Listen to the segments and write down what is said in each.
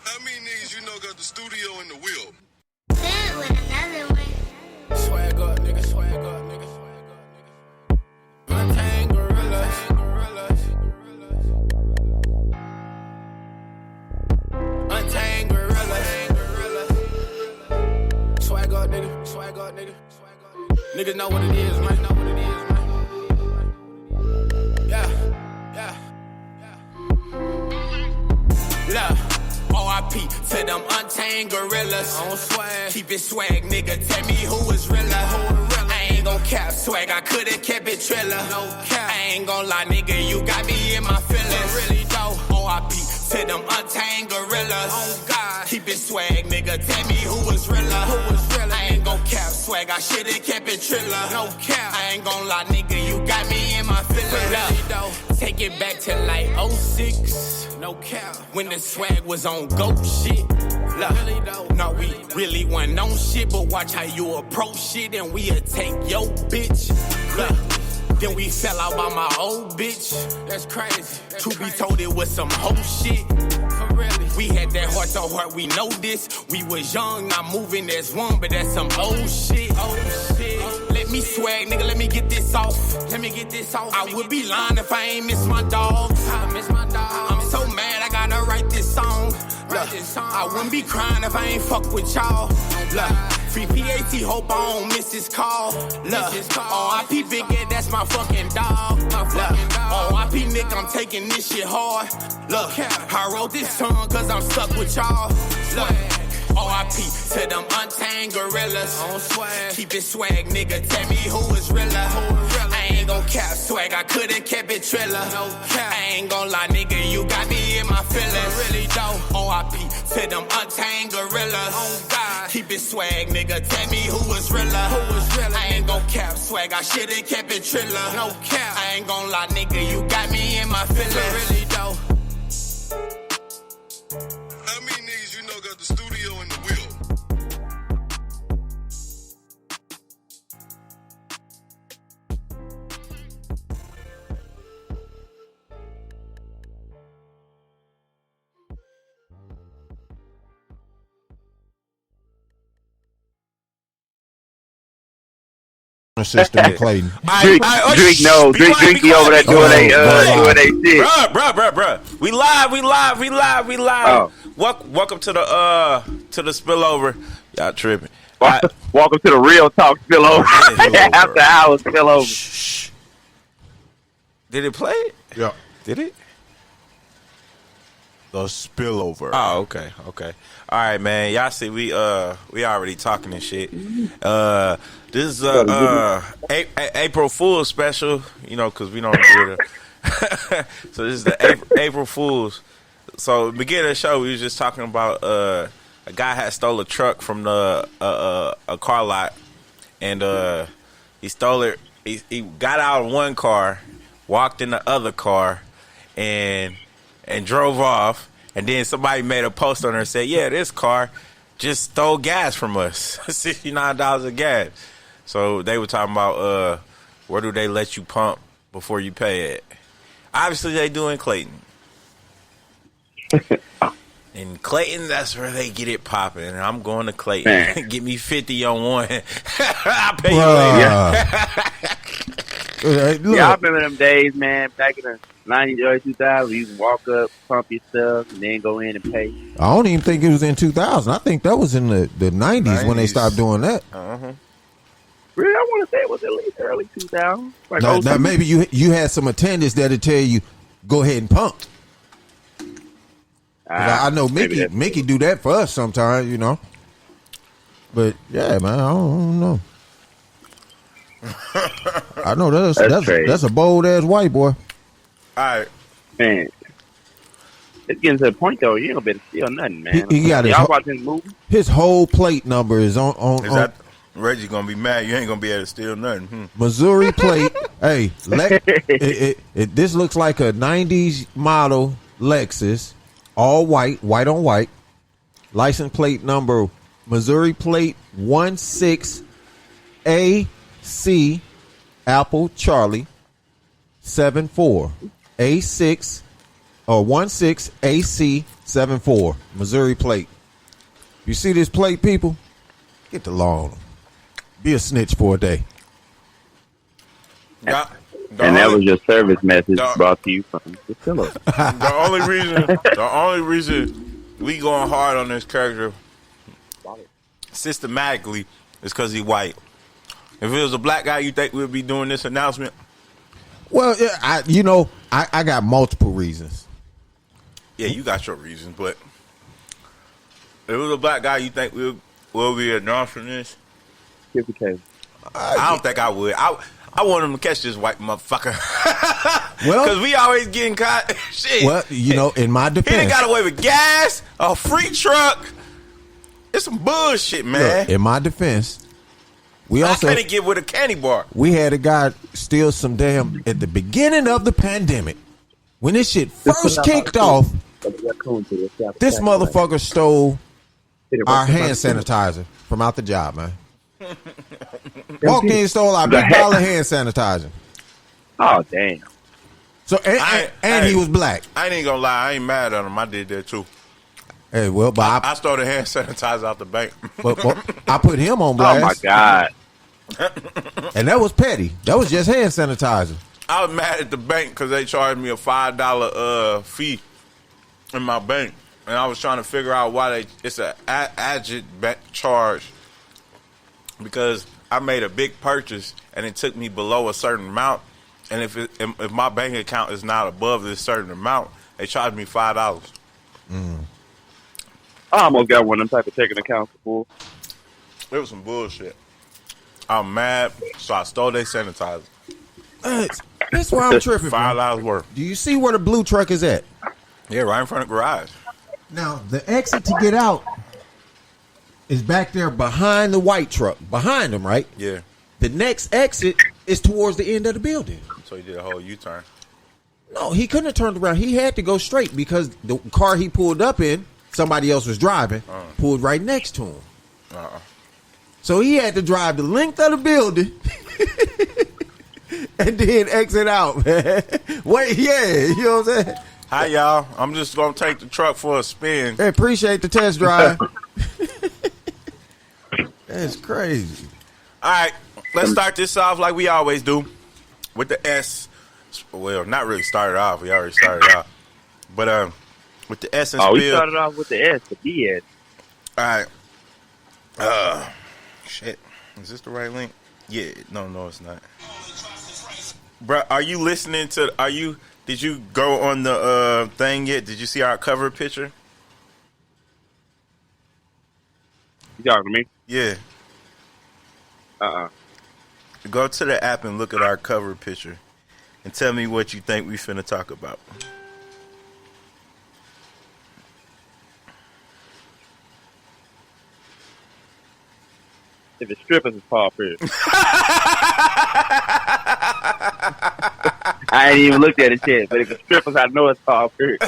How many niggas you know got the studio in the wheel? Then with another one. Swag up, nigga, swag up, nigga, swag up, nigga. Untamed gorillas. Untamed gorillas. Swag up, nigga, swag up, nigga. Niggas know what it is, man. Know what it is, man. Yeah. Look. R.I.P. to them untamed gorillas. On swag. Keep it swag, nigga. Tell me who is realer. I ain't gon' cap swag. I could've kept it triller. No cap. I ain't gon' lie, nigga. You got me in my feelings. Really dope. R.I.P. to them untamed gorillas. Oh God. Keep it swag, nigga. Tell me who was realer. I ain't gon' cap swag. I should've kept it triller. No cap. I ain't gon' lie, nigga. You got me in my feelings. Really dope. Take it back to like 06. No cap. When the swag was on go shit. Look, no, we really wasn't on shit, but watch how you approach shit and we'll take your bitch. Look, then we fell out by my old bitch. That's crazy. Truth be told, it was some whole shit. For really. We had that heart to heart, we know this. We was young, not moving as one, but that's some old shit. Let me swag, nigga, let me get this off. I would be lying if I ain't miss my dogs. I'm so mad I gotta write this song. Look, I wouldn't be crying if I ain't fuck with y'all. Look, free PAT, hope I don't miss this call. Look, R.I.P. Big Ed, that's my fucking dog. Look, R.I.P. Nick, I'm taking this shit hard. Look, I wrote this song cause I'm stuck with y'all. Look, R.I.P. to them untamed gorillas. On swag. Keep it swag, nigga. Tell me who is realer. I ain't gon' cap swag. I could've kept it triller. No cap. I ain't gon' lie, nigga. You got me in my feelings. Really dope. R.I.P. to them untamed gorillas. Oh God. Keep it swag, nigga. Tell me who is realer. I ain't gon' cap swag. I should've kept it triller. No cap. I ain't gon' lie, nigga. You got me in my feelings. Really dope. How many niggas you know got the studio in the wheel? System in Clayton. Drink be over there doing they shit. Bruh. We live. Oh. Welcome to the spillover. Y'all tripping. Welcome to the real talk spillover. After hours spillover. Shh. Did it play it? Yeah. Did it? The spillover. Oh, okay. All right, man. Y'all see, we already talking and shit. This is April Fool's special, you know, because we don't do it. So this is the April Fool's. So beginning of the show, we was just talking about a guy had stole a truck from a car lot, and he stole it. He got out of one car, walked in the other car, and drove off. And then somebody made a post on her and said, yeah, this car just stole gas from us. $69 of gas. So they were talking about where do they let you pump before you pay it. Obviously, they do in Clayton. In Clayton, that's where they get it popping. And I'm going to Clayton. Give me 50 on one. I'll pay you later. Yeah, I remember them days, man, back in the 90s, early 2000s, you can walk up, pump your stuff, and then go in and pay. I don't even think it was in 2000. I think that was in the 90s when they stopped doing that. Uh-huh. Really, I want to say it was at least early 2000s. Like now maybe you had some attendants that'll tell you, go ahead and pump. I know Mickey do that for us sometimes, you know. But yeah, man, I don't know. I know that's a bold ass white boy. All right, man. It's getting to the point though. You ain't gonna be able to steal nothing, man. He got y'all watching this movie. His whole plate number is on. Reggie's gonna be mad. You ain't gonna be able to steal nothing. Missouri plate. Hey, this looks like a '90s model Lexus, all white on white. License plate number Missouri plate 16AC Apple Charlie 74 A6 or 16AC 7-4, Missouri plate. You see this plate, people? Get the law on them. Be a snitch for a day. Yeah. And that was your service message brought to you from the pillow. The only reason we going hard on this character systematically is because he white. If it was a black guy, you think we'd be doing this announcement? Well, yeah, I got multiple reasons. Yeah, you got your reasons, but if it was a black guy, you think we'll be announcing this? I don't think I would. I want him to catch this white motherfucker. Well, because we always getting caught. Shit. Well, in my defense, he done got away with gas, a free truck. It's some bullshit, man. Look, in my defense, I couldn't get with a candy bar. We had a guy steal some damn at the beginning of the pandemic when this shit first kicked off. This motherfucker stole our hand sanitizer from out the job, man. Walked in and stole our $1 hand sanitizer. Oh, damn. So and he was black. I ain't gonna lie, I ain't mad at him. I did that too. Hey, well, but I stole the hand sanitizer out the bank. but I put him on blast. Oh my God. And that was petty. That was just hand sanitizer. I was mad at the bank because they charged me a $5 fee in my bank, and I was trying to figure out why it's an adjunct charge, because I made a big purchase and it took me below a certain amount, and if my bank account is not above this certain amount, they charged me $5. I almost got one of them type of checking accounts before. It was some bullshit. I'm mad, so I stole their sanitizer. That's why I'm tripping. $5 worth. Do you see where the blue truck is at? Yeah, right in front of the garage. Now, the exit to get out is back there behind the white truck. Behind them, right? Yeah. The next exit is towards the end of the building. So he did a whole U-turn. No, he couldn't have turned around. He had to go straight because the car he pulled up in, somebody else was driving, pulled right next to him. So he had to drive the length of the building and then exit out, man. Wait, yeah, you know what I'm saying? Hi, y'all. I'm just going to take the truck for a spin. Hey, appreciate the test drive. That's crazy. All right, let's start this off like we always do with the S. Well, not really started off. We already started off. But with the S and S.P.I.L.L. we started off with the S, the B S. All right. Shit. Is this the right link? Yeah. No, it's not. Bruh, are you listening to... Did you go on the thing yet? Did you see our cover picture? You talking to me? Yeah. Go to the app and look at our cover picture and tell me what you think we finna talk about. If it's strippers, it's Paul Pierce. I ain't even looked at it yet, but if it's strippers, I know it's Paul Pierce.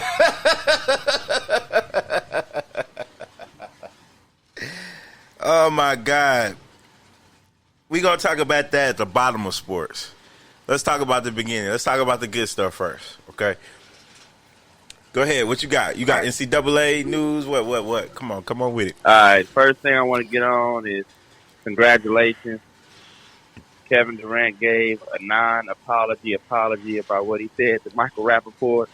Oh my God. We gonna talk about that at the bottom of sports. Let's talk about the beginning. Let's talk about the good stuff first, okay? Go ahead. What you got? You got NCAA news? What? Come on with it. All right. First thing I want to get on is congratulations. Kevin Durant gave a non-apology about what he said to Michael Rappaport,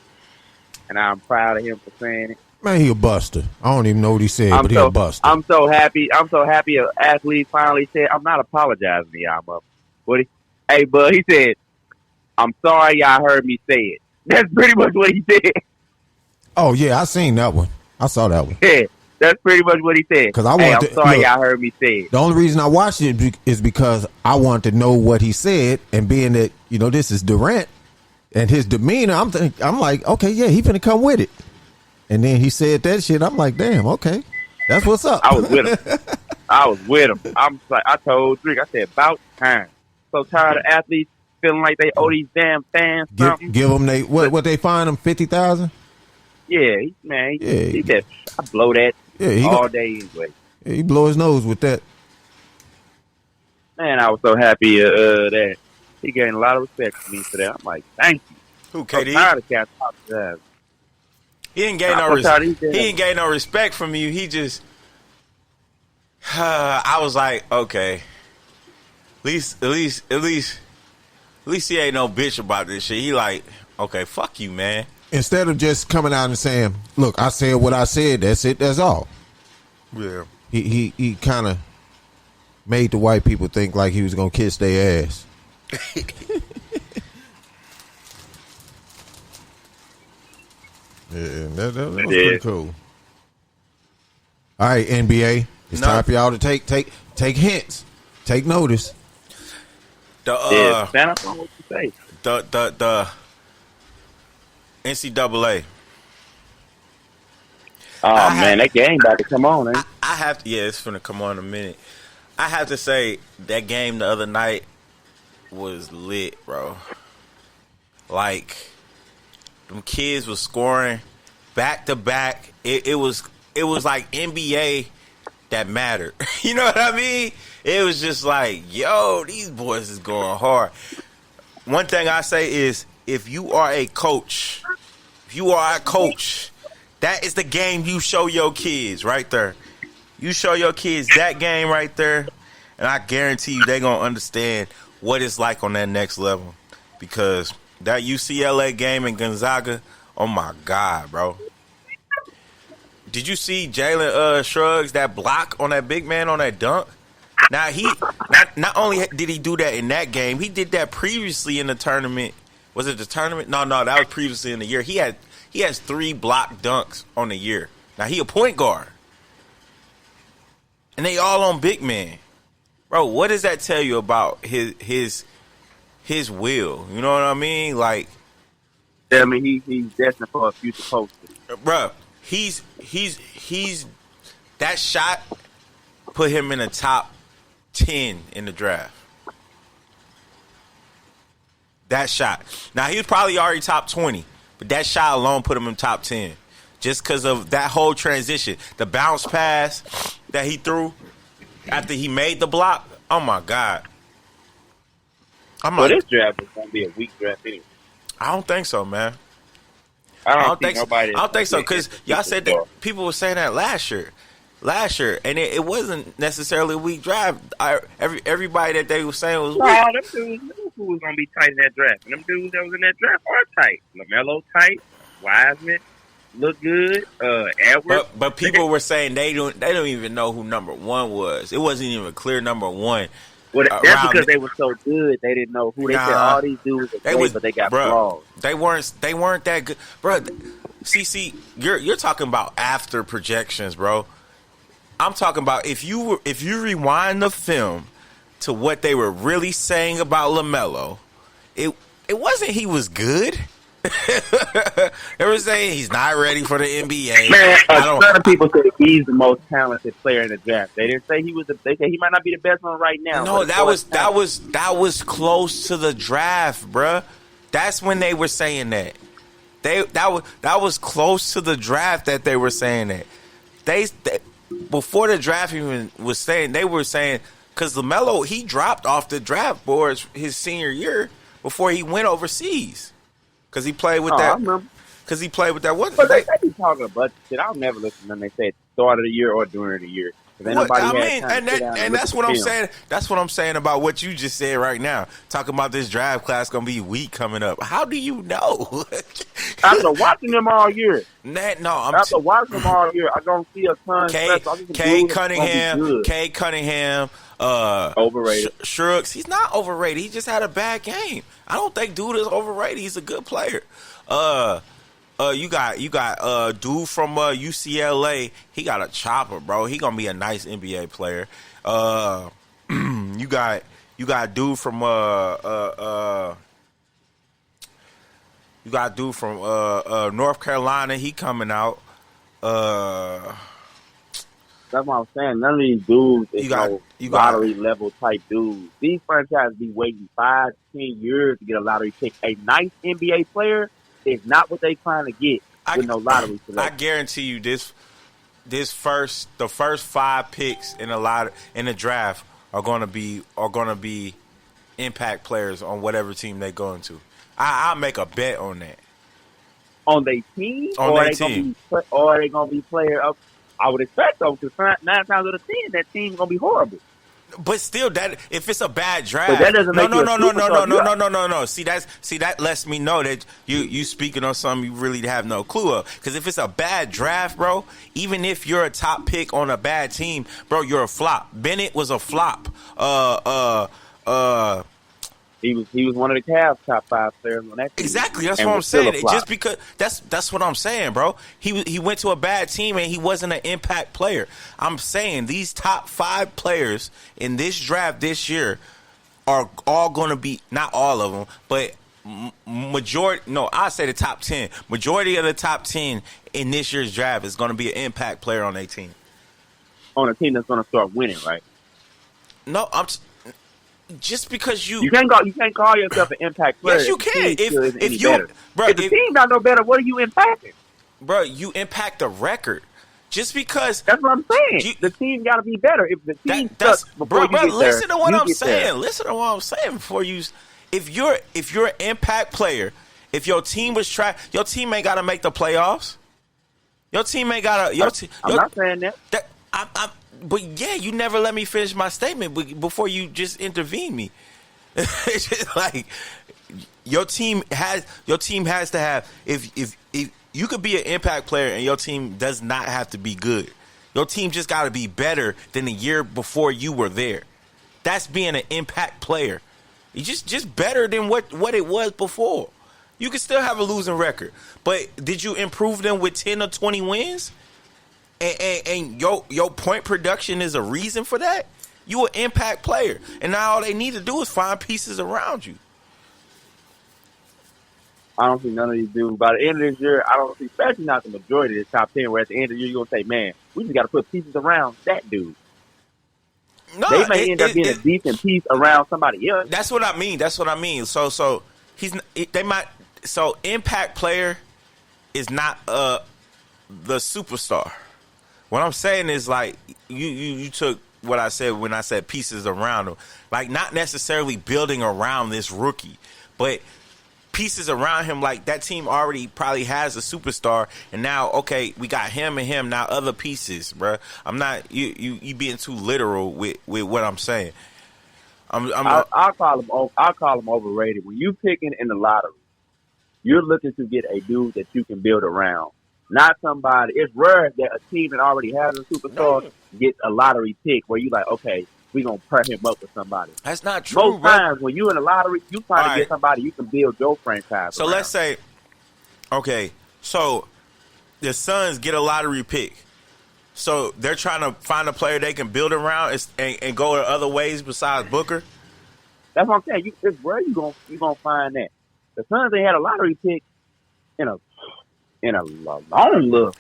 and I'm proud of him for saying it. Man, he a buster. I don't even know what he said, but he a buster. I'm so happy an athlete finally said, I'm not apologizing to y'all, mother. Hey, bud, he said, I'm sorry y'all heard me say it. That's pretty much what he said. Oh, yeah, I seen that one. I saw that one. Yeah, that's pretty much what he said. I'm sorry y'all heard me say it. The only reason I watched it is because I wanted to know what he said, and being that, this is Durant and his demeanor, I'm like, okay, yeah, he finna come with it. And then he said that shit. I'm like, damn, okay. That's what's up. I was with him. I'm like, I told Drake, I said, about time. So tired of athletes feeling like they owe these damn fans something. Give them what they fine them, 50,000? Yeah, he said, I blow that all day anyway. Yeah, he blow his nose with that. Man, I was so happy that he gained a lot of respect for me for that. I'm like, thank you. Who, KD? I'm tired of cats apologizing. he didn't gain I thought he he did. didn't gain no respect from you. He just I was like, okay. At least he ain't no bitch about this shit. He like, okay, fuck you, man. Instead of just coming out and saying, "Look, I said what I said. That's it. That's all." Yeah. He kind of made the white people think like he was gonna kiss their ass. Yeah, that was pretty cool. All right, NBA, it's time for y'all to take hints, take notice. Stand up on what you say. The NCAA. Oh man, that game about to come on, eh? I have to. Yeah, it's finna come on in a minute. I have to say that game the other night was lit, bro. Like them kids was scoring back to back. It was like NBA that mattered. You know what I mean? It was just like, yo, these boys is going hard. One thing I say is, if you are a coach, that is the game you show your kids right there. You show your kids that game right there, and I guarantee you they're going to understand what it's like on that next level. Because that UCLA game in Gonzaga, oh my God, bro. Did you see Jalen Shrugs that block on that big man on that dunk? Now not only did he do that in that game, he did that previously in the tournament. Was it the tournament? No, that was previously in the year. He has 3 block dunks on the year. Now he a point guard. And they all on big man. Bro, what does that tell you about his will? You know what I mean? Like, I mean, he's destined for a future poster. Bro, he's that shot put him in the top 10 in the draft. That shot. Now, he was probably already top 20, but that shot alone put him in top 10. Just because of that whole transition. The bounce pass that he threw after he made the block. Oh, my God. This draft is going to be a weak draft anyway. I don't think so, man. I don't think so, because y'all said that people were saying that last year, and it wasn't necessarily a weak draft. Everybody that they were saying was weak. No, them dudes knew who was going to be tight in that draft. And them dudes that was in that draft are tight. LaMelo tight, Wiseman look good, Edwards. But people were saying they don't even know who number 1 was. It wasn't even a clear number 1. Well, that's because they were so good. They didn't know who. They said all these dudes are great, but they got flaws. They weren't that good, bro. See, you're talking about after projections, bro. I'm talking about if you rewind the film to what they were really saying about LaMelo, it wasn't he was good. They were saying he's not ready for the NBA. Man, a ton of people say he's the most talented player in the draft. They didn't say he was. They said he might not be the best one right now. No, that was close to the draft, bruh. That's when they were saying that. That was close to the draft that they were saying that. They before the draft even was saying, they were saying, because LaMelo, he dropped off the draft boards his senior year before he went overseas. Because he played with that. Because he played with that one. But they be talking a bunch of shit. I'll never listen to them. They say start of the year or during the year. That's what I'm saying. That's what I'm saying about what you just said right now. Talking about this draft class gonna be weak coming up. How do you know? After watching them all year. After watching them all year, I'm gonna see a ton. Cade Cunningham. Overrated. Shrugs. He's not overrated. He just had a bad game. I don't think dude is overrated. He's a good player. You got dude from UCLA. He got a chopper, bro. He gonna be a nice NBA player. You got dude from North Carolina. He coming out. That's what I'm saying. None of these dudes is lottery level type dudes. These franchises be waiting 5-10 years to get a lottery pick. A nice NBA player is not what they trying to get with no lottery selection. I guarantee you the first 5 picks in the draft are gonna be impact players on whatever team they go into. I'll make a bet on that. on their team, On or their are they team. gonna be player of? I would expect so, because 9 times out of 10, that team's gonna be horrible. But still, that if it's a bad draft, But that doesn't make you a superstar. no. See that lets me know that you speaking on something you really have no clue of. Because if it's a bad draft, bro, even if you're a top pick on a bad team, bro, you're a flop. Bennett was a flop. He was one of the Cavs' top 5 players on that team. Exactly, that's and what I'm was still saying. a flop. Just because that's what I'm saying, bro. He went to a bad team and he wasn't an impact player. I'm saying these top 5 players in this draft this year are all going to be, not all of them, but majority. No, I say the top 10. Majority of the top 10 in this year's draft is going to be an impact player on their team. On a team that's going to start winning, right? No, just because you can't call yourself an impact player. Yes, you can. If you, bro, if the team not no better, what are you impacting? Bro, you impact the record. Just because that's what I'm saying. The team got to be better. If the team sucks before you get listen there, to what I'm get saying. there. Listen to what I'm saying before you. If you're an impact player, if your team was your team ain't got to make the playoffs. Your team ain't got to. I'm not saying that. But yeah, you never let me finish my statement before you just intervene me. It's just like your team has to have. If you could be an impact player and your team does not have to be good. Your team just got to be better than the year before you were there. That's being an impact player. You just better than what it was before. You can still have a losing record, but did you improve them with 10 or 20 wins? And your point production is a reason for that? You an impact player. And now all they need to do is find pieces around you. I don't see none of these dudes. By the end of this year, I don't see, especially not the majority of the top 10, where at the end of the year, you're going to say, man, we just got to put pieces around that dude. No, they may end up being a decent piece around somebody else. That's what I mean. So impact player is not the superstar. What I'm saying is, like, you took what I said when I said pieces around him. Like, not necessarily building around this rookie, but pieces around him. Like, that team already probably has a superstar, and now, okay, we got him and him, now other pieces, bro. I'm not, you being too literal with what I'm saying. I'll call him overrated. When you picking in the lottery, you're looking to get a dude that you can build around. Not somebody. It's rare that a team that already has a superstar gets a lottery pick where you like, okay, we're going to pair him up with somebody. That's not true, Most times when you in the lottery, you trying to get somebody you can build your franchise So around. let's say, okay, so the Suns get a lottery pick. So they're trying to find a player they can build around and go to other ways besides Booker? That's what I'm saying. It's where you gonna find that. The Suns, they had a lottery pick in a long little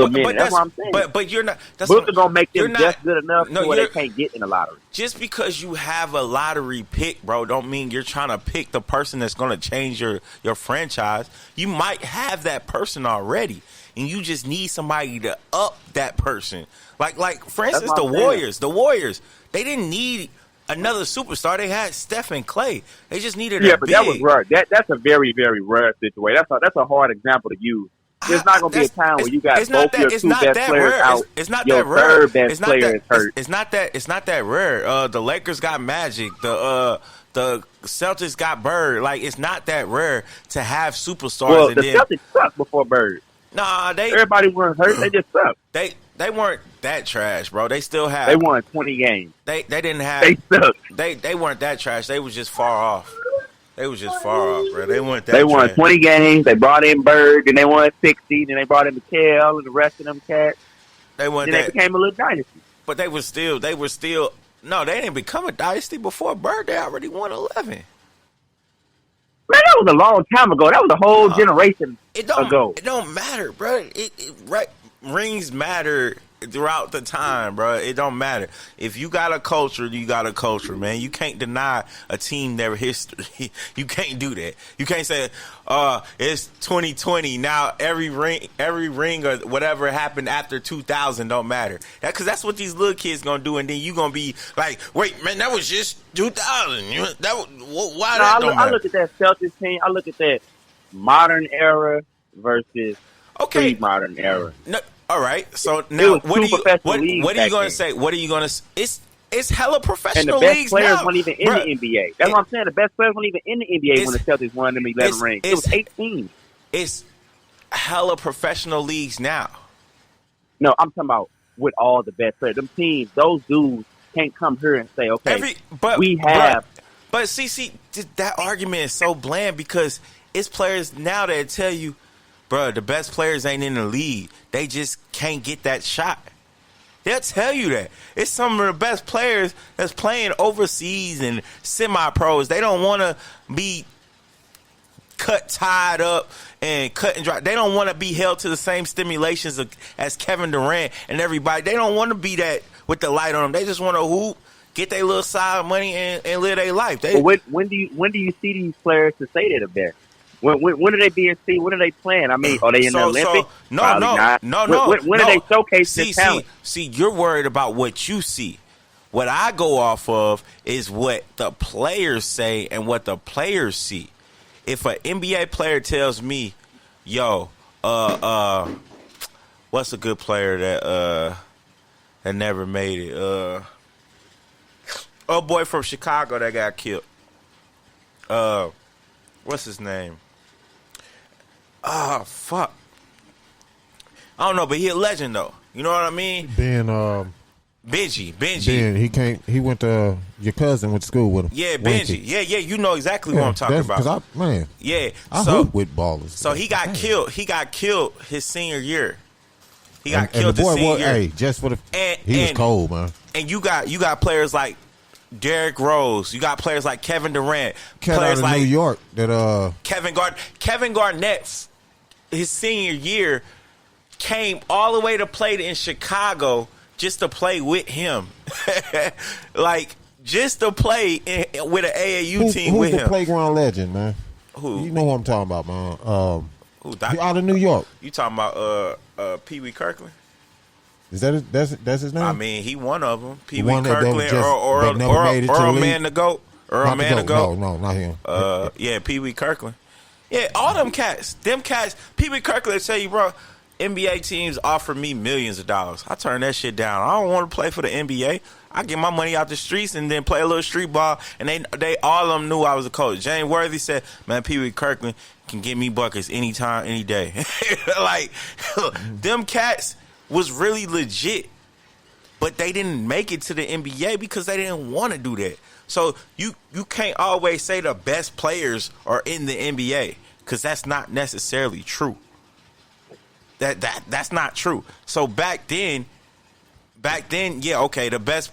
minute. That's what I'm saying. But you're not. Booker gonna make them just good enough where they can't get in the lottery. Just because you have a lottery pick, bro, don't mean you're trying to pick the person that's gonna change your franchise. You might have that person already, and you just need somebody to up that person. Like for instance, the Warriors. The Warriors, they didn't need another superstar. They had Steph and Clay. They just needed a big. That was rare. That's a very, very rare situation. That's a hard example to use. There's not going to be a time where you got both your two best players out. It's not your that rare. Third best player is hurt. It's not that rare. The Lakers got Magic. The Celtics got Bird. Like, it's not that rare to have superstars. Well, the Celtics sucked before Bird. Nah, everybody was hurt. They just sucked. They weren't that trash, bro. They still have. They won 20 games. They didn't have. They sucked. They weren't that trash. They was just far off. They was just far off, bro. They weren't that. They won 20 games. They brought in Bird, then they won 60. Then they brought in McHale and the rest of them cats. They weren't. Then they became a little dynasty. But they were still. No, they didn't become a dynasty before Bird. They already won 11. Man, that was a long time ago. That was a whole generation ago. It don't matter, bro. Rings matter throughout the time, bro. It don't matter. If you got a culture, you got a culture, man. You can't deny a team their history. You can't do that. You can't say, it's 2020 now. Every ring or whatever happened after 2000 don't matter. Because that's what these little kids gonna do, and then you gonna be like, wait, man, that was just 2000. Why that don't matter? I look at that Celtics team. I look at that modern era versus Okay. pre-modern era. No, all right. So now, was two professional leagues what are you back going then. to say? What are you going to? It's hella And professional the best leagues players now. weren't even in Bruh, the NBA. That's what I'm saying. The best players weren't even in the NBA when the Celtics won them 11 rings. It was 18. It's hella professional leagues now. No, I'm talking about with all the best players. Them teams, those dudes can't come here and say, okay, we have. But see, that argument is so bland because it's players now that tell you, bro, the best players ain't in the league. They just can't get that shot. They'll tell you that. It's some of the best players that's playing overseas and semi-pros. They don't want to be tied up and cut and dry. They don't want to be held to the same stimulations as Kevin Durant and everybody. They don't want to be that with the light on them. They just want to hoop, get their little side money, and live their life. When do you see these players to say they're the best? When are they being seen? When are they playing? I mean, are they in the Olympics? No. When are they showcasing their talent? See, you're worried about what you see. What I go off of is what the players say and what the players see. If an NBA player tells me, yo, what's a good player that never made it? Boy from Chicago that got killed. What's his name? Fuck. I don't know, but he a legend though. You know what I mean? Benji. He went to your cousin went to school with him. Yeah, Benji. Yeah, you know exactly what I'm talking about. I hoop with ballers. So he got killed. He got killed his senior year. He got killed his senior year. Hey, just for the he was cold, man. And you got players like Derrick Rose. You got players like Kevin Durant. Players out of New York that Kevin Garnett, his senior year, came all the way to play in Chicago just to play with him. Like, just to play with an AAU team with him. Who's the playground legend, man? Who? You know what I'm talking about, man. Who? Out of New York. You talking about Pee Wee Kirkland? Is that's his name? I mean, he one of them. Pee Wee Kirkland or Earl Man the GOAT. Earl Man the GOAT. No, not him. Yeah, Pee Wee Kirkland. Yeah, all them cats. Pee Wee Kirkland will tell you, bro, NBA teams offer me millions of dollars. I turn that shit down. I don't want to play for the NBA. I get my money out the streets and then play a little street ball. And they all of them knew I was a coach. James Worthy said, man, Pee Wee Kirkland can get me buckets anytime, any day. Like, them cats was really legit. But they didn't make it to the NBA because they didn't want to do that. So you can't always say the best players are in the NBA because that's not necessarily true. That's not true. So back then, yeah, okay, the best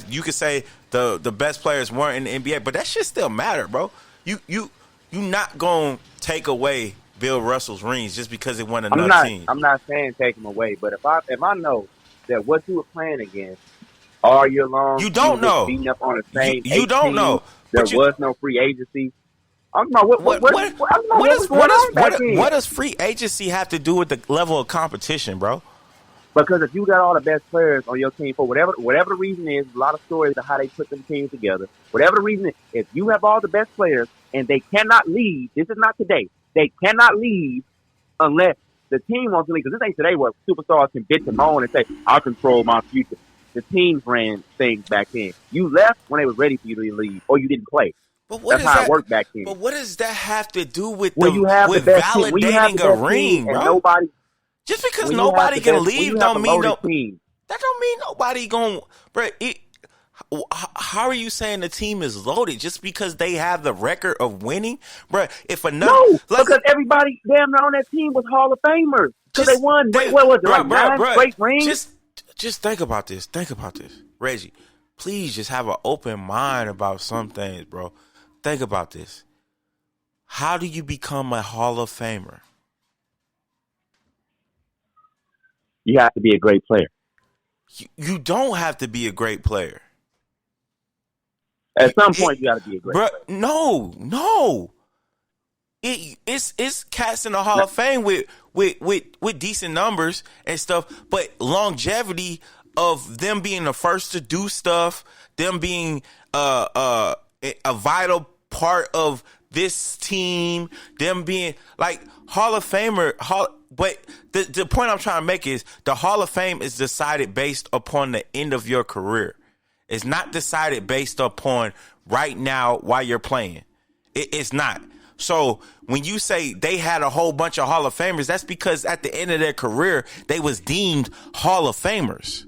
you could say the best players weren't in the NBA, but that shit still matter, bro. You not gonna take away Bill Russell's rings just because it won another team. I'm not saying take them away, but if I know that what you were playing against all year long, you don't know. Beating up on the same. You don't know. There was no free agency. I'm not. What does free agency have to do with the level of competition, bro? Because if you got all the best players on your team for whatever the reason is, a lot of stories of how they put them teams together. Whatever the reason is, if you have all the best players and they cannot leave, this is not today. They cannot leave unless the team wants to leave. Because this ain't today where superstars can bitch and moan and say, "I control my future." The teams ran things back then. You left when they was ready for you to leave, or you didn't play. But that's how it worked back then. But what does that have to do with validating a ring, bro? Just because nobody can leave don't mean that don't mean nobody going, bro. How are you saying the team is loaded just because they have the record of winning, bro? Because everybody damn near on that team was Hall of Famers because they won. What was it, nine straight rings? Just think about this. Think about this, Reggie. Please just have an open mind about some things, bro. Think about this. How do you become a Hall of Famer? You have to be a great player. You don't have to be a great player. At some point, you got to be a great player. No. It's cats in the Hall of Fame with decent numbers and stuff, but longevity of them being the first to do stuff, them being a vital part of this team, them being like Hall of Famer. But the point I'm trying to make is the Hall of Fame is decided based upon the end of your career. It's not decided based upon right now while you're playing. It's not. So when you say they had a whole bunch of Hall of Famers, that's because at the end of their career, they was deemed Hall of Famers.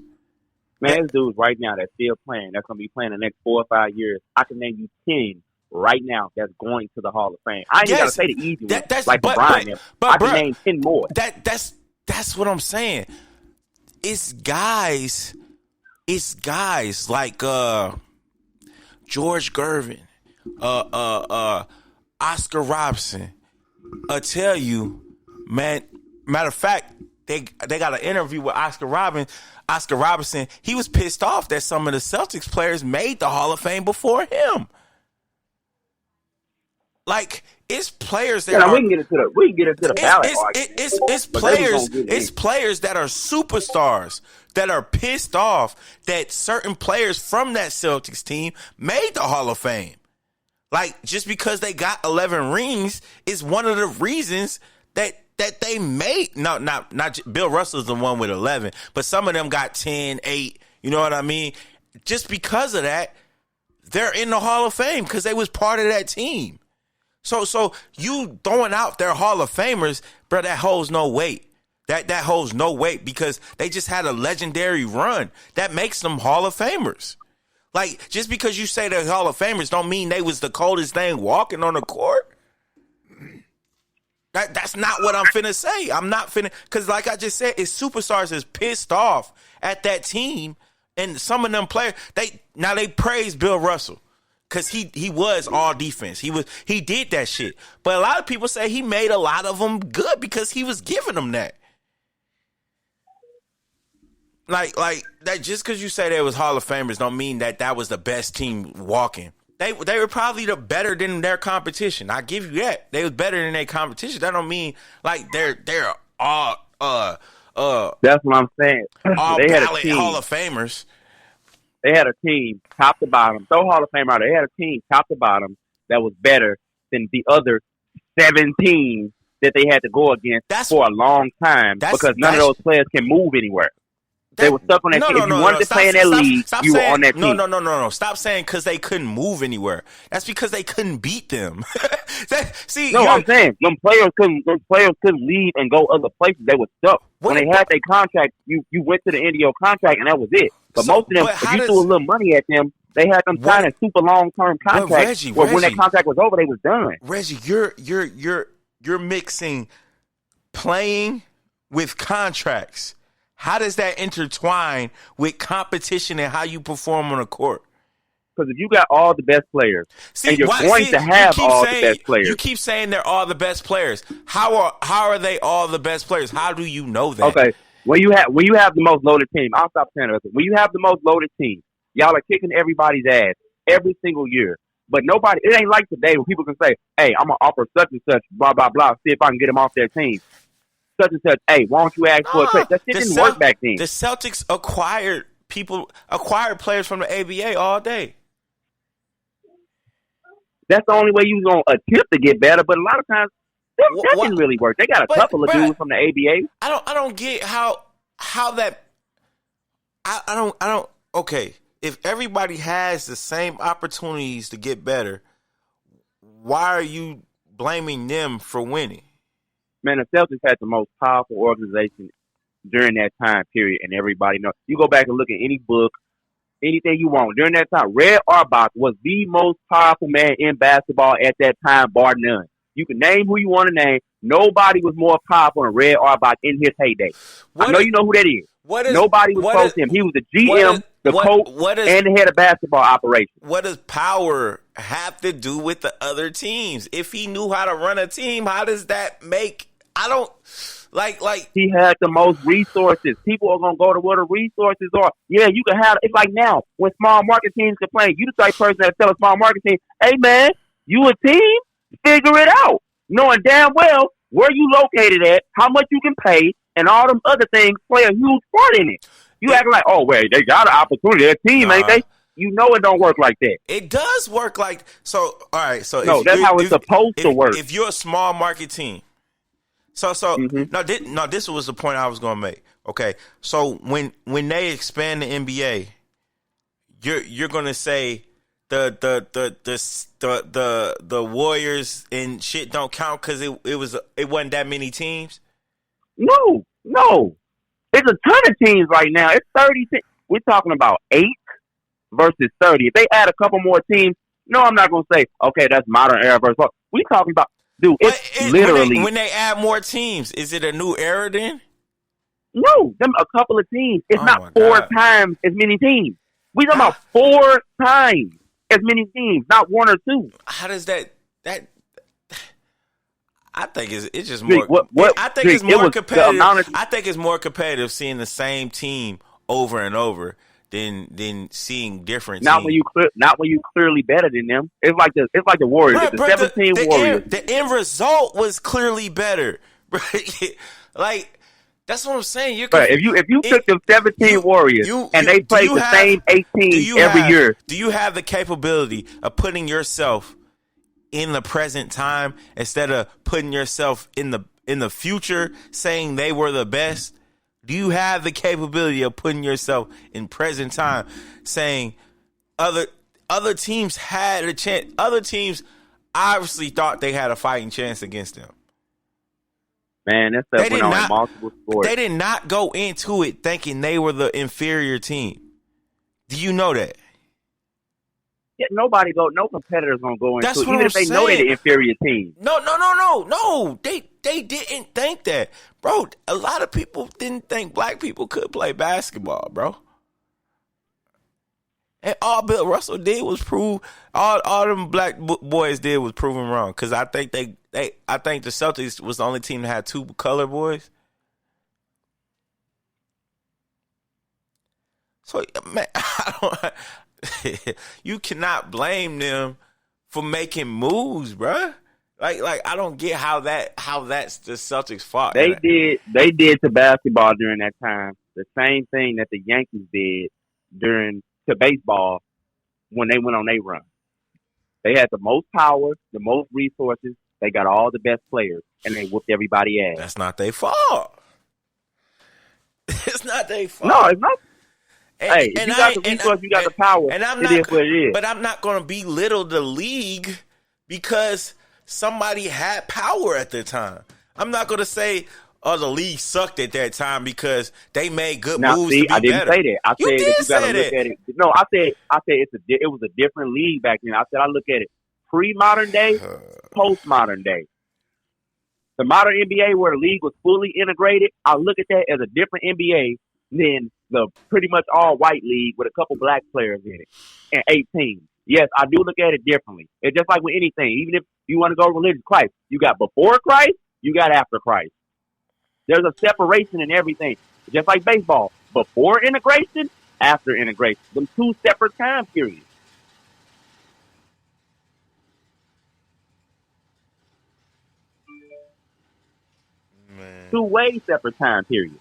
Man, there's dudes right now that's still playing. That's going to be playing the next 4 or 5 years. I can name you 10 right now that's going to the Hall of Fame. I ain't got to say the easy one, like LeBron. But I can name 10 more. That's what I'm saying. It's guys like George Gervin, Oscar Robertson. I tell you, man. Matter of fact, they got an interview with Oscar Robertson. He was pissed off that some of the Celtics players made the Hall of Fame before him. Like, it's players that we can get into the ballot. It's players that are superstars that are pissed off that certain players from that Celtics team made the Hall of Fame. Like, just because they got 11 rings is one of the reasons that they made. No, not Bill Russell's the one with 11, but some of them got 10, 8. You know what I mean? Just because of that, they're in the Hall of Fame because they was part of that team. So you throwing out their Hall of Famers, bro, that holds no weight. That holds no weight because they just had a legendary run. That makes them Hall of Famers. Like, just because you say they're Hall of Famers don't mean they was the coldest thing walking on the court. That's not what I'm finna say. I'm not finna, because like I just said, it's superstars is pissed off at that team, and some of them players, they praise Bill Russell because he was all defense. He did that shit. But a lot of people say he made a lot of them good because he was giving them that. Like that, just because you say they was Hall of Famers don't mean that was the best team walking. They were probably the better than their competition. I give you that. They was better than their competition. That don't mean like they're all that's what I'm saying. All they had a ballot team. Hall of Famers. They had a team top to bottom. Throw Hall of Fame out. They had a team top to bottom that was better than the other 7 teams that they had to go against for a long time because none of those players can move anywhere. They were stuck on that team. If you wanted to play in that league, you were on that team. No. Stop saying because they couldn't move anywhere. That's because they couldn't beat them. I'm saying them players couldn't leave and go other places. They were stuck. When they had their contract, you went to the end of your contract and that was it. But most of them, if you threw a little money at them, they had them sign a super long-term contract. When that contract was over, they was done. Reggie, you're mixing playing with contracts. How does that intertwine with competition and how you perform on a court? Because if you got all the best players, and you're going to have all the best players. You keep saying they're all the best players. How are they all the best players? How do you know that? Okay, when you have the most loaded team, I'll stop saying it. When you have the most loaded team, y'all are kicking everybody's ass every single year. But it ain't like today when people can say, hey, I'm going to offer such and such, blah, blah, blah, see if I can get them off their team. Such and such, hey, why don't you ask for a trade? That shit didn't work back then. The Celtics acquired players from the ABA all day. That's the only way you was going to attempt to get better, but a lot of times that didn't really work. They got a couple of dudes from the ABA. I don't get how that I don't okay, if everybody has the same opportunities to get better, why are you blaming them for winning? Man, the Celtics had the most powerful organization during that time period, and everybody knows. You go back and look at any book, anything you want. During that time, Red Auerbach was the most powerful man in basketball at that time, bar none. You can name who you want to name. Nobody was more powerful than Red Auerbach in his heyday. I know you know who that is. Nobody was close to him. He was the GM, the coach, and the head of basketball operations. What does power have to do with the other teams? If he knew how to run a team, how does that make... I don't like. He had the most resources. People are gonna go to where the resources are. Yeah, you can have. It's like now when small market teams complain, you the type of person that tell a small market team, "Hey man, you a team? Figure it out." Knowing damn well where you located at, how much you can pay, and all them other things play a huge part in it. You acting like, oh, wait, they got an opportunity. They're a team, ain't they? You know it don't work like that. It does work like so. All right, so No, that's how it's supposed to work. If you're a small market team, so Mm-hmm. this was the point I was gonna make. Okay, so when they expand the NBA, you're gonna say the Warriors and shit don't count because it wasn't that many teams. No. It's a ton of teams right now. It's 30 teams. We're talking about 8 versus 30. If they add a couple more teams, no, I'm not going to say, okay, that's modern era versus. We're talking about, dude, it's literally. When they add more teams, is it a new era then? No, them a couple of teams. It's not 4 times as many teams. We're talking about 4 times as many teams, not 1 or 2. How does that? I think it's just more. I think it's more competitive. I think it's more competitive seeing the same team over and over than seeing different. Not teams. When you clearly better than them. It's like the Warriors. It's the 17 Warriors. The end result was clearly better. Right? Like that's what I'm saying. If you took the 17 Warriors and they played the same 18 every year, do you have the capability of putting yourself in the present time instead of putting yourself in the future, saying they were the best? Do you have the capability of putting yourself in present time, saying other teams had a chance? Other teams obviously thought they had a fighting chance against them. Man, that stuff went on in multiple sports. They did not go into it thinking they were the inferior team. Do you know that? Yeah, no competitor's gonna go into That's it, what even I'm if they saying. know they're the inferior team. No. They didn't think that, bro. A lot of people didn't think black people could play basketball, bro. And all Bill Russell did was prove all them black boys did was prove him wrong. Because I think the Celtics was the only team that had 2 color boys. So man, you cannot blame them for making moves, bruh. Like I don't get how that's the Celtics' fault. They did to basketball during that time the same thing that the Yankees did to baseball when they went on their run. They had the most power, the most resources. They got all the best players, and they whooped everybody ass. That's not their fault. It's not their fault. No, it's not. Hey, if you got the resources, you got the power. And it is what it is. But I'm not going to belittle the league because somebody had power at the time. I'm not going to say, "Oh, the league sucked at that time" because they made good moves to be better. I didn't say that. I said that you got to look at it. No, I said it was a different league back then. I said I look at it pre-modern day, post-modern day. The modern NBA where the league was fully integrated, I look at that as a different NBA than the pretty much all-white league with a couple black players in it and 8 teams. Yes, I do look at it differently. It's just like with anything. Even if you want to go religious Christ, you got before Christ, you got after Christ. There's a separation in everything. Just like baseball. Before integration, after integration. Them 2 separate time periods. Man. 2 way separate time periods.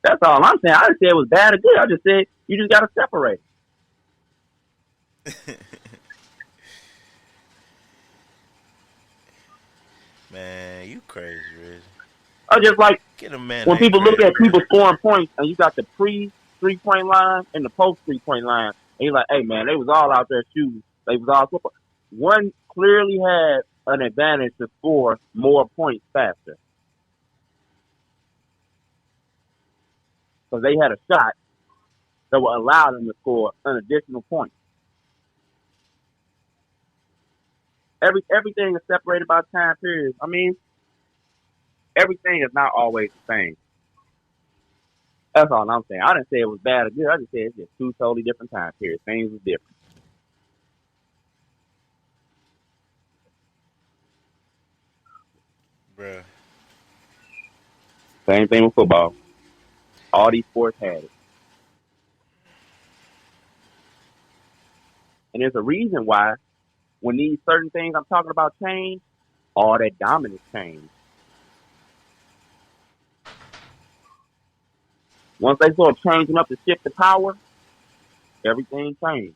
That's all I'm saying. I didn't say it was bad or good. I just said you just got to separate. Man, you crazy, Reggie. I just like Get a man when people look crazy, at people scoring points and you got the pre-3-point line and the post-3-point line, and you're like, hey, man, they was all out there shooting. They was all football. One clearly had an advantage to score more points faster. Because they had a shot that would allow them to score an additional point. Everything is separated by time periods. I mean, everything is not always the same. That's all I'm saying. I didn't say it was bad or good. I just said it's just 2 totally different time periods. Things was different. bruh. Same thing with football. All these sports had it. And there's a reason why when these certain things I'm talking about change, all that dominance change. Once they start changing up the shift of power, everything changed.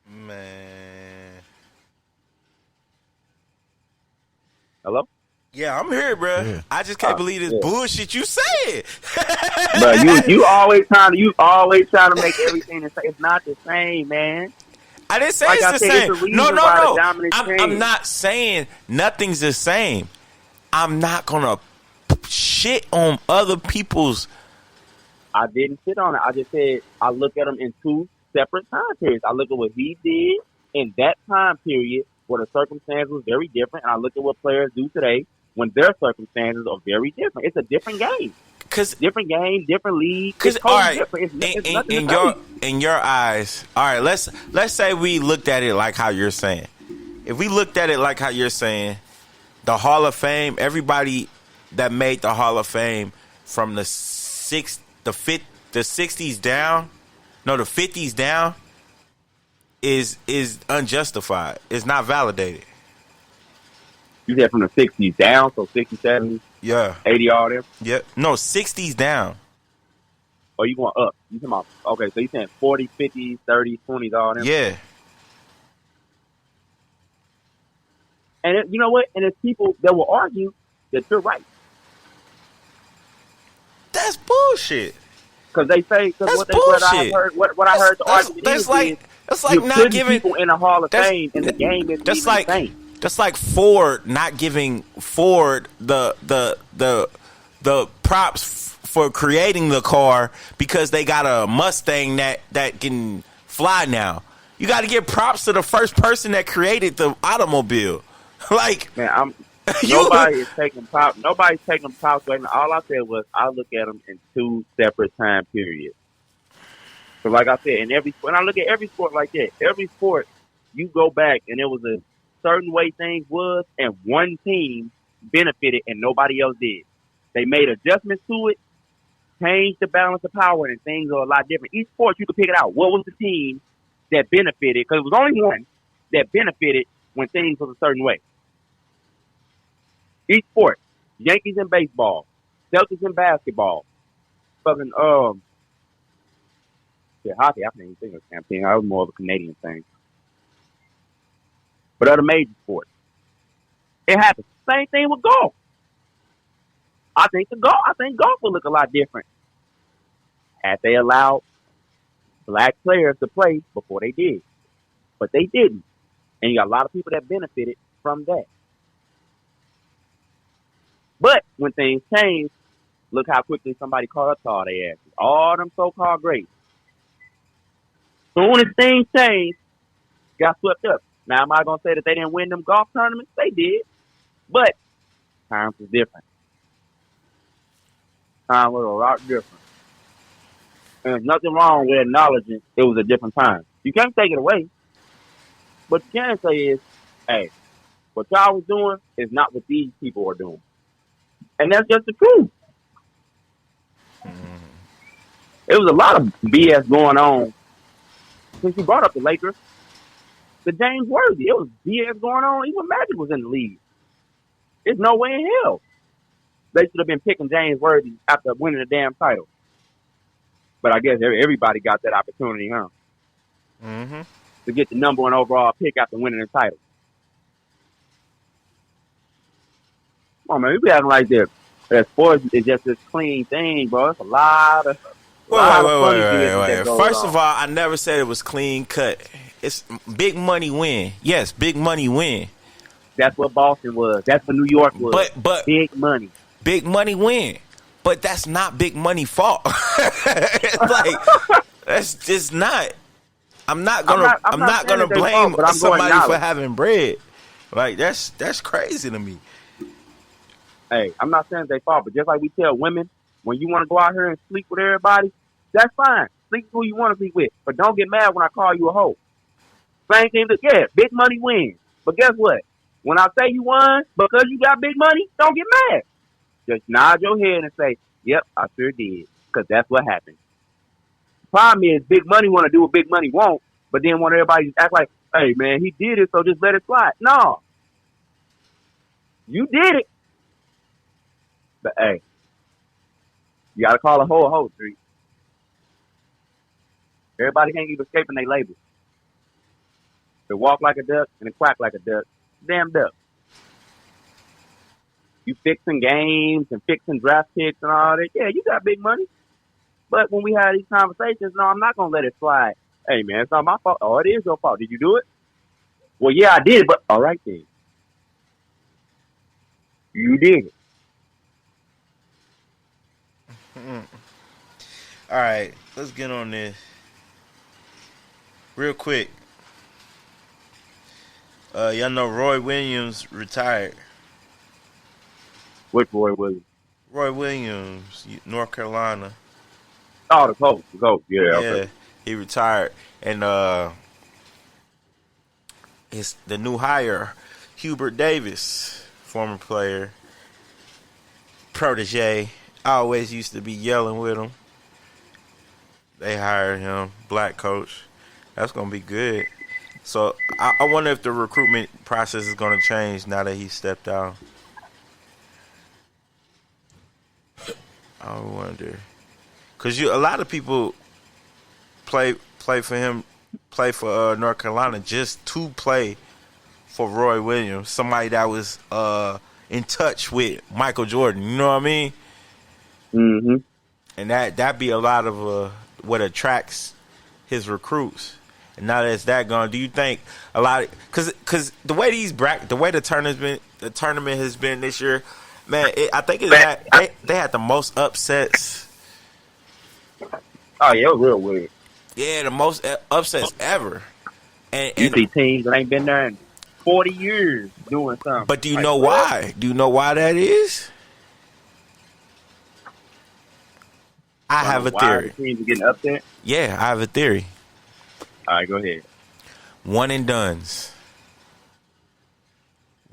Man. Hello? Yeah, I'm here, bro. Yeah. I just can't believe this Yeah. bullshit you said. But you always trying to make everything the same. It's not the same, man. I didn't say Like it's I the said, same. it's a reason No. why the dominant I'm changed. not saying nothing's the same. I'm not gonna shit on other people's. I didn't sit on it. I just said I look at them in two separate time periods. I look at what he did in that time period where the circumstances was very different, and I look at what players do today when their circumstances are very different. It's a different game. Different game, different league. It's totally all right, different. It's nothing in to your say. in your eyes, all right. Let's say we looked at it like how you're saying. If we looked at it like how you're saying, the Hall of Fame, everybody that made the Hall of Fame from the 60s down, no, the 50s down, is unjustified. It's not validated. You said from the 60s down, so 60, 70, Yeah. 80, all them. Yep. No, 60s down. Or you going up? You talking about, okay, so you saying 40, 50, 30, 20, all them? Yeah. And you know what? And there's people that will argue that you're right. That's bullshit. Because they say, That's what I bullshit. heard, what I heard the argument That's is, like you're not putting giving people in the Hall of that's- Fame, and the game is That's even like the same. that's like Ford not giving Ford the props for creating the car because they got a Mustang that can fly now. You got to give props to the first person that created the automobile. Like, Man, nobody is taking props. Nobody's taking props away. All I said was I look at them in two separate time periods. So, like I said, when I look at every sport like that, every sport you go back and it was a certain way things was, and one team benefited and nobody else did. They made adjustments to it, changed the balance of power, and things are a lot different. Each sport you could pick it out. What was the team that benefited? Because it was only one that benefited when things was a certain way. Each sport, Yankees in baseball, Celtics in basketball, fucking hockey. I can't even think of the damn thing. I was more of a Canadian thing. But other major sports, it happens. Same thing with golf. I think golf will look a lot different had they allowed black players to play before they did, but they didn't, and you got a lot of people that benefited from that. But when things change, look how quickly somebody caught up to all their asses. All them so-called greats. Soon as things changed, got swept up. Now, am I going to say that they didn't win them golf tournaments? They did. But times was different. Time was a lot different. And there's nothing wrong with acknowledging it was a different time. You can't take it away. What you can say is, hey, what y'all was doing is not what these people are doing. And that's just the truth. There was a lot of BS going on. Since you brought up the Lakers, the James Worthy, it was BS going on. Even Magic was in the league. There's no way in hell they should have been picking James Worthy after winning the damn title. But I guess everybody got that opportunity, huh? mm-hmm. To get the number one overall pick after winning the title. Come on, man, we be acting like that sports is just this clean thing, bro. It's a lot of Wait. First of all, I never said it was clean cut. It's big money win. Yes, big money win. That's what Boston was. That's what New York was. But big money. Big money win. But that's not big money fault. Like, that's just not. I'm not gonna blame somebody for having bread. Like, that's crazy to me. Hey, I'm not saying they fault, but just like we tell women, when you want to go out here and sleep with everybody, that's fine. Sleep with who you want to sleep with, but don't get mad when I call you a hoe. Same thing. Yeah, big money wins. But guess what? When I say you won because you got big money, don't get mad. Just nod your head and say, "Yep, I sure did," because that's what happened. The problem is, big money want to do what big money won't, but then want everybody to act like, "Hey, man, he did it, so just let it slide." No, you did it. But hey, you gotta call a hoe, Street. Everybody can't keep escaping their label. They walk like a duck and they quack like a duck. Damn duck. You fixing games and fixing draft picks and all that. Yeah, you got big money. But when we have these conversations, no, I'm not gonna let it slide. Hey man, it's not my fault. Oh, it is your fault. Did you do it? Well, yeah, I did it, but all right then. You did it. All right, let's get on this real quick. Y'all know Roy Williams retired. Which Roy Williams? Roy Williams, North Carolina. Oh, the coach. Yeah, Yeah, okay. he retired, and the new hire, Hubert Davis, former player, protege. I always used to be yelling with him. They hired him, black coach. That's gonna be good. So I wonder if the recruitment process is gonna change now that he stepped out. I wonder, cause a lot of people play for him, play for North Carolina just to play for Roy Williams, somebody that was in touch with Michael Jordan. You know what I mean? Mm-hmm. And that be a lot of what attracts his recruits. And now that gone, do you think a lot of because the way the tournament has been this year, man, I think they had the most upsets. Oh yeah, it was real weird. Yeah, the most upsets ever. And You see teams that ain't been there in 40 years doing something. but do you know why? Do you know why that is? I have a theory. Why the teams are getting upset? Yeah, I have a theory. All right, go ahead. One and dones.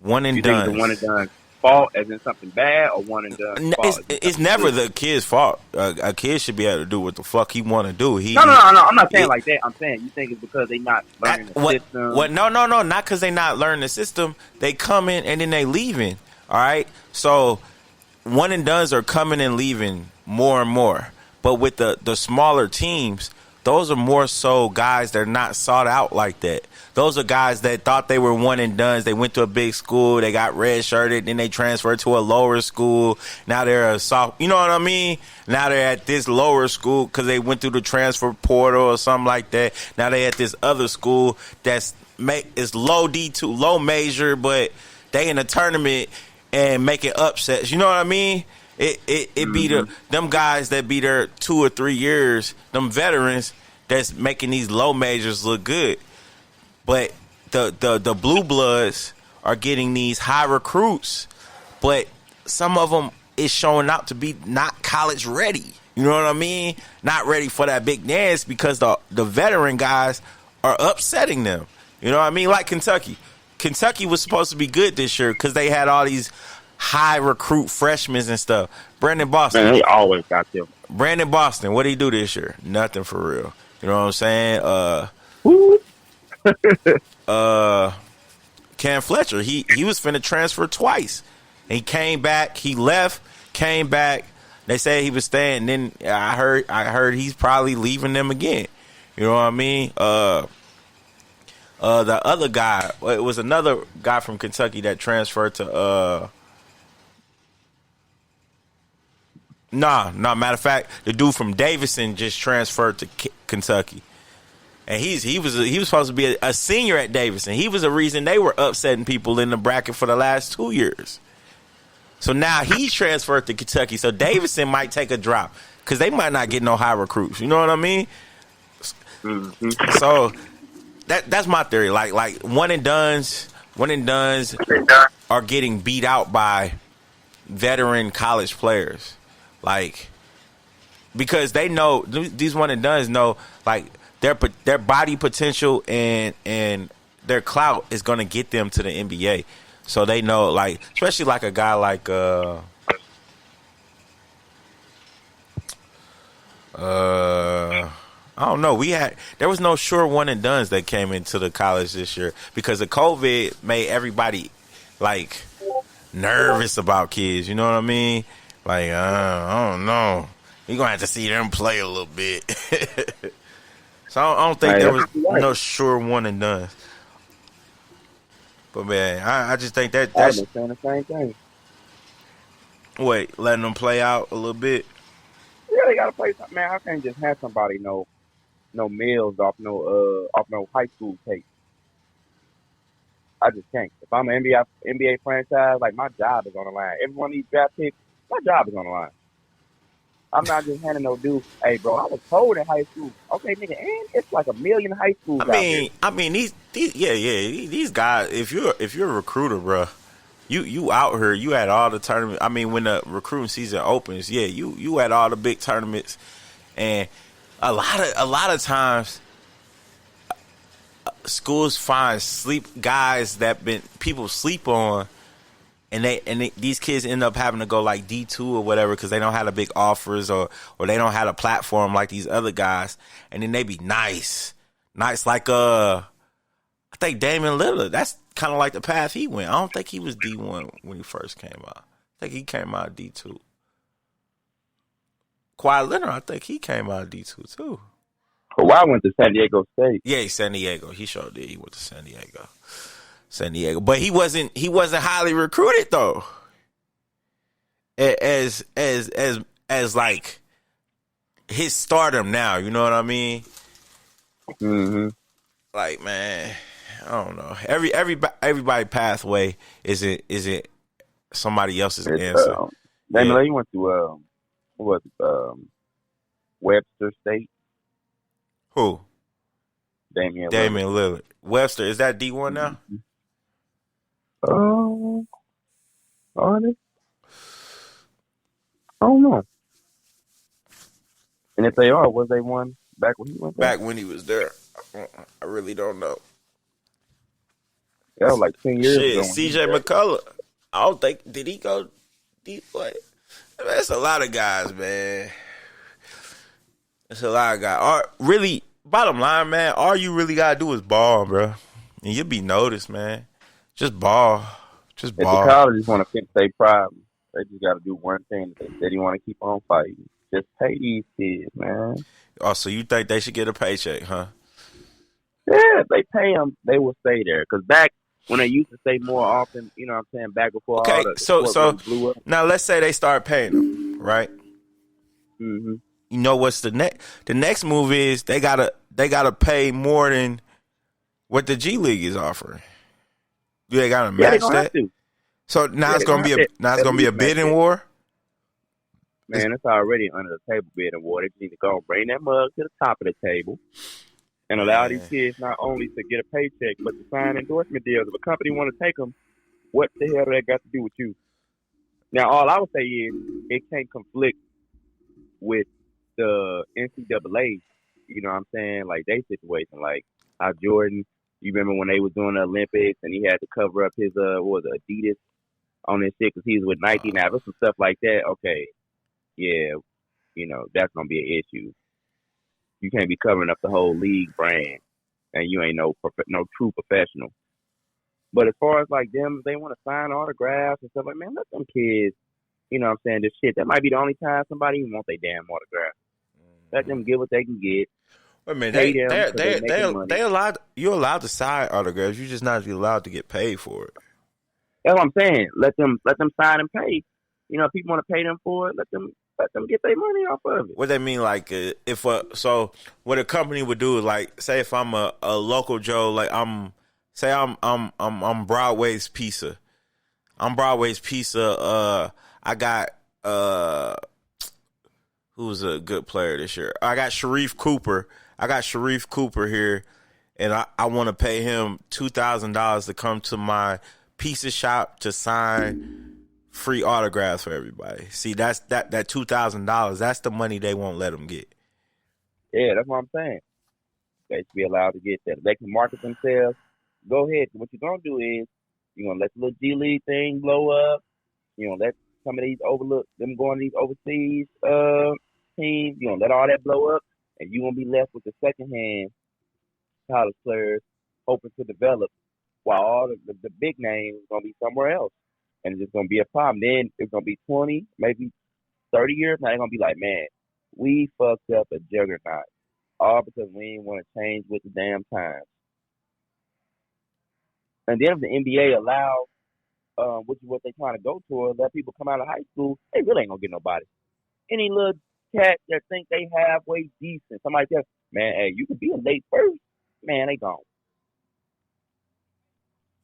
One and You dones. think the one and done fault as in something bad, or one and done fault? It's never the kid's fault. A kid should be able to do what the fuck he want to do. No. I'm not saying like that. I'm saying you think it's because they not learning the system. No. Not because they not learning the system. They come in and then they leaving. All right. So one and dones are coming and leaving more and more. But with the smaller teams, those are more so guys that are not sought out like that. Those are guys that thought they were one and dones. They went to a big school. They got red-shirted. Then they transferred to a lower school. Now they're a soft. You know what I mean? Now they're at this lower school because they went through the transfer portal or something like that. Now they at this other school that's is low D2, low major, but they in a tournament and making upsets. You know what I mean? It be them guys that be there 2 or 3 years, them veterans that's making these low majors look good. But the blue bloods are getting these high recruits, but some of them is showing out to be not college ready. You know what I mean? Not ready for that big dance because the veteran guys are upsetting them. You know what I mean? Like Kentucky. Kentucky was supposed to be good this year because they had all these high recruit freshmen and stuff. Brandon Boston. Man, they always got them. Brandon Boston, what did he do this year? Nothing for real. You know what I'm saying? Cam Fletcher, he was finna transfer twice. He came back, he left, came back. They said he was staying. Then I heard he's probably leaving them again. You know what I mean? The other guy, it was another guy from Kentucky that transferred to matter of fact, the dude from Davidson just transferred to Kentucky. And he was supposed to be a senior at Davidson. He was the reason they were upsetting people in the bracket for the last 2 years. So now he's transferred to Kentucky. So Davidson might take a drop because they might not get no high recruits. You know what I mean? Mm-hmm. So that's my theory. Like one and dones are getting beat out by veteran college players. Like, because they know, these one and dones know, like, their body potential and their clout is going to get them to the NBA. So they know, like, especially like a guy like I don't know. There was no sure one and dones that came into the college this year because the COVID made everybody like nervous about kids. You know what I mean? Like, I don't know. You're going to have to see them play a little bit. So I don't think Hey, there that's was right. no sure one and done. But, man, I just think I'd have that's, been saying the same thing. wait, letting them play out a little bit. Yeah, they gotta play something, man. I can't just have somebody no meals off no high school tape. I just can't. If I'm an NBA franchise, like my job is on the line. Every one of these draft picks, my job is on the line. I'm not just handing no dude. Hey, bro, I was told in high school. Okay, nigga, and it's like a million high schools out here. These guys. If you're a recruiter, bro, you out here. You had all the tournaments. I mean, when the recruiting season opens, yeah, you had all the big tournaments, and a lot of times schools find sleep guys that been people sleep on. These kids end up having to go like D2 or whatever because they don't have the big offers or they don't have a platform like these other guys, and then they be nice like I think Damian Lillard. That's kind of like the path he went. I don't think he was D1 when he first came out. I think he came out D2. Kawhi Leonard, I think he came out D2 too. Kawhi went to San Diego State. Yeah, San Diego. He sure did. He went to San Diego, but he wasn't highly recruited though. As like his stardom now, you know what I mean? Mm-hmm. Like, man, I don't know. Everybody pathway isn't somebody else's answer. Damian Yeah. Lillard, he went to what was it, Webster State. Who? Damian Lillard. Webster, is that D1 now? Are they? I don't know. And if they are, was they one back when he went there? Back when he was there. I really don't know. That was like 10 years Shit, ago. CJ McCullough. I don't think, did he go deep? What? That's a lot of guys, man. That's a lot of guys. Really, bottom line, man, all you really got to do is ball, bro. And you'll be noticed, man. Just ball. Just If the ball. colleges want to fix their problem, they just got to do one thing. They said you want to keep on fighting. Just pay these kids, man. Oh, so you think they should get a paycheck, huh? Yeah, if they pay them, they will stay there. Because back when they used to stay more often, you know what I'm saying, back before Okay, all the so really blew up. now let's say they start paying them, right? Mm-hmm. You know what's the next? The next move is they gotta pay more than what the G League is offering. Do they gotta Yeah, they match gonna that? have to. So now Yeah, it's gonna be a bidding match war. Man, it's already under the table bidding war. They just need to go and bring that mug to the top of the table and allow these kids not only to get a paycheck, but to sign endorsement deals. If a company want to take them, what the hell do that got to do with you? Now, all I would say is it can't conflict with the NCAA. You know what I'm saying? Like, they situation. Like, how Jordan, you remember when they was doing the Olympics and he had to cover up his, what was it, Adidas on his shit because he was with Nike. Now, there's some stuff like that. Okay. Yeah, you know, that's going to be an issue. You can't be covering up the whole league brand and you ain't no true professional. But as far as like them, if they want to sign autographs and stuff like, man, let them kids, you know what I'm saying, this shit. That might be the only time somebody even want their damn autograph. Let them get what they can get. Wait a minute, Pay them 'cause they making money. they allowed, you're allowed to sign autographs. You're just not allowed to get paid for it. That's what I'm saying. Let them sign and pay. You know, if people want to pay them for it, let them get their money off of it. What they mean, like, so what a company would do is, like, say if I'm a local Joe, like I'm Broadway's Pizza. I'm Broadway's Pizza. I got who's a good player this year? I got Sharif Cooper. Here, and I want to pay him $2,000 to come to my pizza shop to sign free autographs for everybody. See, that's that $2,000. That's the money they won't let them get. Yeah, that's what I'm saying. They should be allowed to get that. If they can market themselves, go ahead. What you're gonna do is you're gonna let the little G League thing blow up. You're gonna let some of these them going to these overseas teams. You're gonna let all that blow up, and you're gonna be left with the secondhand college players hoping to develop, while all the big names are gonna be somewhere else. And it's just going to be a problem. Then it's going to be 20, maybe 30 years, now they're gonna be like, man, we fucked up a juggernaut, all because we didn't want to change with the damn times. And then if the NBA allows, which is what they're trying to go towards, let people come out of high school, they really ain't gonna get nobody. Any little cat that think they halfway decent, somebody tell, man, hey, you could be a late first, man, they gone.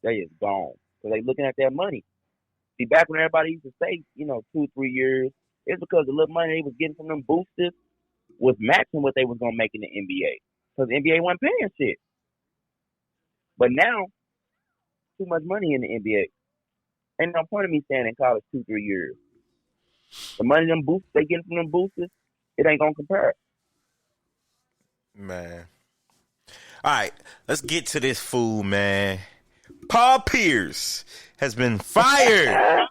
They is gone. So they looking at their money. See, back when everybody used to say, 2-3 years, it's because the little money they was getting from them boosters was matching what they was gonna make in the NBA. Because the NBA wasn't paying shit. But now, too much money in the NBA. Ain't no point of me staying in college 2-3 years. The money them boosts they getting from them boosters, it ain't gonna compare. Man. All right, let's get to this fool, man. Paul Pierce has been fired.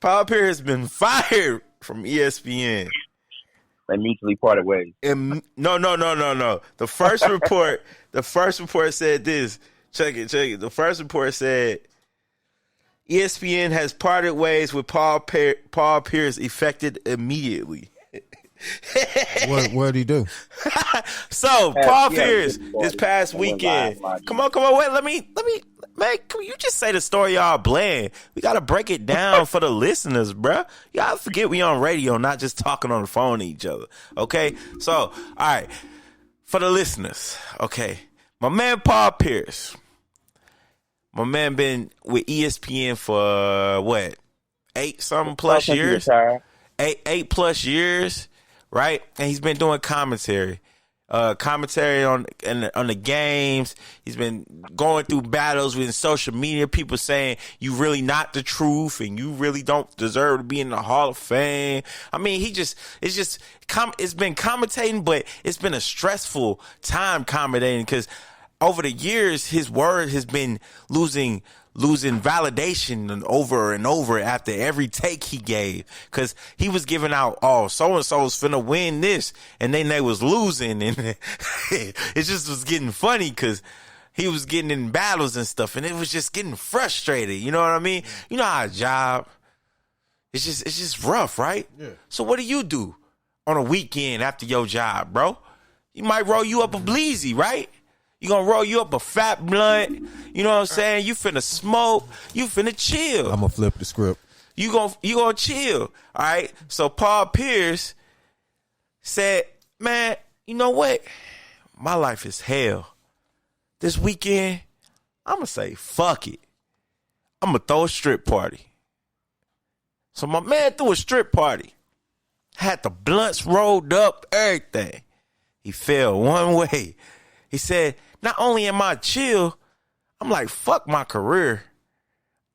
Paul Pierce has been fired from ESPN. They mutually parted ways. No. The first report said this. Check it. The first report said ESPN has parted ways with Paul Pierce effective immediately. What did he do? So Paul Pierce this past weekend. Come on. Wait, let me. Man, you just say the story y'all bland. We gotta break it down for the listeners, bruh. Y'all forget we on radio, not just talking on the phone to each other. Okay, so all right, for the listeners. Okay, my man Paul Pierce. My man been with ESPN for what, 8-something plus years? 8+ years, right? And he's been doing commentary on the games. He's been going through battles with social media. People saying you really not the truth and you really don't deserve to be in the Hall of Fame. I mean, it's been commentating, but it's been a stressful time commentating because over the years, his word has been losing validation and over after every take he gave. Because he was giving out, so-and-so's finna win this. And then they was losing. And it just was getting funny because he was getting in battles and stuff. And it was just getting frustrated. You know what I mean? You know how a job, it's just rough, right? Yeah. So what do on a weekend after your job, bro? You might roll you up a bleezy, right? You gonna roll you up a fat blunt. You know what I'm saying? You finna smoke. You finna chill. I'm gonna flip the script. You gonna chill. All right. So Paul Pierce said, man, you know what? My life is hell. This weekend, I'm gonna say, fuck it. I'm gonna throw a strip party. So my man threw a strip party. Had the blunts rolled up, everything. He fell one way. He said, not only am I chill, I'm like, fuck my career.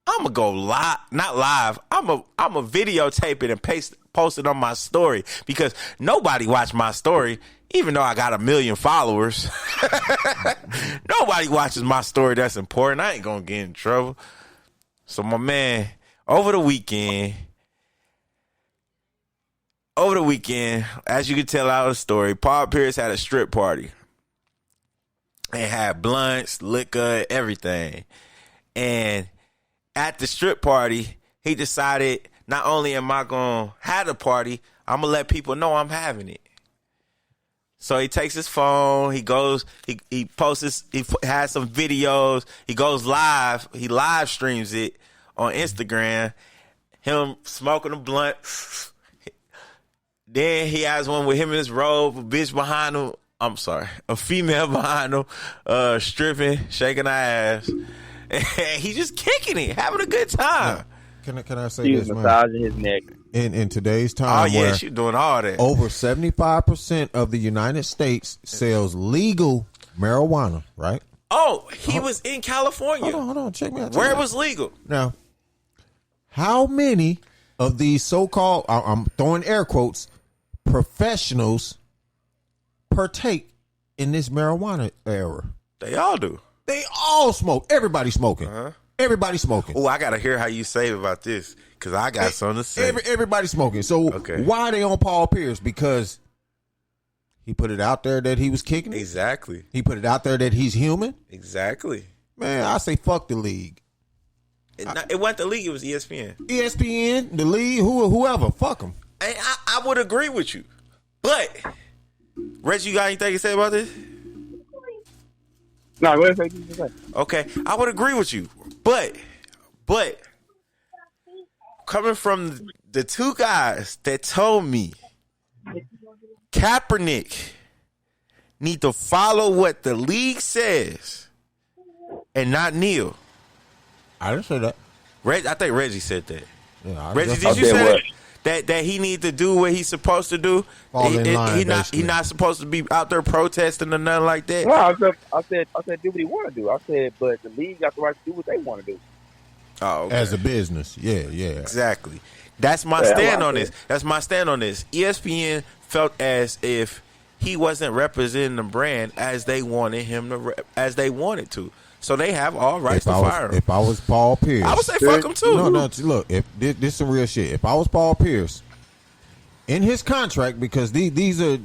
I'm going to go live, not live. I'm a videotape it and post it on my story because nobody watched my story, even though I got 1 million followers. Nobody watches my story that's important. I ain't going to get in trouble. So my man, over the weekend, as you can tell out of the story, Paul Pierce had a strip party. It had blunts, liquor, everything. And at the strip party, he decided, not only am I going to have the party, I'm going to let people know I'm having it. So he takes his phone, he goes, he posts, he has some videos, he goes live, he live streams it on Instagram, him smoking a blunt. Then he has one with him in his robe, a bitch behind him. I'm sorry, a female behind him, stripping, shaking her ass. And he's just kicking it, having a good time. Can I say she this, was man? massaging his neck. In today's time, Oh, yeah, where she's doing all that. over 75% of the United States sells legal marijuana, right? Oh, he was in California. Hold on, check me out. Where it was legal. Now, how many of these so-called, I'm throwing air quotes, professionals partake in this marijuana era? They all do. They all smoke. Everybody smoking. Everybody smoking. Oh, I got to hear how you say about this because I got something to say. Everybody smoking. So why are they on Paul Pierce? Because he put it out there that he was kicking it. Exactly. He put it out there that he's human. Exactly. Man, I say fuck the league. It wasn't the league. It was ESPN. ESPN, the league, whoever. Fuck them. I would agree with you, but Reggie, you got anything to say about this? No, go ahead. Okay, I would agree with you, but coming from the two guys that told me Kaepernick need to follow what the league says and not kneel. I didn't say that. I think Reggie said that. Yeah, Reggie, did you say that he need to do what he's supposed to do? Fall in line, He not supposed to be out there protesting or nothing like that. No, I said do what he want to do. I said, but the league got the right to do what they want to do. Oh, okay. As a business, yeah. Exactly. That's my stand on this. That's my stand on this. ESPN felt as if he wasn't representing the brand as they wanted him to, as they wanted to. So they have all rights to fire him. If I was Paul Pierce, I would say fuck him too. No. Look, if this is some real shit. If I was Paul Pierce, in his contract, because these are,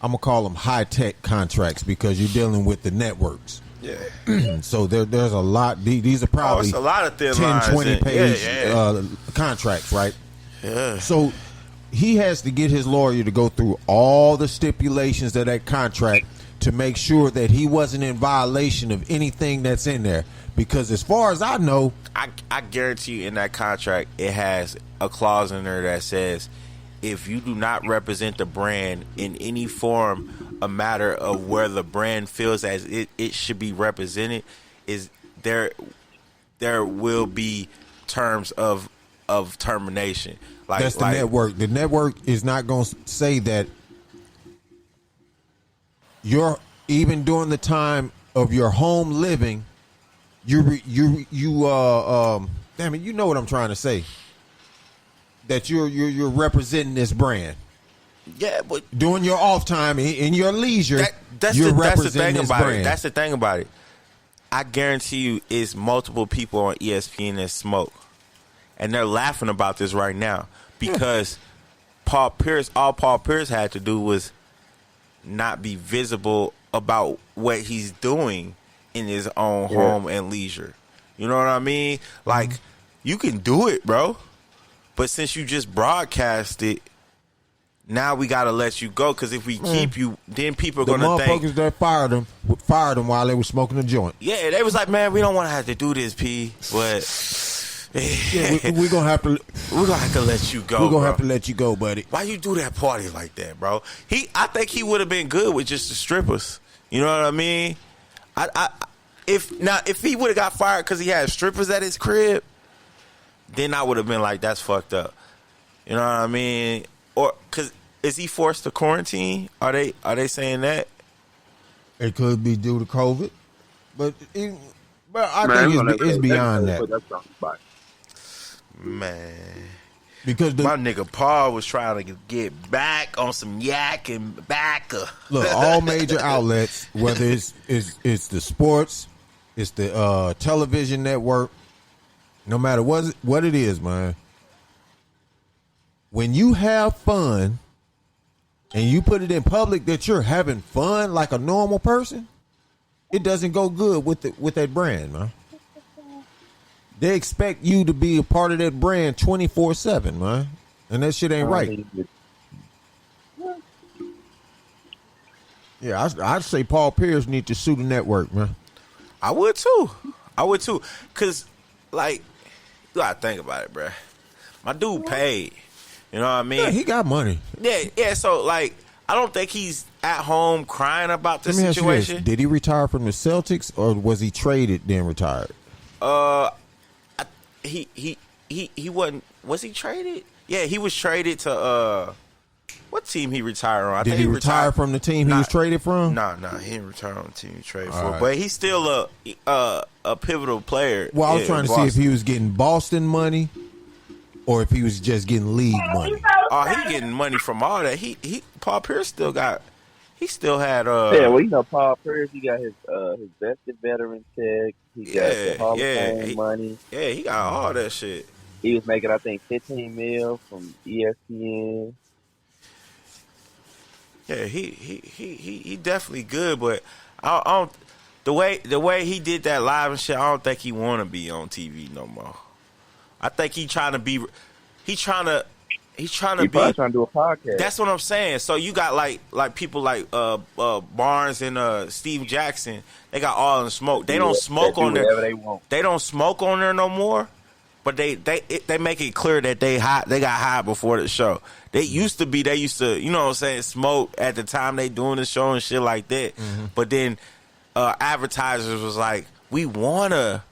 I'm gonna call them high tech contracts because you're dealing with the networks. Yeah. So there's a lot. These are probably it's a lot of thin 10, lines 20 page yeah. Contracts, right? Yeah. So he has to get his lawyer to go through all the stipulations of that contract to make sure that he wasn't in violation of anything that's in there. Because as far as I know, I guarantee you in that contract it has a clause in there that says if you do not represent the brand in any form, a matter of where the brand feels as it should be represented, is there will be terms of termination. That's the network. The network is not going to say that you're, even during the time of your home living, damn it, you know what I'm trying to say. That you're representing this brand. Yeah, but during your off time, in your leisure, you're representing this brand. That's the thing about it. I guarantee you, it's multiple people on ESPN that smoke, and they're laughing about this right now because Paul Pierce. All Paul Pierce had to do was not be visible about what he's doing in his own home and leisure. You know what I mean? Like, you can do it, bro. But since you just broadcast it, now we got to let you go, because if we keep you, then people are going to think. The motherfuckers that fired them while they were smoking a joint. Yeah, they was like, man, we don't want to have to do this, P, but yeah, we're going to have to. We're going to have to let you go, We're going to have to let you go, buddy. Why you do that party like that, bro? I think he would have been good with just the strippers. You know what I mean? If he would have got fired because he had strippers at his crib, then I would have been like, that's fucked up. You know what I mean? Or because is he forced to quarantine? Are they saying that? It could be due to COVID, but I think it's beyond that. Man, because my nigga Paul was trying to get back on some yak and back. Look, all major outlets, whether it's the sports, it's the television network, no matter what it is, man. When you have fun and you put it in public that you're having fun like a normal person, it doesn't go good with that brand, man. They expect you to be a part of that brand 24/7, man, and that shit ain't right. Yeah, I'd say Paul Pierce need to sue the network, man. I would too, cause like, you gotta think about it, bruh. My dude paid. You know what I mean? Yeah, he got money. Yeah. So like, I don't think he's at home crying about the situation. Did he retire from the Celtics, or was he traded then retired? He wasn't. Was he traded? Yeah, he was traded to what team he retired on? Did he retire from the team he was traded from? No, he didn't retire on the team he traded for. Right. But he's still a pivotal player. Well, I was trying to see if he was getting Boston money, or if he was just getting league money. Oh, he getting money from all that. Paul Pierce still got. He still had. Yeah, well, you know, Paul Pierce. He got his vested veteran check. He got the Hall of Fame money. Yeah, he got all that shit. He was making, I think, $15 million from ESPN. Yeah, he definitely good, but I don't. The way he did that live and shit, I don't think he want to be on TV no more. I think he trying to be. He's trying to He be. probably trying to do a podcast. That's what I'm saying. So you got like people like Barnes and Steve Jackson. They got all in the smoke. They don't smoke on there. They want. They don't smoke on there no more. But they make it clear that they got high before the show. They used to, you know what I'm saying, smoke at the time they doing the show and shit like that. Mm-hmm. But then advertisers was like, we wanna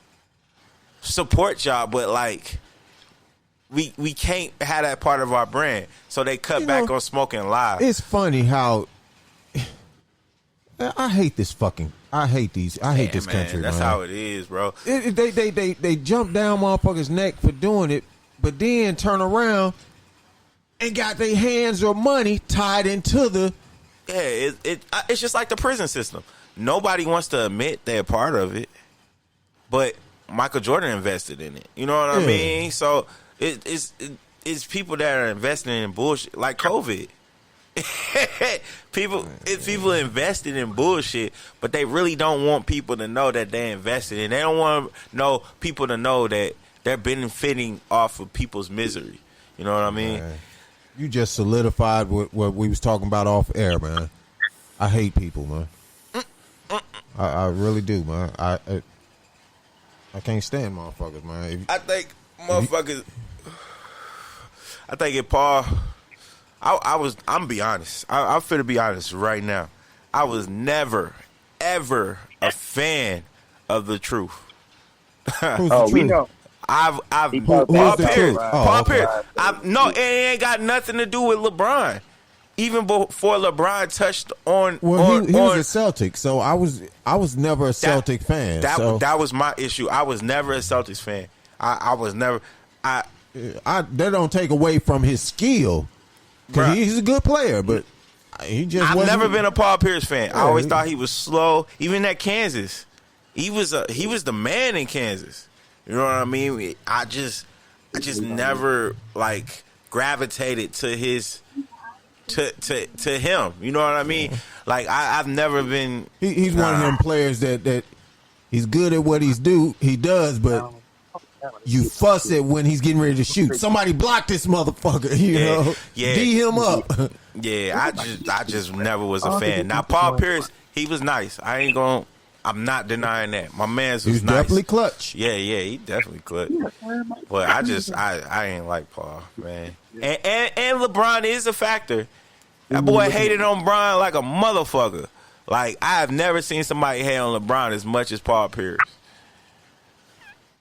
support y'all, but like we can't have that part of our brand. So they cut back on smoking live. It's funny how I hate this fucking. I hate this country. That's man. how it is, bro. They jump down motherfuckers' neck for doing it, but then turn around and got their hands or money tied into the. Yeah, it's just like the prison system. Nobody wants to admit they're part of it, but Michael Jordan invested in it. You know what I mean? So it's people that are investing in bullshit like COVID. People invested in bullshit, but they really don't want people to know that they invested in. They don't want people to know that they're benefiting off of people's misery. You know what I mean? Man, you just solidified what we was talking about off air, man. I hate people, man. I really do, man. I can't stand motherfuckers, man. I think motherfuckers. I think if Paul. I'm gonna be honest. I'm finna be honest right now. I was never, ever a fan of the truth. We know. Paul the Pierce. truth? Paul Okay. Pierce. No, it ain't got nothing to do with LeBron. Even before LeBron touched on. Well, he was a Celtic, so I was never a Celtic fan. That was my issue. I was never a Celtics fan. I was never. That don't take away from his skill. Because he's a good player, but he just I've wasn't. never been a Paul Pierce fan. Yeah, I always thought he was slow. Even at Kansas, he was the man in Kansas. You know what I mean? I just never like gravitated to his to him. You know what I mean? Like I've never been. He's one of them players that he's good at what he does, but you fuss it when he's getting ready to shoot. Somebody block this motherfucker, you know? Yeah. D him up. Yeah, I just never was a fan. Now Paul Pierce, he was nice. I'm not denying that. My man's was He's nice. definitely clutch. Yeah, he definitely clutch. But I ain't like Paul, man. And LeBron is a factor. That boy hated on Bron like a motherfucker. Like I have never seen somebody hate on LeBron as much as Paul Pierce.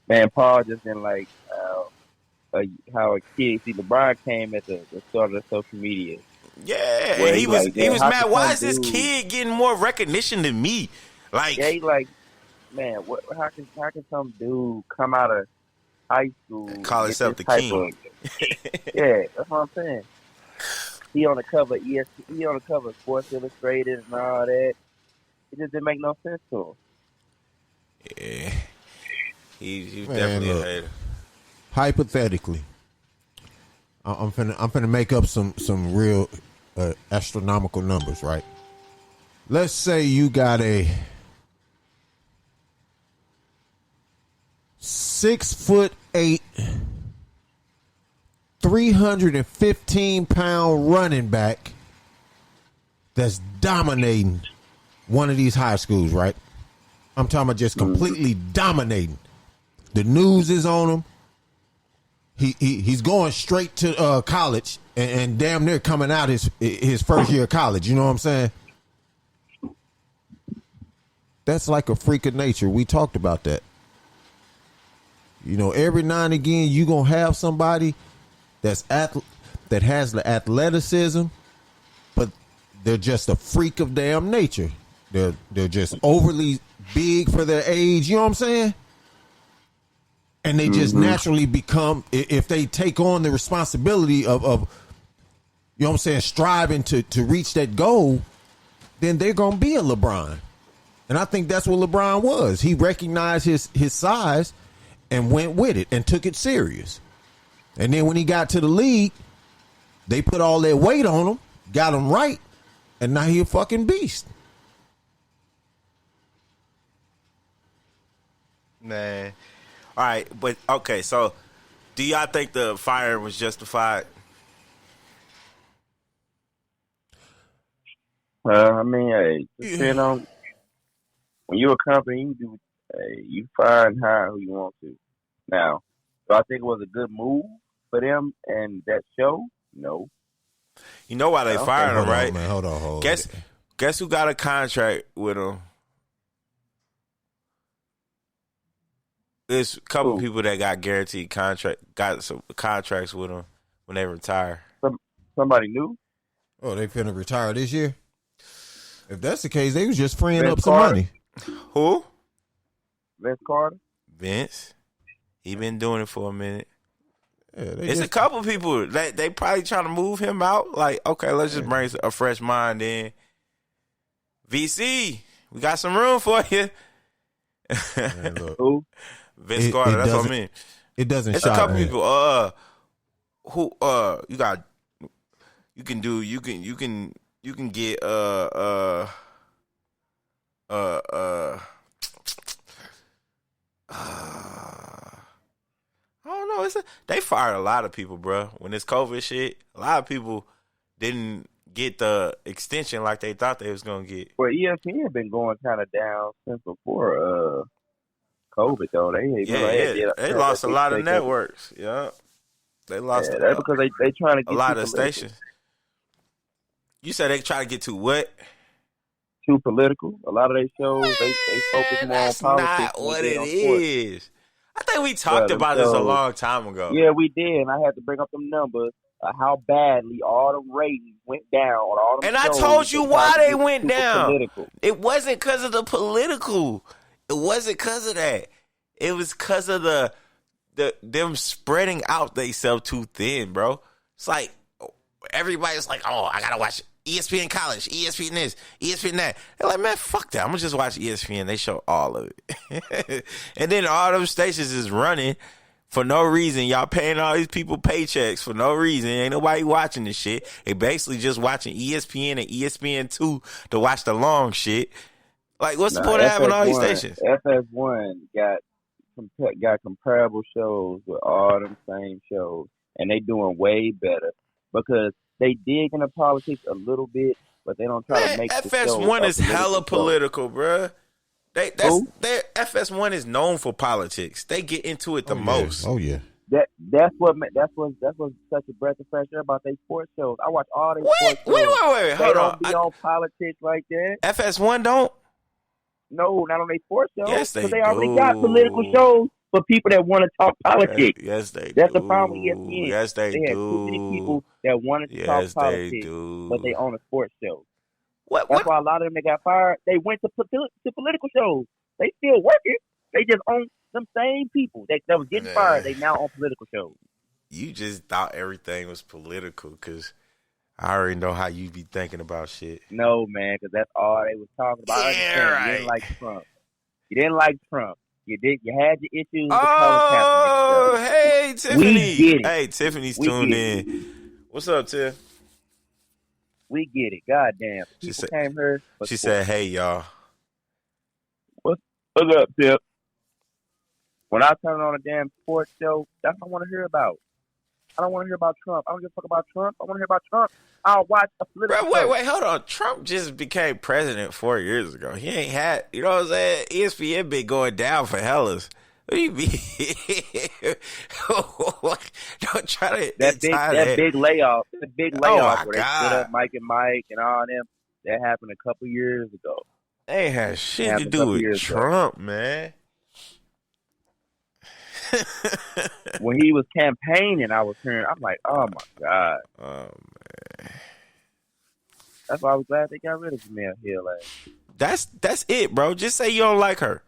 Man, Paul just didn't like how a kid. See, LeBron came at the start of social media. Yeah, Where and he was how mad. can Why some is this dude- kid getting more recognition than me? Like, Yeah, he like, man, how can some dude come out of high school Call and himself get the this king. type of- yeah, that's what I'm saying. He on the cover of he on the cover of Sports Illustrated and all that. It just didn't make no sense to him. yeah, he was Man, definitely look. a hater. Hypothetically, I'm finna make up some real astronomical numbers, right? Let's say you got a 6'8", 315-pound running back that's dominating one of these high schools, right? I'm talking about just completely dominating. The news is on him. He's going straight to college and damn near coming out his first year of college. You know what I'm saying? That's like a freak of nature. We talked about that. You know, every now and again, you gonna have somebody that has the athleticism, but they're just a freak of damn nature. They're just overly big for their age. You know what I'm saying? And they just naturally become, if they take on the responsibility of you know what I'm saying, striving to reach that goal, then they're gonna be a LeBron. And I think that's what LeBron was. He recognized his size and went with it and took it serious. And then when he got to the league, they put all their weight on him, got him right, and now he a fucking beast. Man. All right, but okay, so Do y'all think the fire was justified? I mean, hey, depend on when you're a company, you do, you fire and hire who you want to. Now, do I think it was a good move for them and that show? No. You know why they fired him, right? Man, hold on. Guess who got a contract with him? There's a couple people that got guaranteed got some contracts with him when they retire. Somebody new? Oh, they finna retire this year? If that's the case, they was just freeing Vince up some Carter? money. Who? Vince Carter? Vince. He been doing it for a minute. Yeah, It's a couple people that they probably trying to move him out. Like, okay, let's just bring a fresh mind in. VC, we got some room for you. Man, look, Who? Vince Carter, that's what I mean. It doesn't It's shock a couple me. people. Who you got? You can get I don't know. They fired a lot of people, bro. When this COVID shit, a lot of people didn't get the extension like they thought they was gonna get. Well, ESPN been going kind of down since before COVID, though. They lost a lot of networks. Yeah, they lost. That's because they trying to get a lot of political. stations. You said they try to get to what? Too political. A lot of their shows they focus more on That's politics. not than what they it on sports. is. I think we talked about this a long time ago. Yeah, we did, and I had to bring up them numbers of how badly all the ratings went down on all them And I shows told you that why tried to they get went super down. political. It wasn't because of the political. It wasn't because of that. It was because of the them spreading out themselves too thin, bro. It's like everybody's like, oh, I gotta watch ESPN College, ESPN this, ESPN that. They're like, man, fuck that. I'm gonna just watch ESPN. They show all of it. And then all them stations is running for no reason. Y'all paying all these people paychecks for no reason. Ain't nobody watching this shit. They basically just watching ESPN and ESPN2 to watch the long shit. Like, what's the point of having all these stations? FS1 got comparable shows with all them same shows, and they doing way better because they dig into politics a little bit, but they don't try to make the show FS1 is hella show. political, bruh. FS1 is known for politics. They get into it the most. Oh yeah. That's what's such a breath of fresh air about they sports shows. I watch all they sports shows. Wait. They Hold don't on. be on politics like that. FS1 don't? No, not on their sports shows. Yes, they they already do. got political shows for people that want to talk politics. Yes, they That's do. the problem with ESPN. Yes, they They had do. too many people that wanted to talk politics, but they own a sports show. That's why a lot of them that got fired, they went to political shows. They still working. They just own them same people that was getting fired. They now on political shows. You just thought everything was political because I already know how you be thinking about shit. No, man, because that's all they was talking about. Yeah, right. You didn't like Trump. You didn't like Trump. You had your issues with Oh, Colin Kaepernick. hey, Tiffany. We get it. Hey, Tiffany's We tuned get in. What's up, Tiff? We get it. Goddamn. She People said- came here. She said, hey, y'all. What's up, Tip? When I turn on a damn sports show, that's what I want to hear about. I don't want to hear about Trump. I don't give a fuck about Trump. I want to hear about Trump. I'll watch a political show. Wait, hold on. Trump just became president 4 years ago. He ain't had, you know what I'm saying? ESPN been going down for hellas. What do you mean? Don't try to That big layoff. The big layoff my where they God. split up Mike and Mike and all them. That happened a couple years ago. They ain't had shit to Happened a do couple with years ago. Trump, man. When he was campaigning, I was hearing. I'm like, oh my God. Oh, man. That's why I was glad they got rid of Jamel Hill. That's it, bro. Just say you don't like her.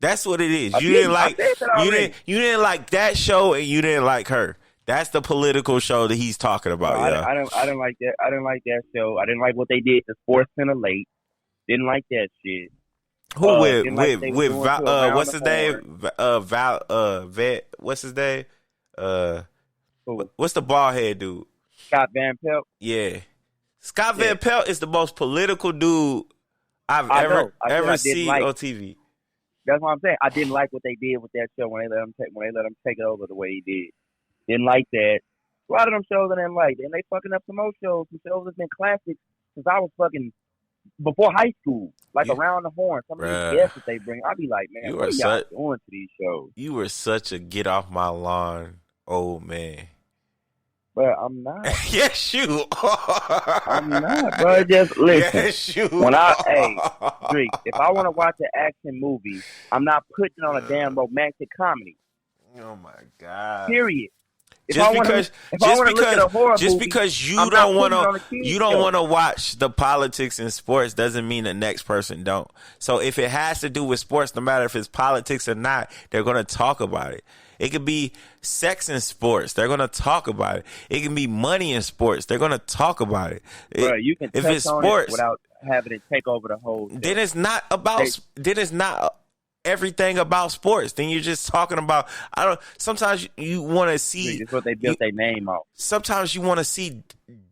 That's what it is. I You did- didn't I like said that already. you didn't like that show and you didn't like her. That's the political show that he's talking about. I didn't like that. I didn't like that show. I didn't like what they did to Sports Center late. Didn't like that shit. Who didn't like they was doing to Around what's the his name? Vet. What's his name? Who? What's the bald head dude? Scott Van Pelt. Yeah, Scott Yeah. Van Pelt is the most political dude I've I ever know. I said I didn't seen like- on TV. That's what I'm saying. I didn't like what they did with that show when they let him take it over the way he did. Didn't like that. A lot of them shows I didn't like. And they fucking up some more shows. Some shows that's been classics since I was fucking before high school. Like Around the Horn. Some of these guests that they bring. I'd be like, man, what are y'all doing to these shows? You were such a get off my lawn old man. But I'm not. Yes, you are. I'm not, bro. Just listen. Yes, you when Drake, if I want to watch an action movie, I'm not putting on a damn romantic comedy. Oh my God. Period. Just because you don't want to watch the politics in sports doesn't mean the next person don't. So if it has to do with sports, no matter if it's politics or not, they're going to talk about it. It could be sex in sports. They're going to talk about it. It can be money in sports. They're going to talk about it. Bro, you can if touch it's on sports, it without having it take over the whole thing. Then it's not about. Then it's not everything about sports. Then you're just talking about. Sometimes you want to see. That's what they built their name on. Sometimes you want to see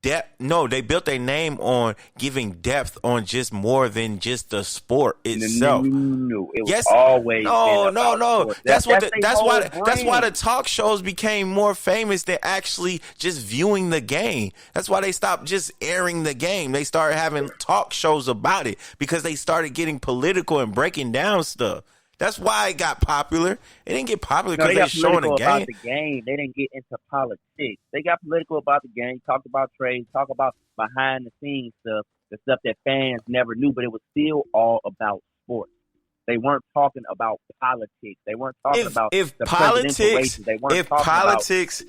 depth. No, they built their name on giving depth on just more than just the sport itself. No. It was always no. That's why the talk shows became more famous than actually just viewing the game. That's why they stopped just airing the game. They started having talk shows about it because they started getting political and breaking down stuff. That's why it got popular. It didn't get popular because they showing the game. About the game. They didn't get into politics. They got political about the game, talked about trades, talked about behind the scenes stuff, the stuff that fans never knew, but it was still all about sports. They weren't talking about politics. They weren't talking about the presidential races. They weren't talking politics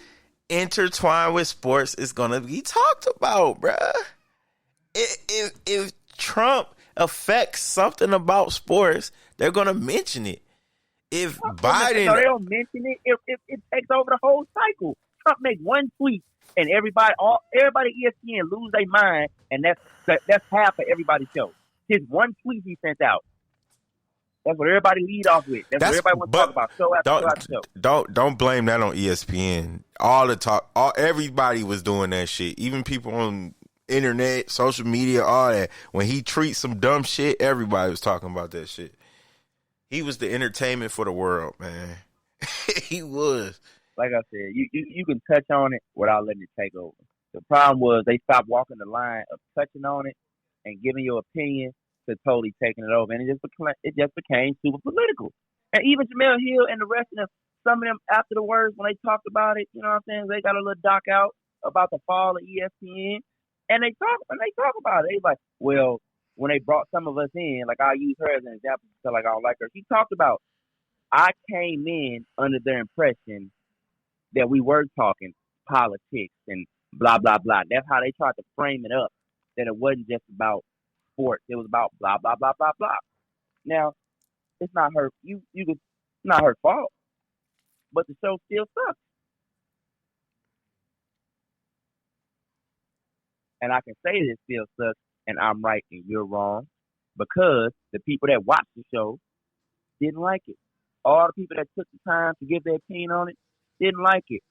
intertwined with sports is going to be talked about, bruh. If Trump affects something about sports, they're gonna mention it. If Biden, they don't mention it. It takes over the whole cycle. Trump make one tweet, and everybody at ESPN lose their mind, and that's half of everybody's show. His one tweet he sent out. That's what everybody lead off with. That's what everybody wants to talk about. Show after show. Don't blame that on ESPN. Everybody was doing that shit. Even people on internet, social media, all that. When he treats some dumb shit, everybody was talking about that shit. He was the entertainment for the world, man. He was. Like I said, you can touch on it without letting it take over. The problem was they stopped walking the line of touching on it and giving your opinion to totally taking it over, and it just became super political. And even Jamel Hill and the rest of them, some of them after the words when they talked about it, you know what I'm saying? They got a little doc out about the fall of ESPN. And they talk about it. They like, well, when they brought some of us in, like I'll use her as an example because like I don't like her. She talked about, I came in under their impression that we were talking politics and blah, blah, blah. That's how they tried to frame it up, that it wasn't just about sports. It was about blah, blah, blah, blah, blah. Now, it's not her. It's not her fault, but the show still sucks. And I can say this still sucks, and I'm right and you're wrong, because the people that watched the show didn't like it. All the people that took the time to give their opinion on it didn't like it.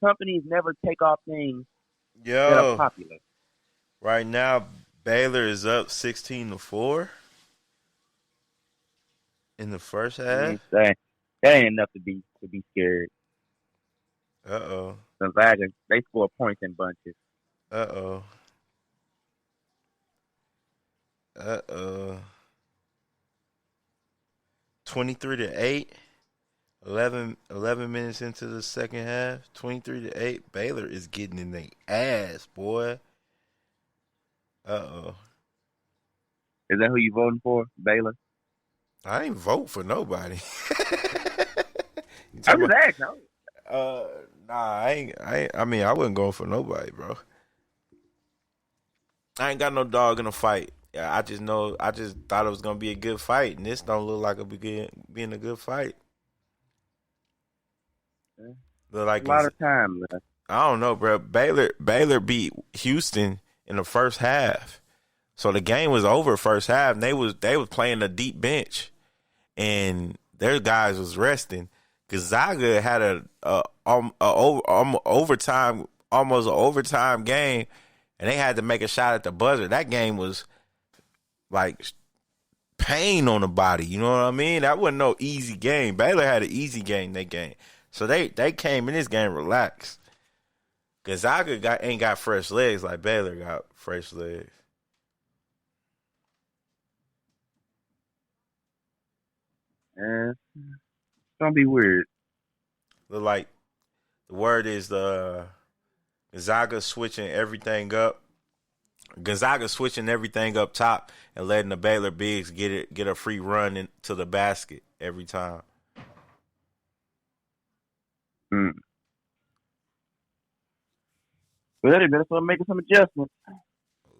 Companies never take off things that are popular. Right now, Baylor is up 16-4 in the first half. That ain't enough to be scared. Uh-oh. Gonzaga, they score points in bunches. Uh-oh. 23-8. 11 minutes into the second half. 23-8. Baylor is getting in their ass, boy. Uh-oh. Is that who you voting for, Baylor? I ain't vote for nobody. I'm just asking. I mean, I wasn't going for nobody, bro. I ain't got no dog in the fight. I just thought it was gonna be a good fight, and this don't look like it being a good fight. Look like a lot of time left. I don't know, bro. Baylor beat Houston in the first half, so the game was over first half. And they was playing a deep bench, and their guys was resting. Gonzaga had overtime, almost an overtime game, and they had to make a shot at the buzzer. That game was like pain on the body. You know what I mean? That wasn't no easy game. Baylor had an easy game, that game. So they came in this game relaxed. Gonzaga ain't got fresh legs like Baylor got fresh legs. It's gonna be weird. Look like the word is Gonzaga switching everything up. Gonzaga switching everything up top and letting the Baylor bigs get a free run into the basket every time. Well, they better start making some adjustments.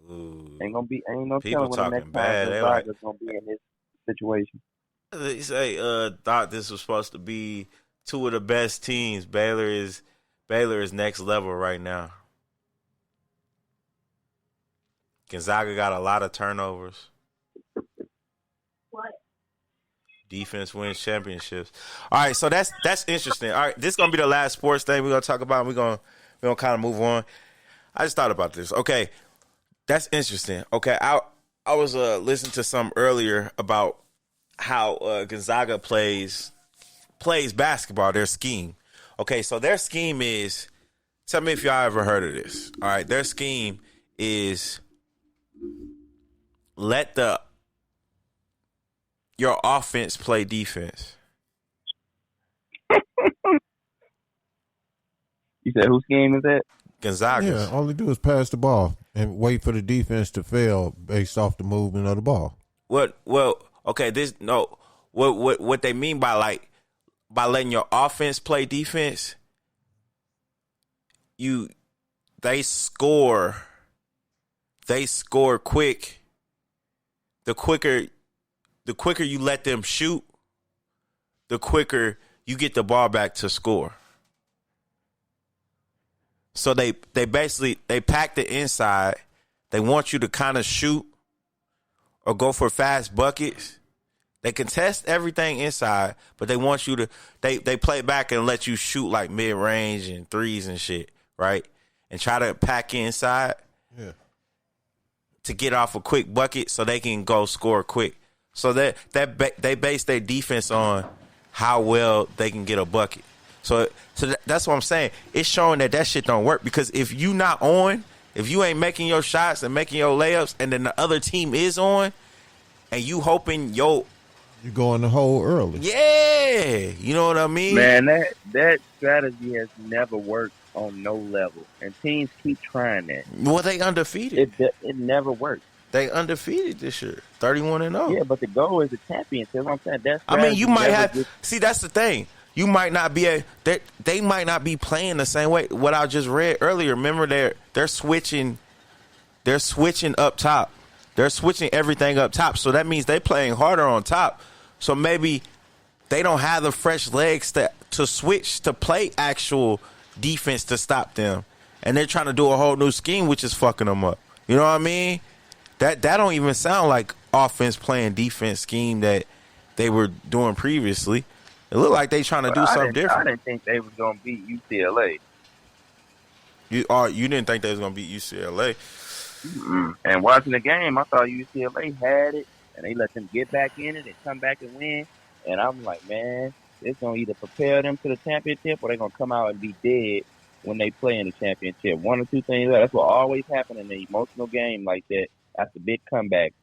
Ooh. Ain't no People telling when the talking next bad. time They Gonzaga's gonna be in this situation. They say thought this was supposed to be two of the best teams. Baylor is next level right now. Gonzaga got a lot of turnovers. What? Defense wins championships. All right, so that's interesting. All right, this is gonna be the last sports thing we're gonna talk about. We're gonna kind of move on. I just thought about this. Okay, that's interesting. Okay, I was listening to some earlier about how Gonzaga plays basketball. Their scheme. Okay, so their scheme is. Tell me if y'all ever heard of this. All right, their scheme is let your offense play defense. You said whose game is that? Gonzaga's. Yeah, all they do is pass the ball and wait for the defense to fail based off the movement of the ball. What they mean by letting your offense play defense, they score quick. The quicker you let them shoot, the quicker you get the ball back to score. So they basically pack the inside. They want you to kind of shoot or go for fast buckets. They contest everything inside, but they want you to they play back and let you shoot like mid range and threes and shit, right? And try to pack inside. Yeah. To get off a quick bucket so they can go score quick. So they base their defense on how well they can get a bucket. So that's what I'm saying. It's showing that shit don't work, because if you not on, if you ain't making your shots and making your layups, and then the other team is on, and you hoping you go in the hole early. Yeah, you know what I mean? Man, that strategy has never worked on no level, and teams keep trying that. Well, they undefeated. It never works. They undefeated this year, 31-0. Yeah, but the goal is the championship. I'm saying that's. I mean, you might have. See, that's the thing. You might not be they might not be playing the same way. What I just read earlier. Remember, they're switching. They're switching up top. They're switching everything up top. So that means they playing harder on top. So maybe they don't have the fresh legs to switch to play actual defense to stop them, and they're trying to do a whole new scheme, which is fucking them up. You know what I mean? That don't even sound like offense playing defense scheme that they were doing previously. It looked like they trying to do something different. I didn't think they was gonna beat UCLA. You didn't think they was gonna beat UCLA? Mm-mm. And watching the game, I thought UCLA had it, and they let them get back in it and come back and win. And I'm like, man, it's gonna either prepare them to the championship, or they're gonna come out and be dead when they play in the championship. One or two things. That's what always happens in an emotional game like that. That's a big comeback.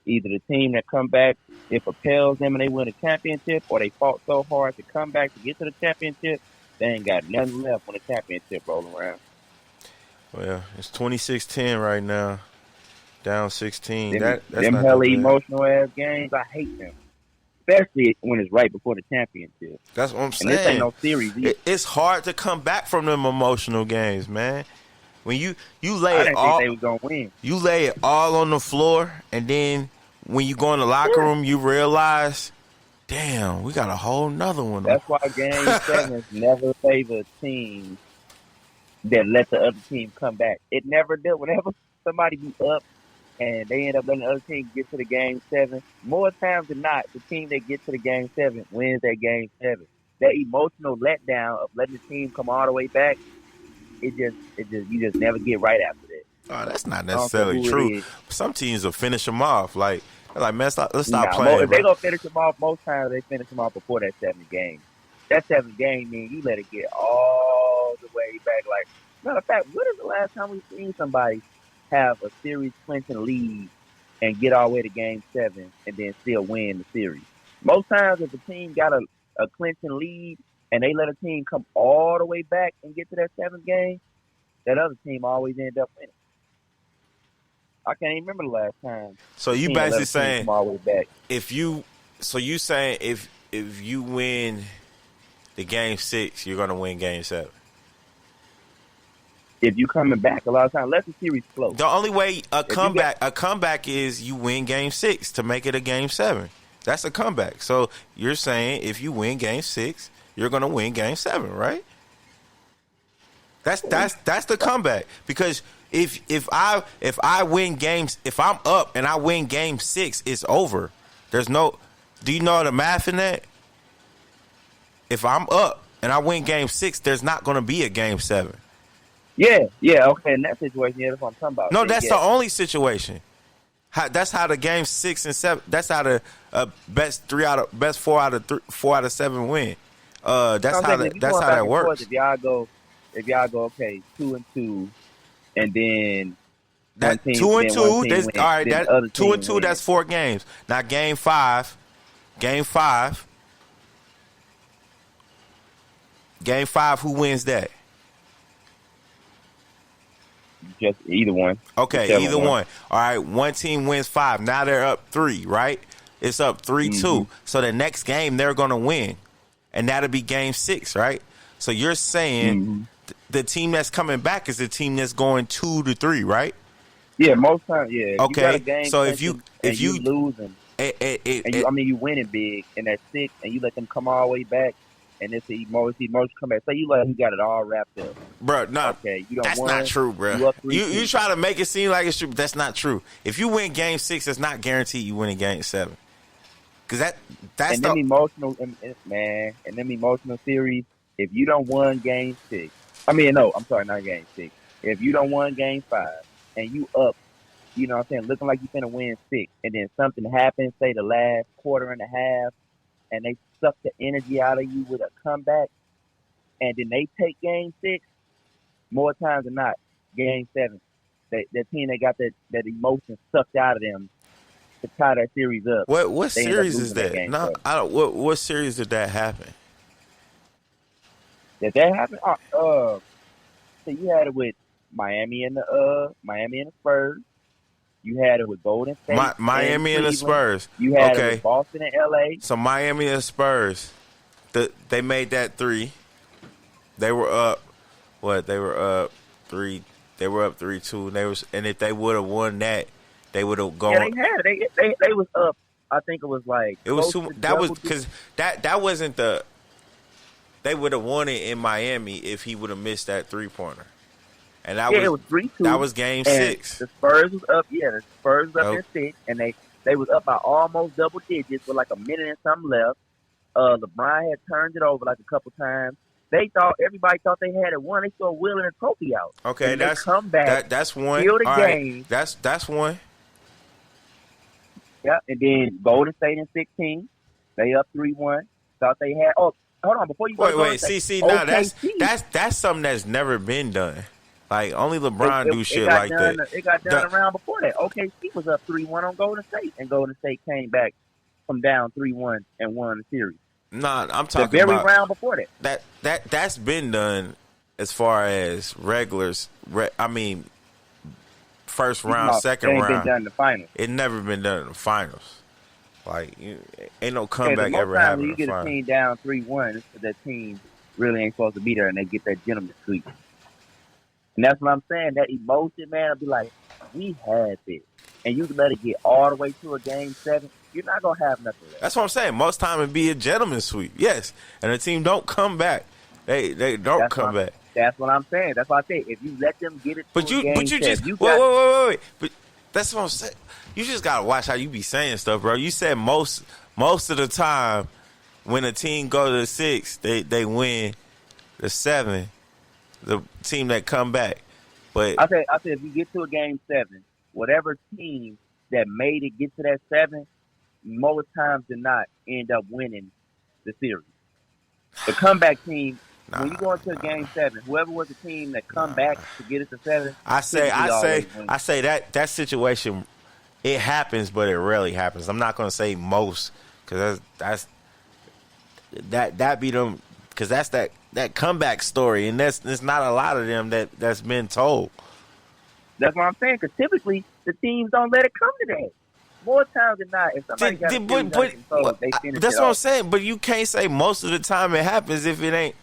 Either the team that come back, it propels them and they win a championship, or they fought so hard to come back to get to the championship, they ain't got nothing left when the championship rolls around. Well, it's 26-10 right now, down 16. Them That's not hella that bad. emotional ass games, I hate them, especially when it's right before the championship. That's what I'm saying. And this ain't no series either. It's hard to come back from them emotional games, man. When you lay I it didn't all, think they was gonna win. you lay it all on the floor, and then when you go in the locker room, you realize, damn, we got a whole nother one. That's why Game 7s never favor teams that let the other team come back. It never did. Whenever somebody be up and they end up letting the other team get to the Game 7, more times than not, the team that gets to the Game 7 wins that Game 7. That emotional letdown of letting the team come all the way back, it just you just never get right after that. Oh, that's not necessarily true. Some teams will finish them off. Like, man, let's stop If playing. they gonna finish them off, most times they finish them off before that 7th game. that seventh game, man, you let it get all the way back. Like, matter of fact, what is the last time we seen somebody have a series clinching lead and get all the way to game 7 and then still win the series? Most times, if a team got a clinching lead and they let a team come all the way back and get to that 7th game, that other team always end up winning. I can't even remember the last time. So you team let a basically team saying come all the way back. if you win the game 6, you're gonna win game 7. If you coming back a lot of times, let the series flow. The only way a comeback is you win game 6 to make it a game 7. That's a comeback. So you're saying if you win game 6, you're gonna win game 7, right? That's the comeback. Because if I win games, if I'm up and I win game 6, it's over. There's no. Do you know the math in that? If I'm up and I win game 6, there's not going to be a game 7. Yeah, okay. In that situation, yeah, that's what I'm talking about. No, Yeah, that's yeah. the only situation. That's how the game 6 and 7. That's how the best 4 out of 7 win. That's how that works. If y'all go, okay, 2-2, and then That one team, 2 and then 2. one team All wins, right, then the that other 2 and team 2. wins. That's 4 games. Now game 5. Game 5. Who wins that? Just either one. Okay, Whichever either one. All right, one team wins 5. Now they're up 3, right? It's up 3-2. So the next game they're going to win, and that'll be game 6, right? So you're saying the team that's coming back is the team that's going 2-3, right? Yeah, most times, yeah. Okay, You got a game so if you losing, it, you winning big, and that's 6, and you let them come all the way back, and it's the emotion come back. So you let him got it all wrapped up. bro, no, Okay, you don't that's won, not true, bro. You up You 3-2. try to make it seem like it's true, but that's not true. If you win game 6, it's not guaranteed you win in game 7. Because that's and them emotional, man, and them emotional series. If you don't won game 6, not game 6. If you don't won game 5, and you up, you know what I'm saying, looking like you finna win 6, and then something happens, say the last quarter and a half, and they suck the energy out of you with a comeback, and then they take game 6, more times than not, game 7, that team that got that emotion sucked out of them to tie that series up. What they end up series is losing that? game No, 7. I don't. What series did that happen? Did that happen? So you had it with Miami and the Spurs. You had it with Golden State, Miami and the Cleveland. Spurs. You had it Okay. with Boston and LA. So Miami and Spurs, they made that 3. They were up. What? They were up 3. They were up 3-2. And if they would have won that, they would have gone. Yeah, they had it. They was up. I think it was like It was close too. to That was double because that wasn't the. They would have won it in Miami if he would have missed that 3-pointer. And that it was 3-2. That was game and 6. The Spurs was up. Yeah, the Spurs was up Nope. in 6, and they was up by almost double digits with like a minute and something left. LeBron had turned it over like a couple times. Everybody thought they had it won. They started wheeling a trophy out. Okay, and they that's come back. that's one. Steal the All right, game. that's one. Yeah, and then Golden State in 16, they up 3-1. Thought they had. Oh, hold on, before you go. Wait. See. Now that's something that's never been done. Like only LeBron do shit like that. It got done around before that. OKC was up 3-1 on Golden State, and Golden State came back from down 3-1 and won the series. Nah, I'm talking the very about round before that. That's been done as far as regulars. First round, second round. Been done in the finals. It never been done in the finals. Like ain't no comeback ever happened in you the get a finals. team down 3-1, that team really ain't supposed to be there, and they get that gentleman's sweep. And that's what I'm saying. That emotion, man, I'll be like, we had this. And you let it get all the way to a game 7, you're not going to have nothing left. That's what I'm saying. Most time it be a gentleman's sweep. Yes. And the team don't come back. They don't come back. That's what I'm saying. That's why I say if you let them get it to a game 7, just wait. But that's what I'm saying. You just gotta watch how you be saying stuff, bro. You said most of the time when a team go to the 6, they win the 7. The team that come back. But I said if you get to a game 7, whatever team that made it get to that 7, most times than not end up winning the series. The comeback team, when you go into a game 7, whoever was the team that come back to get it to 7, I say always wins. that situation, it happens, but it rarely happens. I'm not gonna say most, because that be them, because that's that comeback story, and there's not a lot of them that's been told. That's what I'm saying. Because typically the teams don't let it come to that. More times than not, if somebody got a series they finish that's it what I'm off. saying. But you can't say most of the time it happens if it ain't.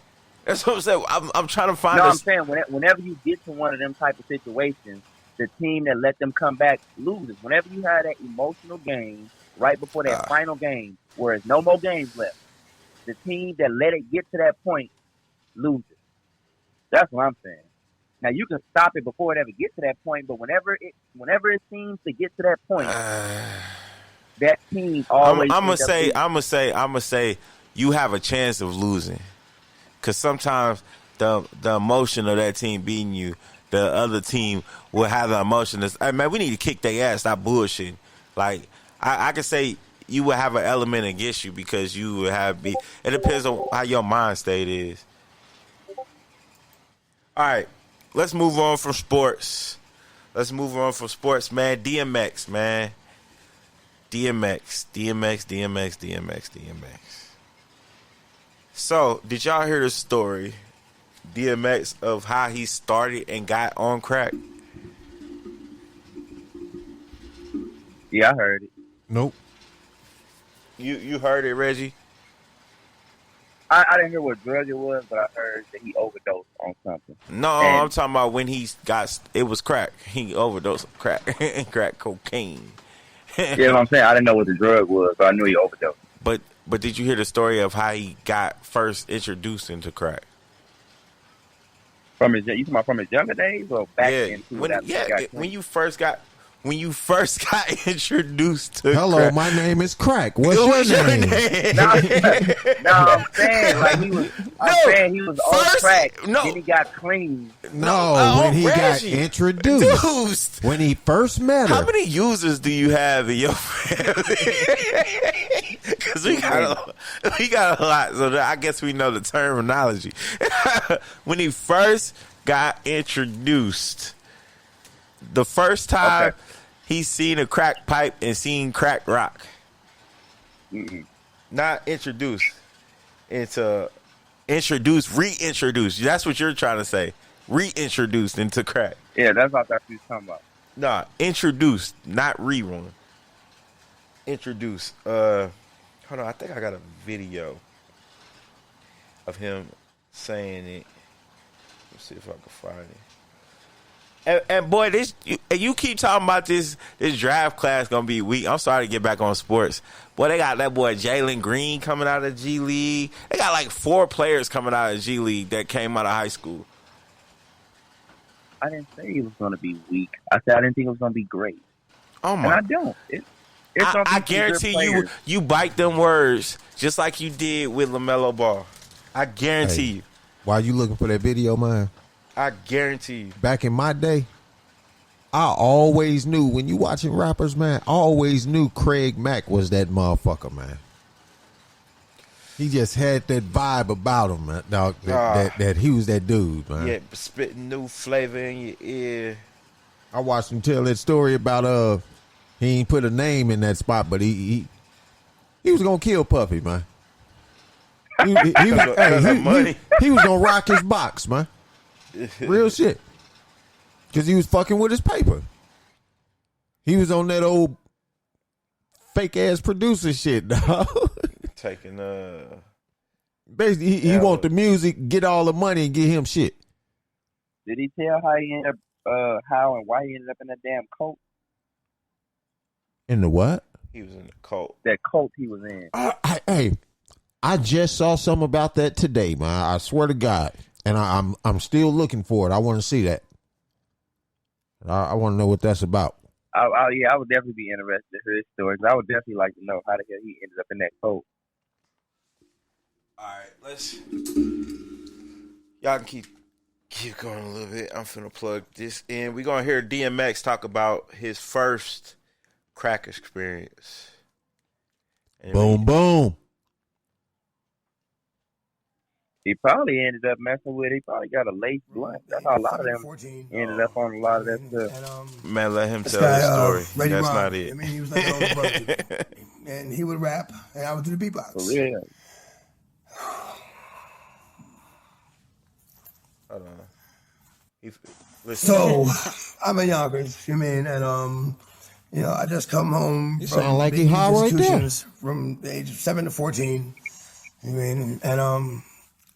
That's what I'm saying. I'm trying to find. No, I'm saying whenever you get to one of them type of situations, the team that let them come back loses. Whenever you have that emotional game right before that final game, where there's no more games left, the team that let it get to that point loses. That's what I'm saying. Now you can stop it before it ever gets to that point, but whenever it seems to get to that point, that team always. I'm gonna say you have a chance of losing, because sometimes the emotion of that team beating you, the other team will have the emotion that's, hey man, we need to kick their ass, stop bullshitting. Like I can say you will have an element against you because you will have it depends on how your mind state is. All right, let's move on from sports. Man. DMX, man. DMX. So, did y'all hear the story, DMX, of how he started and got on crack? Yeah, I heard it. Nope. You heard it, Reggie? I didn't hear what drug it was, but I heard that he overdosed on something. No, I'm talking about when it was crack. He overdosed on crack and crack cocaine. Yeah, what I'm saying. I didn't know what the drug was, but I knew he overdosed. But did you hear the story of how he got first introduced into crack? You talking about from his younger days or back into when you first got introduced to Hello, crack. my name is Crack. What's your name? No, I'm saying like he was on crack. Then he got clean. When he got Reggie. introduced. When he first met her. How many users do you have in your family? Because we got a lot, so I guess we know the terminology. When he first got introduced, the first time he seen a crack pipe and seen crack rock. Mm-mm. Not introduced. It's reintroduced. That's what you're trying to say. Reintroduced into crack. Yeah, that's what I thought you was talking about. Nah, introduced, not rerun. Introduced. Hold on, I think I got a video of him saying it. Let's see if I can find it. And boy, you keep talking about this draft class gonna be weak. I'm sorry to get back on sports. Boy, they got that boy Jalen Green coming out of G League. They got like 4 players coming out of G League that came out of high school. I didn't say he was gonna be weak. I said I didn't think it was gonna be great. Oh my! And I don't. I guarantee you bite them words just like you did with LaMelo Ball. I guarantee you. While you looking for that video, man? I guarantee you. Back in my day, I always knew, when you watching rappers, man, I always knew Craig Mack was that motherfucker, man. He just had that vibe about him, man. Dog, that he was that dude, man. Yeah, spitting new flavor in your ear. I watched him tell that story about he ain't put a name in that spot, but he was gonna kill Puffy, man. He was gonna rock his box, man. Real shit. Because he was fucking with his paper. He was on that old fake ass producer shit, dog. Taking basically he want the music, get all the money, and get him shit. Did he tell how he ended up how and why he ended up in that damn cult? In the what? He was in the cult. That cult he was in. I just saw something about that today, man. I swear to God. And I'm still looking for it. I want to see that. I want to know what that's about. I would definitely be interested to hear his story. I would definitely like to know how the hell he ended up in that cult. All right, y'all can keep going a little bit. I'm finna plug this in. We're gonna hear DMX talk about his first crack experience. Boom, boom. He probably ended up messing with. He probably got a lace blunt. That's how a lot of 7 to them 14. ended up on a lot of that stuff. Man, let him This tell guy, his story. Ready That's Ron. not it. I mean, he was like an older brother to me. And he would rap, and I would do the beatbox. For real. Hold on. Listen. So, I'm in Yonkers, you mean, and I just come home You from sound like big he high right there. institutions from the age of 7 to 14. You mean, and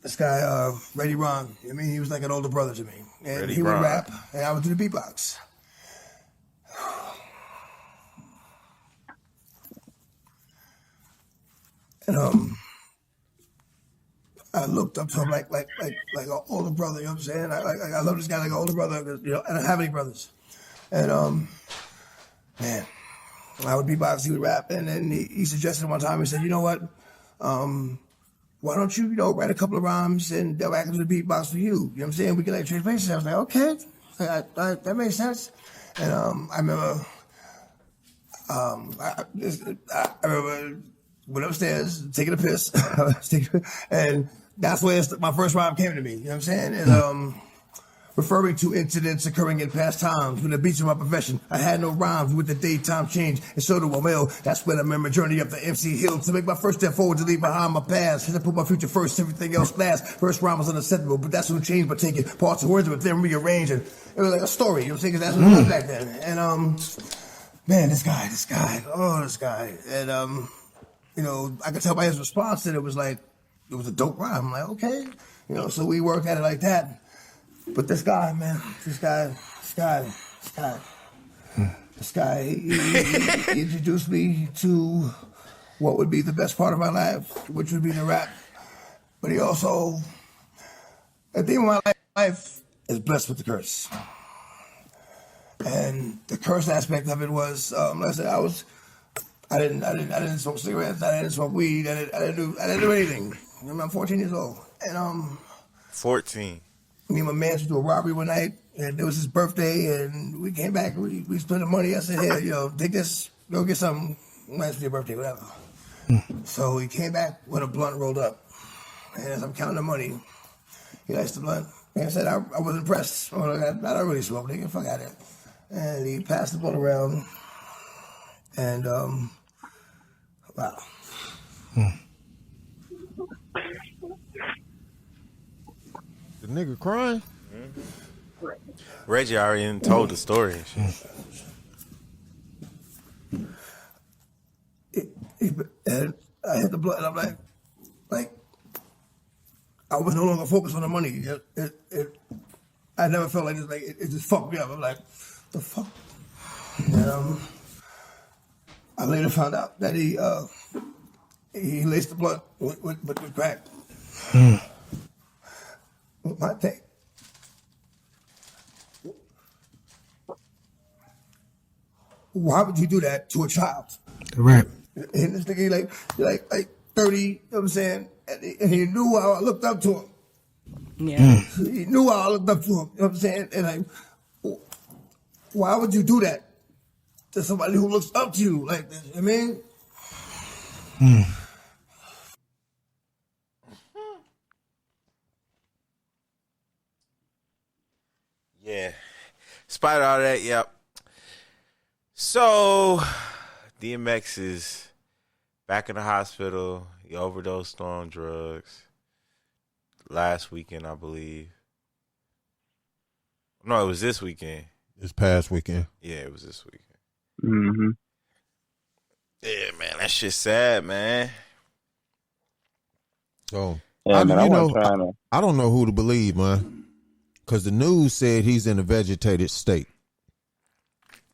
this guy, Ready Ron, I mean, he was like an older brother to me. And Ready he Ron. would rap, and I would do the beatbox. And I looked up to him like an older brother. You know what I'm saying? I love this guy like an older brother, 'cause, I don't have any brothers. And man, I would beatbox, he would rap, and then he suggested one time. He said, "You know what? Why don't you write a couple of rhymes and they'll act as a beatbox for you? You know what I'm saying? We can like trade places." I was like, "Okay, that makes sense." And I remember, I remember went upstairs taking a piss, and that's where my first rhyme came to me. You know what I'm saying? And referring to incidents occurring in past times when the beats of my profession, I had no rhymes with the daytime change, and so do I will. That's when I remember journey up the MC hill to make my first step forward to leave behind my past. Had to put my future first, everything else last. First rhyme was unacceptable, but that's when changed by taking parts of words but then rearranging. It was like a story, you know what I'm saying? 'Cause that's what it was back then. And man, this guy, and I could tell by his response that it was like it was a dope rhyme. I'm like, okay, so we worked at it like that. But this guy, man, he introduced me to what would be the best part of my life, which would be the rap. But he also, at the end of my life, is blessed with the curse. And the curse aspect of it was, like I said, I didn't smoke cigarettes, I didn't smoke weed, I didn't do anything. I'm 14 years old, and 14. me and my man should do a robbery one night, and it was his birthday, and we came back, we spent the money. I said, "Here, take this, go get something nice for your birthday, whatever." So he came back with a blunt rolled up, and as I'm counting the money, he lights the blunt. And I said, I was impressed. I don't really smoke, nigga, fuck out of here. And he passed the blunt around, and wow. The nigga crying? Reggie already told the story and shit. And I hit the blunt, and I'm like, I was no longer focused on the money. I never felt like this. Like it just fucked me up. I'm like, the fuck. And I later found out that he laced the blunt with crack. My thing. Why would you do that to a child? Right. And this nigga like 30, you know what I'm saying? And he knew how I looked up to him. Yeah. He knew how I looked up to him, you know what I'm saying? And like, why would you do that to somebody who looks up to you like this? I mean, Yeah. Despite all that, yep. So, DMX is back in the hospital. He overdosed on drugs last weekend, I believe. No, it was this weekend. This past weekend. Yeah, it was this weekend. Mm-hmm. Yeah, man, that shit's sad, man. So, Yeah, man, I don't know who to believe, man. Because the news said he's in a vegetated state.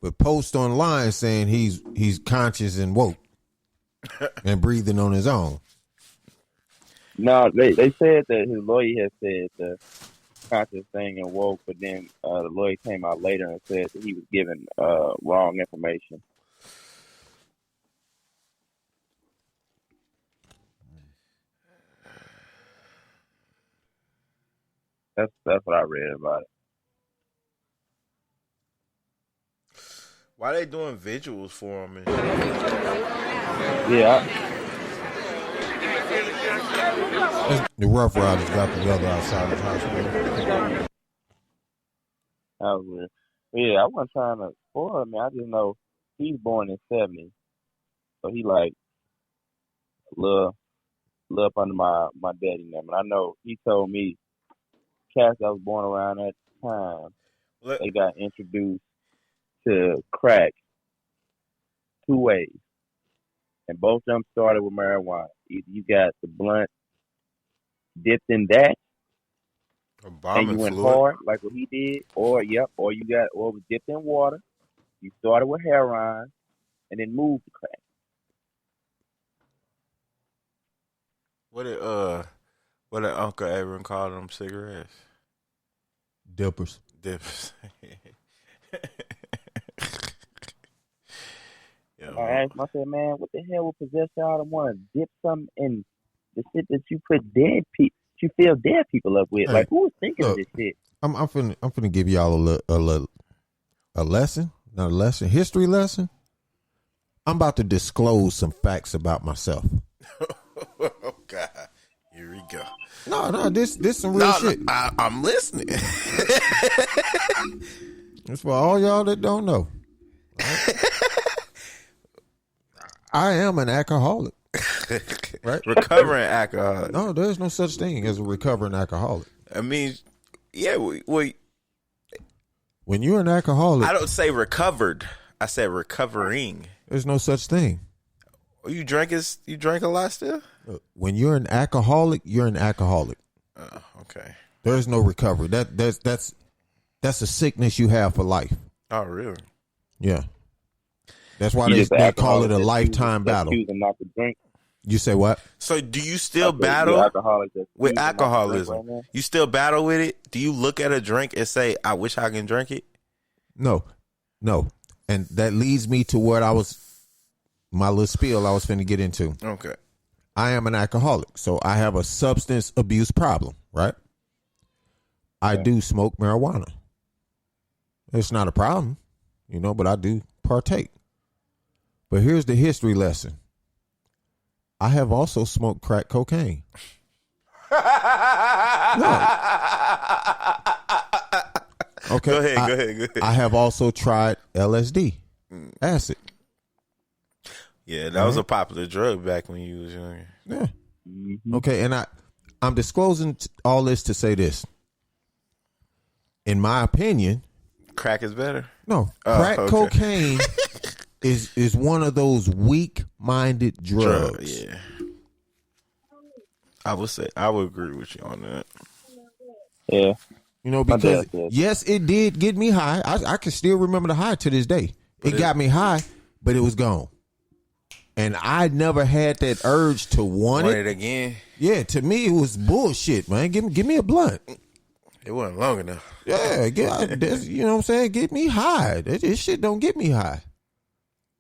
But post online saying he's conscious and woke and breathing on his own. No, they said that his lawyer had said the conscious thing and woke, but then the lawyer came out later and said that he was given wrong information. That's what I read about it. Why they doing visuals for him and shit? Yeah. The Rough Riders got together outside of hospital. That was weird. Yeah, I wasn't trying to spoil him. I just know he's born in '70, so he like a little up under my daddy name. And I know he told me cats that was born around that time, they got introduced to crack 2 ways, and both of them started with marijuana. Either you got the blunt dipped in that, and you went hard like what he did, or it was dipped in water. You started with heroin, and then moved to crack. What did Uncle Aaron call them cigarettes? Dippers. I asked him, I said, man, what the hell would possess y'all to want to dip something in the shit that you put dead people, you fill dead people up with? Hey, like, who was thinking of this shit? I'm finna give y'all a lesson, not a lesson, history lesson. I'm about to disclose some facts about myself. Oh God, here we go. No, this some real shit. I'm listening. It's for all y'all that don't know. I am an alcoholic. Right? Recovering alcoholic. No, there's no such thing as a recovering alcoholic. I mean, yeah, when you're an alcoholic, I don't say recovered. I said recovering. There's no such thing. You drank a lot still? When you're an alcoholic, you're an alcoholic. Oh, okay. There's no recovery. That's a sickness you have for life. Oh, really? Yeah. That's why they call it a lifetime battle. Not to drink. You say what? So do you still battle with alcoholism? Right, you still battle with it? Do you look at a drink and say, I wish I can drink it? No. And that leads me to what my little spiel I was finna get into. Okay. I am an alcoholic, so I have a substance abuse problem, right? I do smoke marijuana. It's not a problem, but I do partake. But here's the history lesson. I have also smoked crack cocaine. No. Okay. Go ahead. I have also tried LSD, acid. Yeah, that was a popular drug back when you was younger. Yeah. Mm-hmm. Okay, and I'm disclosing all this to say this. In my opinion, crack is better. No, crack cocaine is one of those weak-minded drugs. Yeah, I would agree with you on that. Yeah, because yes, it did get me high. I can still remember the high to this day. It got me high, but it was gone. And I never had that urge to want it again. Yeah, to me it was bullshit, man. Give me a blunt. It wasn't long enough. Yeah, you know what I'm saying? Get me high. This shit don't get me high.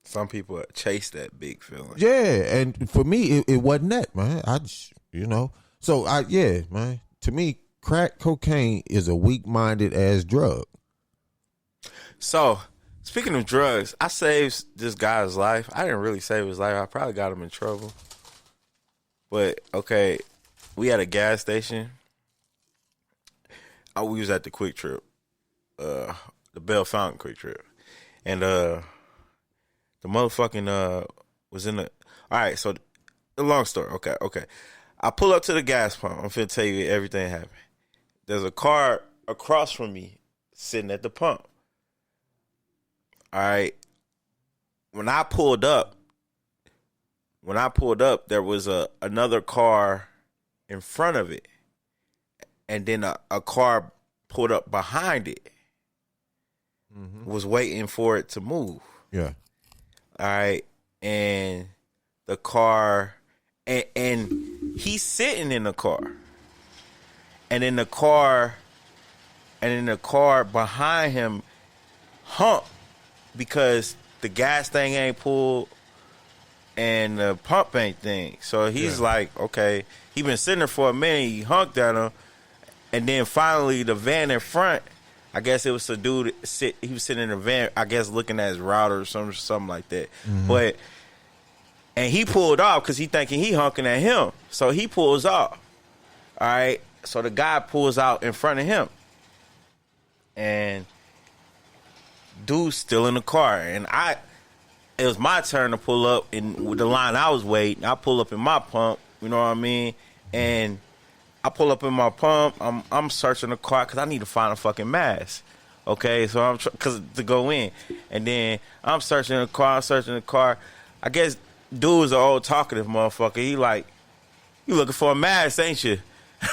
Some people chase that big feeling. Yeah, and for me it wasn't that, man. So man. To me, crack cocaine is a weak-minded ass drug. So, speaking of drugs, I saved this guy's life. I didn't really save his life. I probably got him in trouble. But, okay, we had a gas station. We was at the Quick Trip. The Bell Fountain Quick Trip. And the motherfucking was in the... All right, so the long story. Okay. I pull up to the gas pump. I'm finna tell you everything happened. There's a car across from me sitting at the pump. All right. When I pulled up, there was another car in front of it. And then a car pulled up behind it. Mm-hmm. Was waiting for it to move. Yeah. All right. And the car, and he's sitting in the car. And in the car behind him humped because the gas thing ain't pulled and the pump ain't thing. So he's like, okay, he been sitting there for a minute. He hunked at him. And then finally the van in front, I guess it was a dude, he was sitting in the van, I guess looking at his router or something like that. Mm-hmm. And he pulled off because he thinking he honking at him. So he pulls off. All right. So the guy pulls out in front of him. And dude's still in the car. And it was my turn to pull up. And with the line I was waiting, I pull up in my pump. You know what I mean? And I pull up in my pump. I'm searching the car because I need to find a fucking mask. Okay, so I'm to go in, and then I'm searching the car. I guess dude's an old talkative motherfucker. He like, you looking for a mask, ain't you?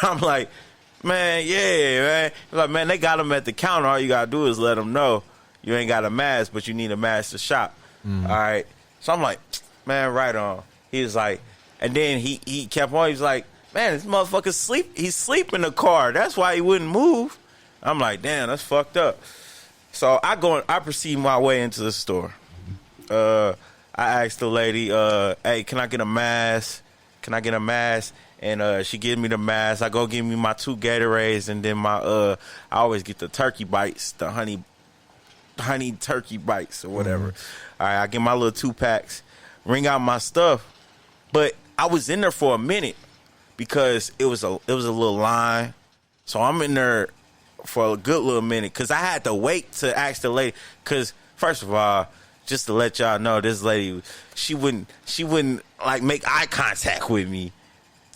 I'm like, man, yeah, man. He's like, man, they got him at the counter. All you gotta do is let them know you ain't got a mask, but you need a mask to shop. All right. So I'm like, man, right on. He was like, and then he kept on. He was like, man, this motherfucker sleep. He's sleep in the car. That's why he wouldn't move. I'm like, damn, that's fucked up. So I proceed my way into the store. I asked the lady, hey, can I get a mask? And she gives me the mask. I go give me my 2 Gatorades, and then I always get the turkey bites, the honey turkey bites or whatever. All right, I get my little 2 packs, ring out my stuff. But I was in there for a minute because it was a little line. So I'm in there for a good little minute because I had to wait to ask the lady. Because first of all, just to let y'all know, this lady, she wouldn't like make eye contact with me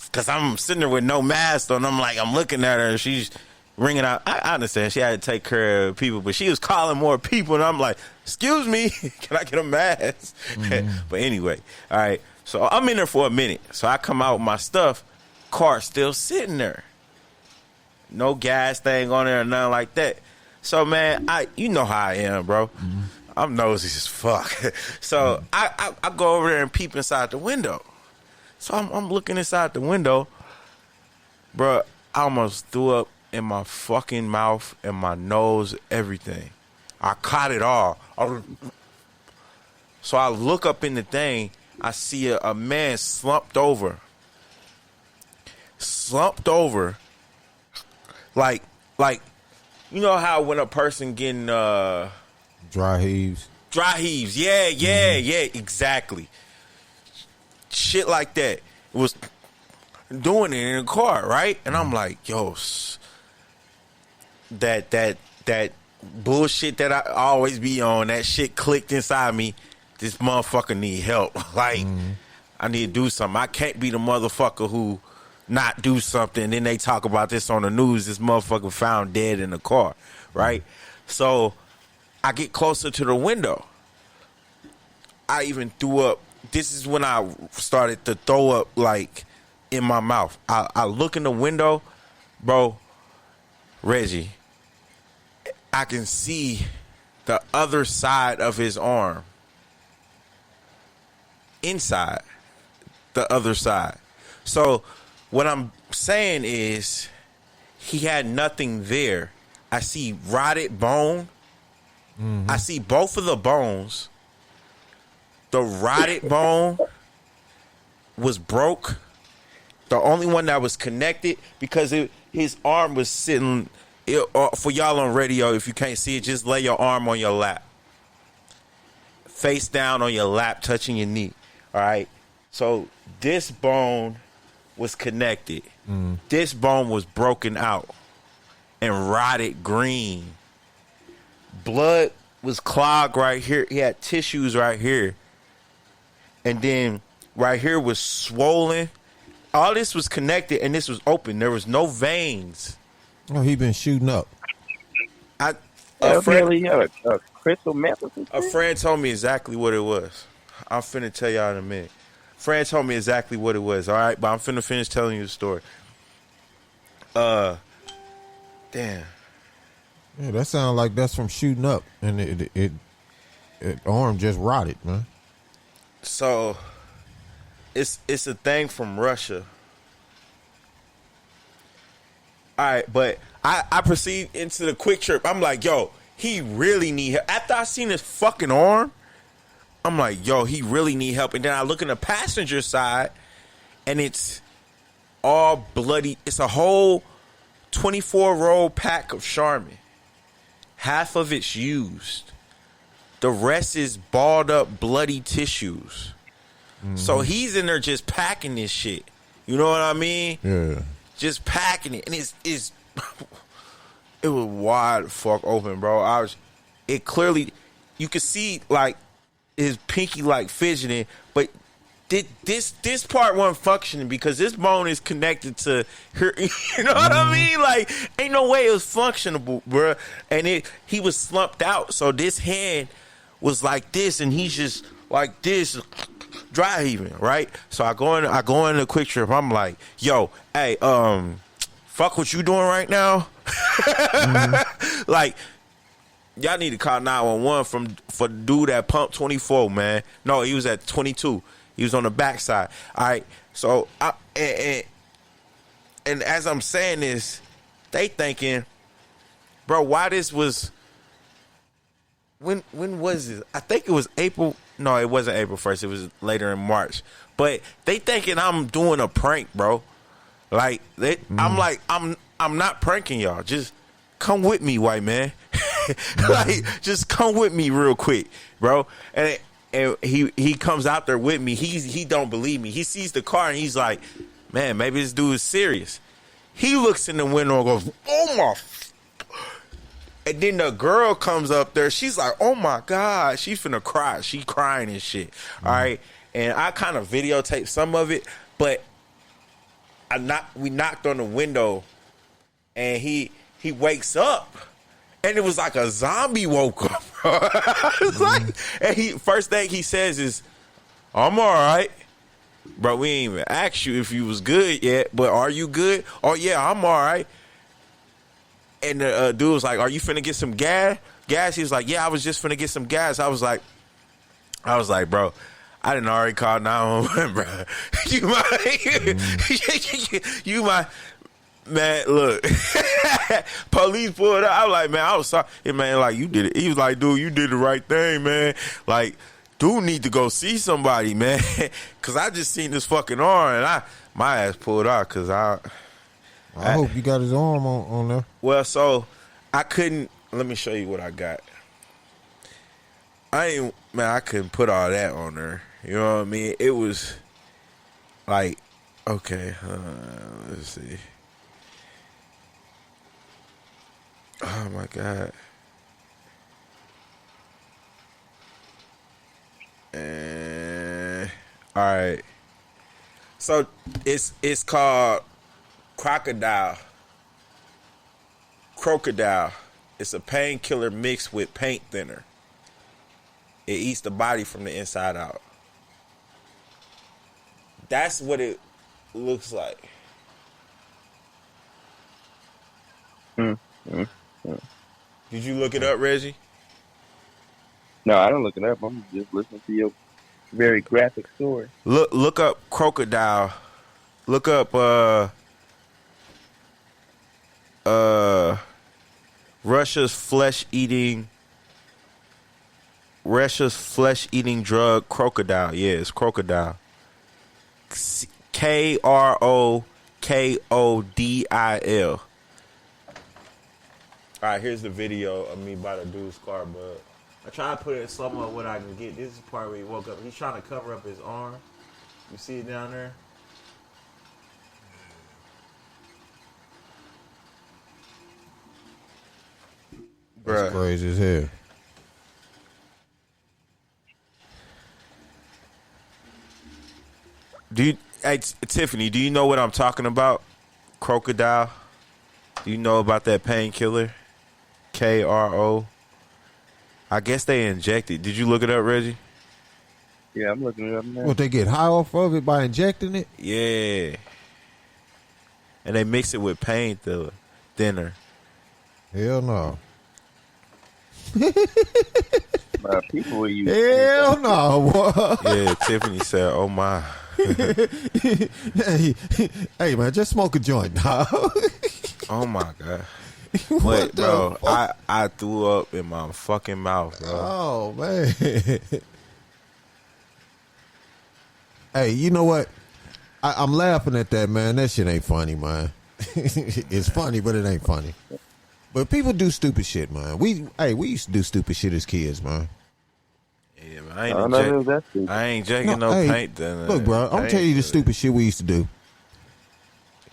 because I'm sitting there with no mask on. I'm looking at her and she's ringing out. I understand she had to take care of people, but she was calling more people, and I'm like, excuse me, can I get a mask? But anyway, all right. So I'm in there for a minute. So I come out with my stuff, car still sitting there. No gas thing on there or nothing like that. So, man, you know how I am, bro. I'm nosy as fuck. So I go over there and peep inside the window. So I'm looking inside the window. Bro, I almost threw up in my fucking mouth and my nose, everything. I caught it all. So I look up in the thing. I see a man slumped over. Like, you know how when a person getting dry heaves. Yeah, exactly. Shit like that. It was doing it in the car, right? And I'm like, yo, that bullshit that I always be on, that shit clicked inside me. This motherfucker need help. Like, I need to do something. I can't be the motherfucker who not do something, then they talk about this on the news. This motherfucker found dead in the car, right? So I get closer to the window. I even threw up. This is when I started to throw up, like, in my mouth. I look in the window, bro, Reggie, I can see the other side of his arm. Inside the other side. So what I'm saying is he had nothing there. I see rotted bone. I see both of the bones. The rotted bone was broke. The only one that was connected, because his arm was sitting, for y'all on radio, if you can't see it, just lay your arm on your lap. Face down on your lap, touching your knee. All right? So this bone was connected. This bone was broken out and rotted green. Blood was clogged right here. He had tissues right here. And then right here was swollen. All this was connected and this was open. There was no veins. Oh, he been shooting up. A crystal meth or something? A friend told me exactly what it was. I'm finna tell y'all in a minute. Friend told me exactly what it was, all right? But I'm finna finish telling you the story. Damn. Yeah, that sounds like that's from shooting up, and it arm just rotted, man. So, it's a thing from Russia. All right, but I proceed into the quick trip. I'm like, yo, he really need help. After I seen his fucking arm, I'm like, yo, he really need help. And then I look in the passenger side, and it's all bloody. It's a whole 24-roll pack of Charmin. Half of it's used. The rest is balled up, bloody tissues. So he's in there just packing this shit. You know what I mean? Yeah. just packing it, and it's it was wide fuck open, bro. It clearly, you could see like his pinky like fidgeting, but this part wasn't functioning because this bone is connected to her. You know what I mean? Like, ain't no way it was functionable, bro. And he was slumped out, so this hand was like this, and he's just like this, dry heaving, right? So I go in the Quick Trip. I'm like, yo, hey, fuck what you doing right now? Like, y'all need to call 911 for the dude that pumped 24, man. No, he was at 22. He was on the backside. All right. So and as I'm saying this, they thinking, bro, why this was when was this? I think it was April. No, it wasn't April 1st. It was later in March. But they thinking I'm doing a prank, bro. Like I'm like, I'm not pranking y'all. Just come with me, white man. Like, just come with me real quick, bro. And he comes out there with me. He don't believe me. He sees the car and he's like, man, maybe this dude is serious. He looks in the window and goes, oh my. And then the girl comes up there. She's like, oh my God. She's finna cry. She crying and shit. All right. And I kind of videotaped some of it, but we knocked on the window and he wakes up. And it was like a zombie woke up, bro. It's like, and first thing he says is, I'm all right. Bro, we ain't even asked you if you was good yet, but are you good? Oh, yeah, I'm all right. And the dude was like, are you finna get some gas? He was like, yeah, I was just finna get some gas. I was like, bro, I didn't already call 911, bro. You might. Man, look, police pulled up. I was like, man, I was sorry. Hey, man, like, you did it. He was like, dude, you did the right thing, man. Like, dude need to go see somebody, man. Because I just seen this fucking arm, and my ass pulled out because I hope you got his arm on there. Well, so I couldn't. Let me show you what I got. I couldn't put all that on there. You know what I mean? It was like, okay, let's see. Oh my God. All right. So it's called Crocodile. It's a painkiller mixed with paint thinner. It eats the body from the inside out. That's what it looks like. Did you look it up, Reggie? No, I don't look it up. I'm just listening to your very graphic story. Look up crocodile. Look up Russia's flesh-eating drug crocodile. Yeah, it's crocodile. KROKODIL. All right, here's the video of me by the dude's car, bud. I try to put it in some of what I can get. This is the part where he woke up. He's trying to cover up his arm. You see it down there? That's crazy as hell. Hey, Tiffany, do you know what I'm talking about? Crocodile? Do you know about that painkiller? KRO? I guess they inject it. Did you look it up, Reggie? Yeah, I'm looking it up now. What, they get high off of it by injecting it? Yeah. And they mix it with pain thinner. Hell no. People will use Hell no. Yeah, Tiffany said, oh my. hey, man, just smoke a joint, dog. Oh my God. But, bro, I threw up in my fucking mouth, bro. Oh, man. Hey, you know what? I'm laughing at that, man. That shit ain't funny, man. It's funny, but it ain't funny. But people do stupid shit, man. We used to do stupid shit as kids, man. Yeah, man, I ain't injecting no paint. Look, bro, I'm telling you the stupid shit we used to do.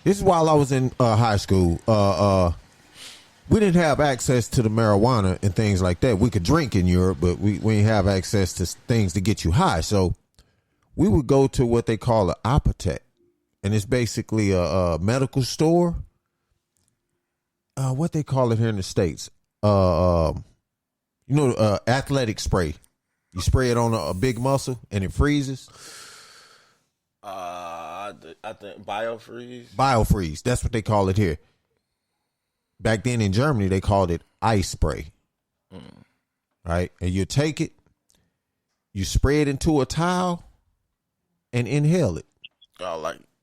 This is while I was in high school. We didn't have access to the marijuana and things like that. We could drink in Europe, but we didn't have access to things to get you high. So we would go to what they call an apothec, and it's basically a medical store. What they call it here in the States. Athletic spray. You spray it on a big muscle and it freezes. I think biofreeze. Biofreeze. That's what they call it here. Back then in Germany, they called it ice spray. Right? And you take it, you spray it into a towel, and inhale it. Oh,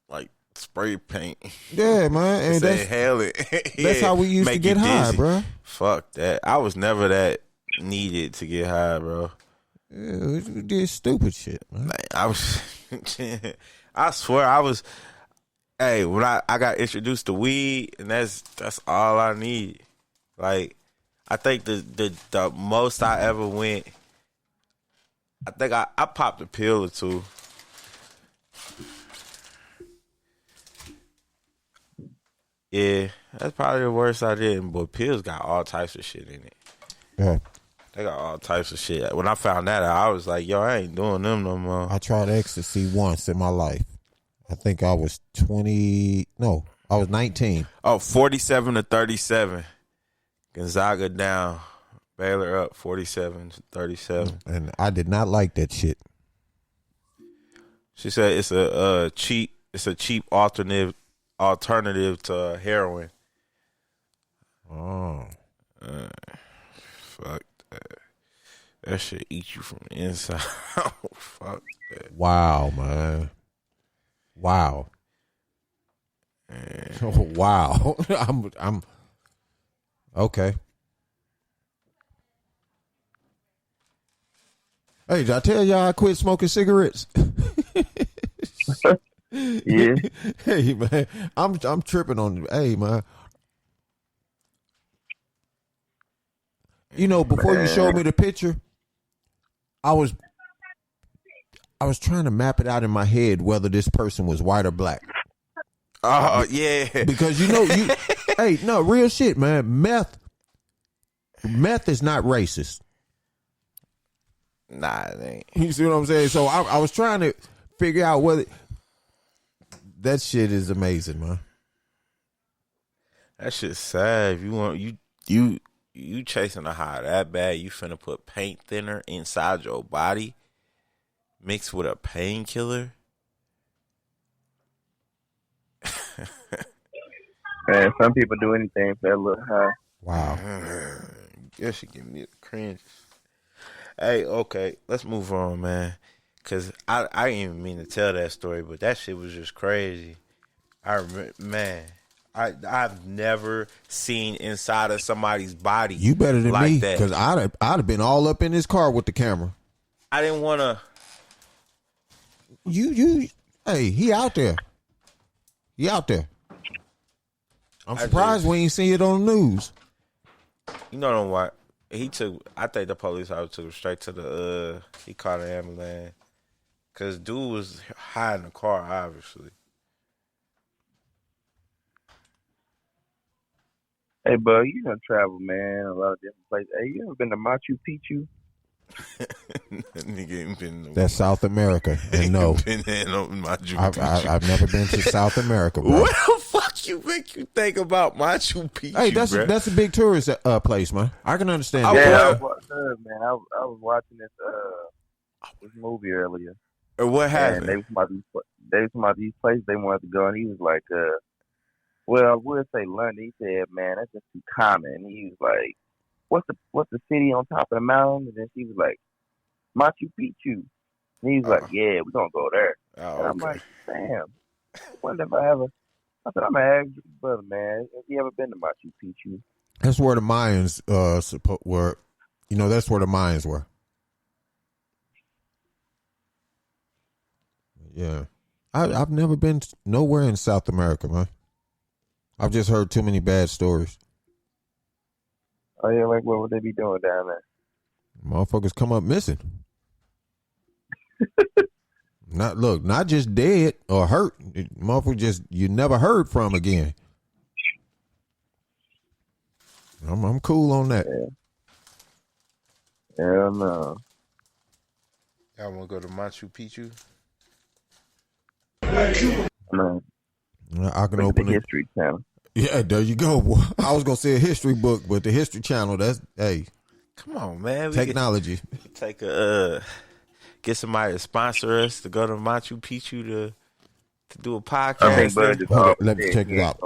like spray paint. Yeah, man. And inhale it. That's how we used to get high, bro. Fuck that. I was never that needed to get high, bro. Yeah, we did stupid shit, man. Like, I was, I swear I was. Hey, when I got introduced to weed, and that's all I need. Like, I think the most I ever went, I think I popped a pill or two. Yeah, that's probably the worst I did. But pills got all types of shit in it. Yeah. They got all types of shit. When I found that out, I was like, yo, I ain't doing them no more. I tried ecstasy once in my life. I think I was 20. No, I was 19. Oh, 47-37. Gonzaga down. Baylor up 47-37. And I did not like that shit. She said it's a cheap alternative to heroin. Oh. Fuck that. That shit eat you from the inside. Fuck that. Wow, man. Wow. Oh, wow. I'm okay. Hey, did I tell y'all I quit smoking cigarettes? Yeah. Hey, man, I'm tripping on. Hey, man. You know, before you showed me the picture, I was trying to map it out in my head whether this person was white or black. Oh, yeah. Because you hey, no, real shit, man. Meth is not racist. Nah, it ain't. You see what I'm saying? So I was trying to figure out whether that shit is amazing, man. That shit's sad. If you want you chasing a high that bad, you finna put paint thinner inside your body mixed with a painkiller. Man, some people do anything for that little high. Wow. Guess you give me the cringe. Hey, okay, let's move on, man. Cause I didn't even mean to tell that story, but that shit was just crazy. I've never seen inside of somebody's body. You better than like me, that. because I'd have been all up in this car with the camera. I didn't want to. Hey, he out there. He out there. I'm surprised we ain't see it on the news. You know what? I think the police officer took him straight to the, he called an ambulance. Because dude was high in the car, obviously. Hey, bud, you done travel, man, a lot of different places. Hey, you ever been to Machu Picchu? Nigga ain't been. That's South America, and no, been Machu Picchu. I've never been to South America, bro. What the fuck you make you think about Machu Picchu? Hey, bro? that's a big tourist place, man. I can understand. Yeah, that. I was watching this movie earlier. What happened? And they was about these places they wanted to go, and he was like, well, we'll say London. He said, man, that's just too common. And he was like, what's the city on top of the mountain? And then she was like, Machu Picchu. And he was like, yeah, we're going to go there. And I'm like, damn. Wonder if I said, I'm going to ask you, brother, man, have you ever been to Machu Picchu? That's where the Mayans were. You know, that's where the Mayans were. Yeah. I've never been nowhere in South America, man. I've just heard too many bad stories. Oh, yeah, like what would they be doing down there? Motherfuckers come up missing. Not just dead or hurt. Motherfucker just you never heard from again. I'm cool on that. Hell no. Y'all want to go to Machu Picchu? No. I can open the it. History Channel. Yeah, there you go. Boy. I was gonna say a history book, but the History Channel. That's Come on, man. Technology. Take a get somebody to sponsor us to go to Machu Picchu to do a podcast. I think Bud just Hold on, let me check it out.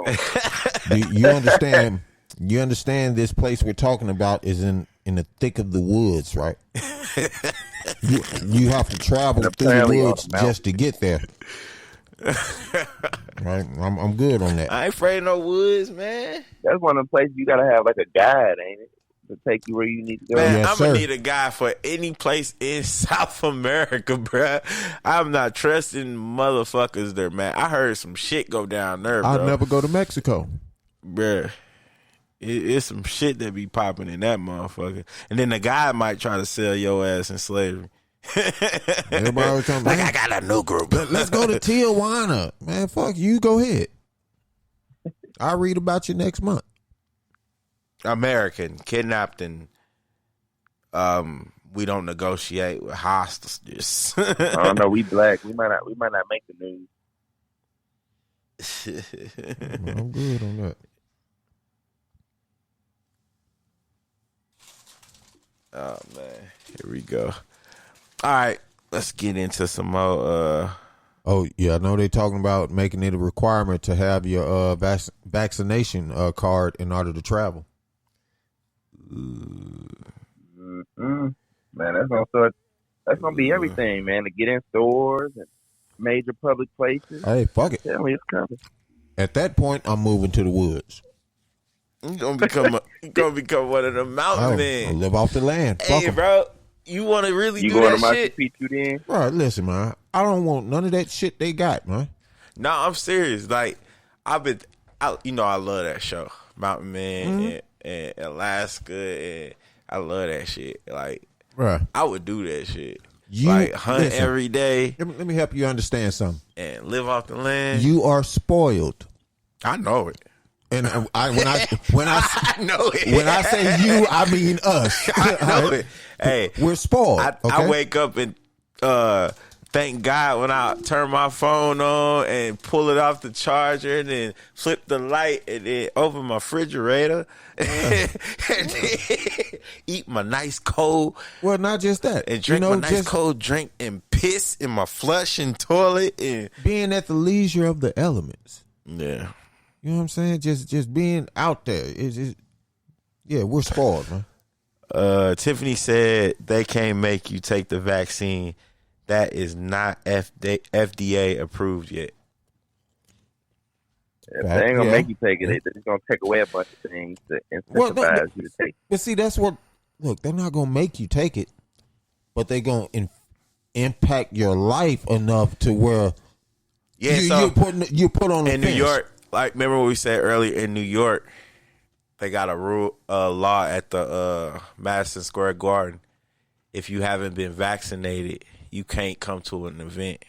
You understand? You understand this place we're talking about is in the thick of the woods, right? you have to travel through the woods just to get there. Right? I'm good on that. I ain't afraid of no woods, man. That's one of the places you gotta have like a guide, ain't it? To take you where you need to go. Man, Yes, I'm gonna sir. need a guy for any place in South America, bruh. I'm not trusting motherfuckers there, man. I heard some shit go down there, bro. I'll never go to Mexico. Bruh. It's some shit that be popping in that motherfucker. And then the guy might try to sell your ass in slavery. Everybody always talking Like, about, I got a new group. let's go to Tijuana. Man, fuck you, go ahead. I'll read about you next month. American, kidnapped, and we don't negotiate with hostages. I don't know. We black. We might not make the news. I'm good on that. Oh man, here we go. All right, let's get into some more. Oh yeah, I know they're talking about making it a requirement to have your vaccination card in order to travel. Man, that's gonna be everything, man. To get in stores and major public places. Hey, fuck it. Tell me it's coming. At that point, I'm moving to the woods. You gonna become one of the mountain I'll men. live off the land. Fuck Hey, 'em. bro, you want to really You do going that to Machu shit? Picchu then? Bro, listen, man. I don't want none of that shit they got, man. No, I'm serious. Like, I love that show, Mountain Man and Alaska, and I love that shit. Like, Bro, I would do that shit. You- Like, hunt listen. every day let me help you understand something. and live off the land. You are spoiled. I know it. And when I I know it. when I say you, I mean us. I know it. Hey, We're spoiled. I okay? wake up and thank God when I turn my phone on and pull it off the charger and then flip the light and then open my refrigerator and then eat my nice cold Well, not just that. and drink my nice cold drink and piss in my flushing toilet and being at the leisure of the elements. yeah. You know what I'm saying? Just being out there. Yeah, we're spoiled, man. Tiffany said they can't make you take the vaccine. That is not FDA approved yet. If they ain't gonna make you take it, they're just gonna take away a bunch of things to incentivize you to take it. But see, that's what. Look, they're not gonna make you take it, but they're gonna impact your life enough to where you put on the in fence. New York. Like, remember what we said earlier in New York, they got a law at the Madison Square Garden. If you haven't been vaccinated, you can't come to an event.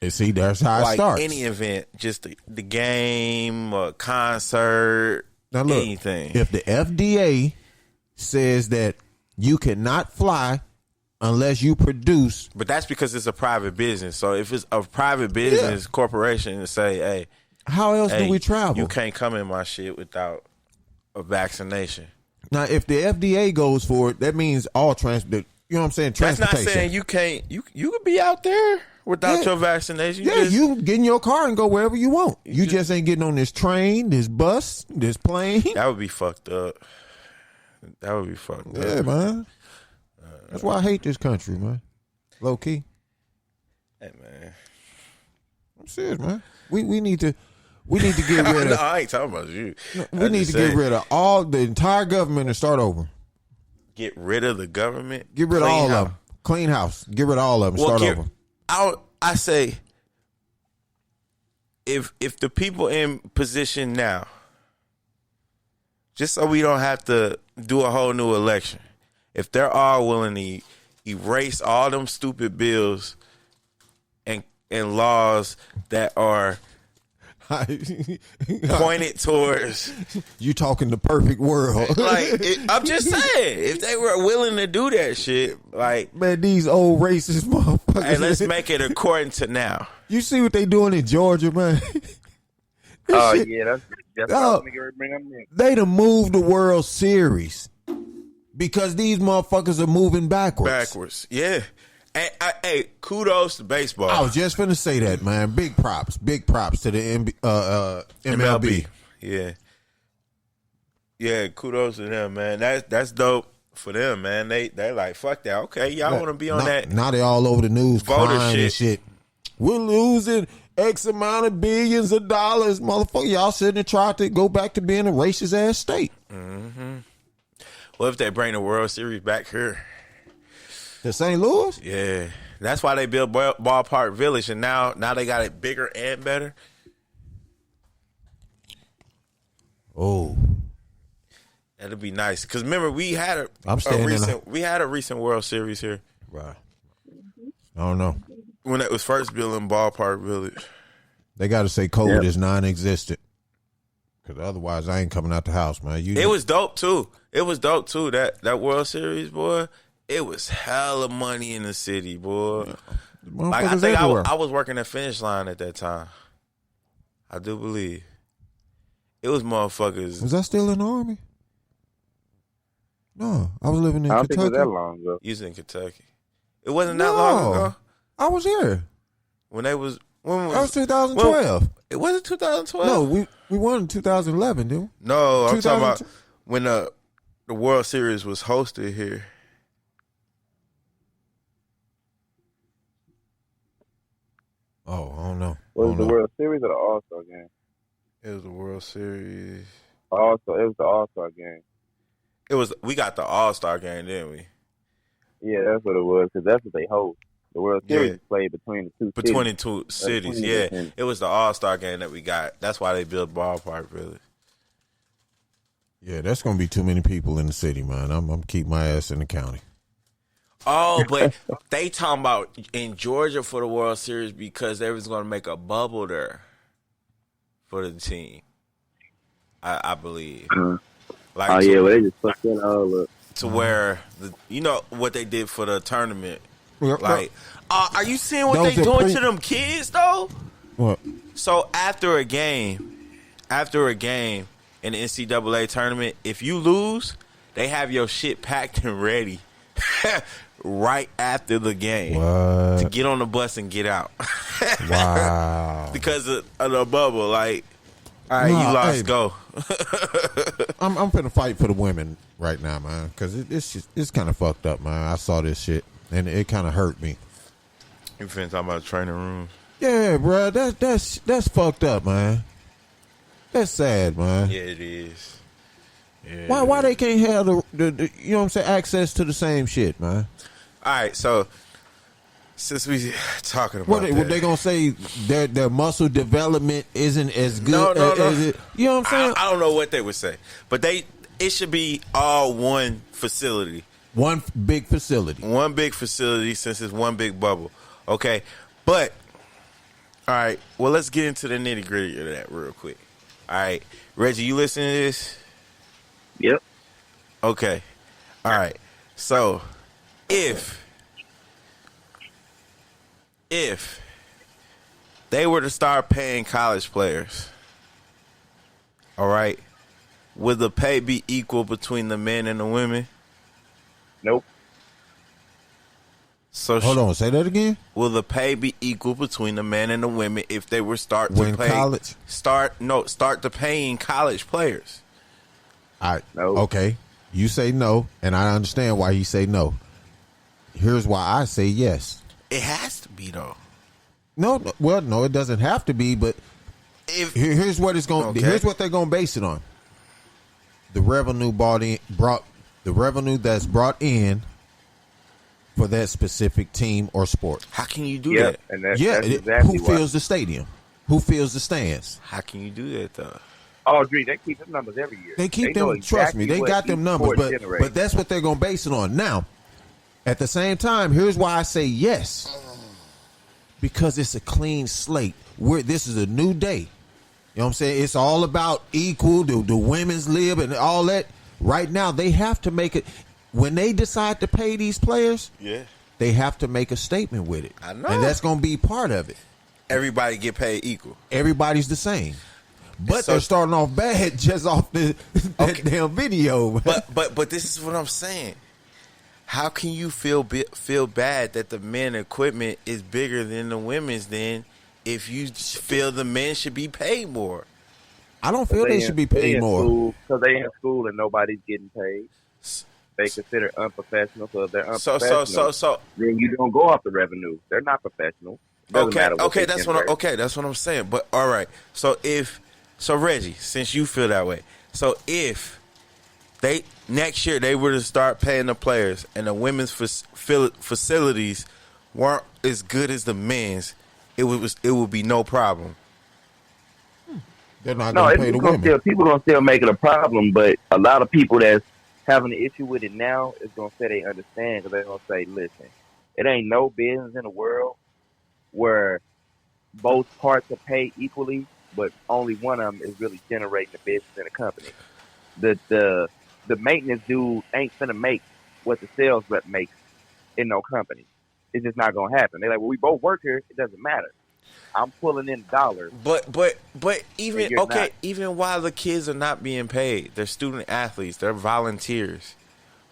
And see, that's how it starts. Any event, just the game, a concert, Now look, anything. if the FDA says that you cannot fly unless you produce, But that's because it's a private business. So if it's a private business corporation and say, hey, how else do we travel? You can't come in my shit without a vaccination. Now, if the FDA goes for it, that means all transport. You know what I'm saying? That's Transportation. not saying you can't. You could be out there without your vaccination. You can get in your car and go wherever you want. You just ain't getting on this train, this bus, this plane. That would be fucked up. That would be fucked up. Yeah, man. That's why I hate this country, man. Low key. Hey, man. I'm serious, man. We need to get rid No, of. I ain't talking about you. We need to get rid of the entire government and start over. Get rid of the government. Get rid of Clean all house. of them. Clean house. Get rid of all of them. Start over. I say, if the people in position now, just so we don't have to do a whole new election, if they're all willing to erase all them stupid bills and laws that are pointed towards. You talking the perfect world. I'm just saying, if they were willing to do that shit, like, man, these old racist motherfuckers. hey, let's make it according to now. You see what they doing in Georgia, man? Oh, shit, yeah, that's what I was gonna bring up next. they done moved the World Series because these motherfuckers are moving backwards. Yeah. Hey, kudos to baseball. I was just finna say that, man. Big props to the MLB. Yeah, kudos to them, man. That's dope for them, man. They like, fuck that. Okay, y'all want to be on that? Now they all over the news voter crying and shit. We're losing X amount of billions of dollars, motherfucker. Y'all sitting and tried to go back to being a racist ass state. Mm-hmm. What if they bring the World Series back here? To St. Louis? Yeah. That's why they built Ballpark Village, and now they got it bigger and better. Oh. That'd be nice. Because remember, we had a recent World Series here. Right. I don't know. When it was first built in Ballpark Village. They got to say COVID is non-existent. Because otherwise, I ain't coming out the house, man. It was dope, too. That World Series, boy. It was hella money in the city, boy. Like, I think I was working at Finish Line at that time. I do believe. It was motherfuckers. Was I still in the Army? No, I was living in I don't Kentucky. think it was that long ago. You was in Kentucky. It wasn't that long ago. I was here. When was that was 2012. It wasn't 2012. No, we won in 2011, dude. No, I'm talking about when the World Series was hosted here. Oh, I don't know. Was it the World Series or the All-Star game? It was the World Series. It was the All-Star game. We got the All-Star game, didn't we? Yeah, that's what it was, because that's what they host. The World Series is played between the two cities. Yeah. It was the All-Star game that we got. That's why they built Ballpark Village. Yeah, that's going to be too many people in the city, man. I'm keeping my ass in the county. Oh, but they talking about in Georgia for the World Series because they was going to make a bubble there for the team. I believe. Like, well, they just fucked it all up. To where, you know what they did for the tournament. Yep. Like, are you seeing what they doing to them kids, though? What? So after a game in the NCAA tournament, if you lose, they have your shit packed and ready right after the game to get on the bus and get out. Wow. Because of the bubble. Like, all right, you lost, go. I'm finna fight for the women right now, man, because it's kind of fucked up, man. I saw this shit, and it kind of hurt me. You finna talk about training rooms? Yeah, bro, that's fucked up, man. That's sad, man. Yeah, it is. Yeah, why they can't have the you know what I'm saying, access to the same shit, man? All right, so since we talking about what they gonna say their muscle development isn't as good as it, you know what I'm saying? I don't know what they would say, but it should be all one facility. One big facility Since it's one big bubble. Okay, but all right, well, let's get into the nitty gritty of that real quick. All right, Reggie, you listening to this? Yep. Okay. All right. So, if they were to start paying college players, all right, would the pay be equal between the men and the women? Nope. So hold on, say that again. Will the pay be equal between the men and the women if they were start to paying college players? No. Okay, you say no, and I understand why you say no. Here's why I say yes. It has to be though. No, it doesn't have to be, but here's what it's going. Okay. Here's what they're going to base it on. The revenue the revenue that's brought in for that specific team or sport. How can you do that? And that's exactly who fills the stadium? Who fills the stands? How can you do that though? Oh, Dre, they keep them numbers every year. They keep them. Exactly, trust me, they got them numbers. But that's what they're going to base it on. Now, at the same time, here's why I say yes. Because it's a clean slate. This is a new day. You know what I'm saying? It's all about equal, the women's lib and all that. Right now, they have to make it. When they decide to pay these players, they have to make a statement with it. I know. And that's going to be part of it. Everybody get paid equal. Everybody's the same. But So- they're starting off bad just off that damn video. Man. But this is what I'm saying. How can you feel bad that the men equipment is bigger than the women's then if you feel the men should be paid more? I don't feel they should be paid more. Because they in school and nobody's getting paid. They consider unprofessional. So if they're unprofessional, So then you don't go off the revenue. They're not professional. Doesn't matter what they that's generate. that's what I'm saying. But all right, so Reggie, since you feel that way, so if they next year they were to start paying the players and the women's facilities weren't as good as the men's, it would be no problem. They're not going to pay the women. People gonna still make it a problem, but a lot of people that's having an issue with it now is gonna say they understand because they're gonna say, listen, it ain't no business in the world where both parts are paid equally, but only one of them is really generating the business in the company. The maintenance dude ain't finna make what the sales rep makes in no company. It's just not gonna happen. They're like, well, we both work here. It doesn't matter. I'm pulling in dollars. But even even while the kids are not being paid, they're student athletes. They're volunteers.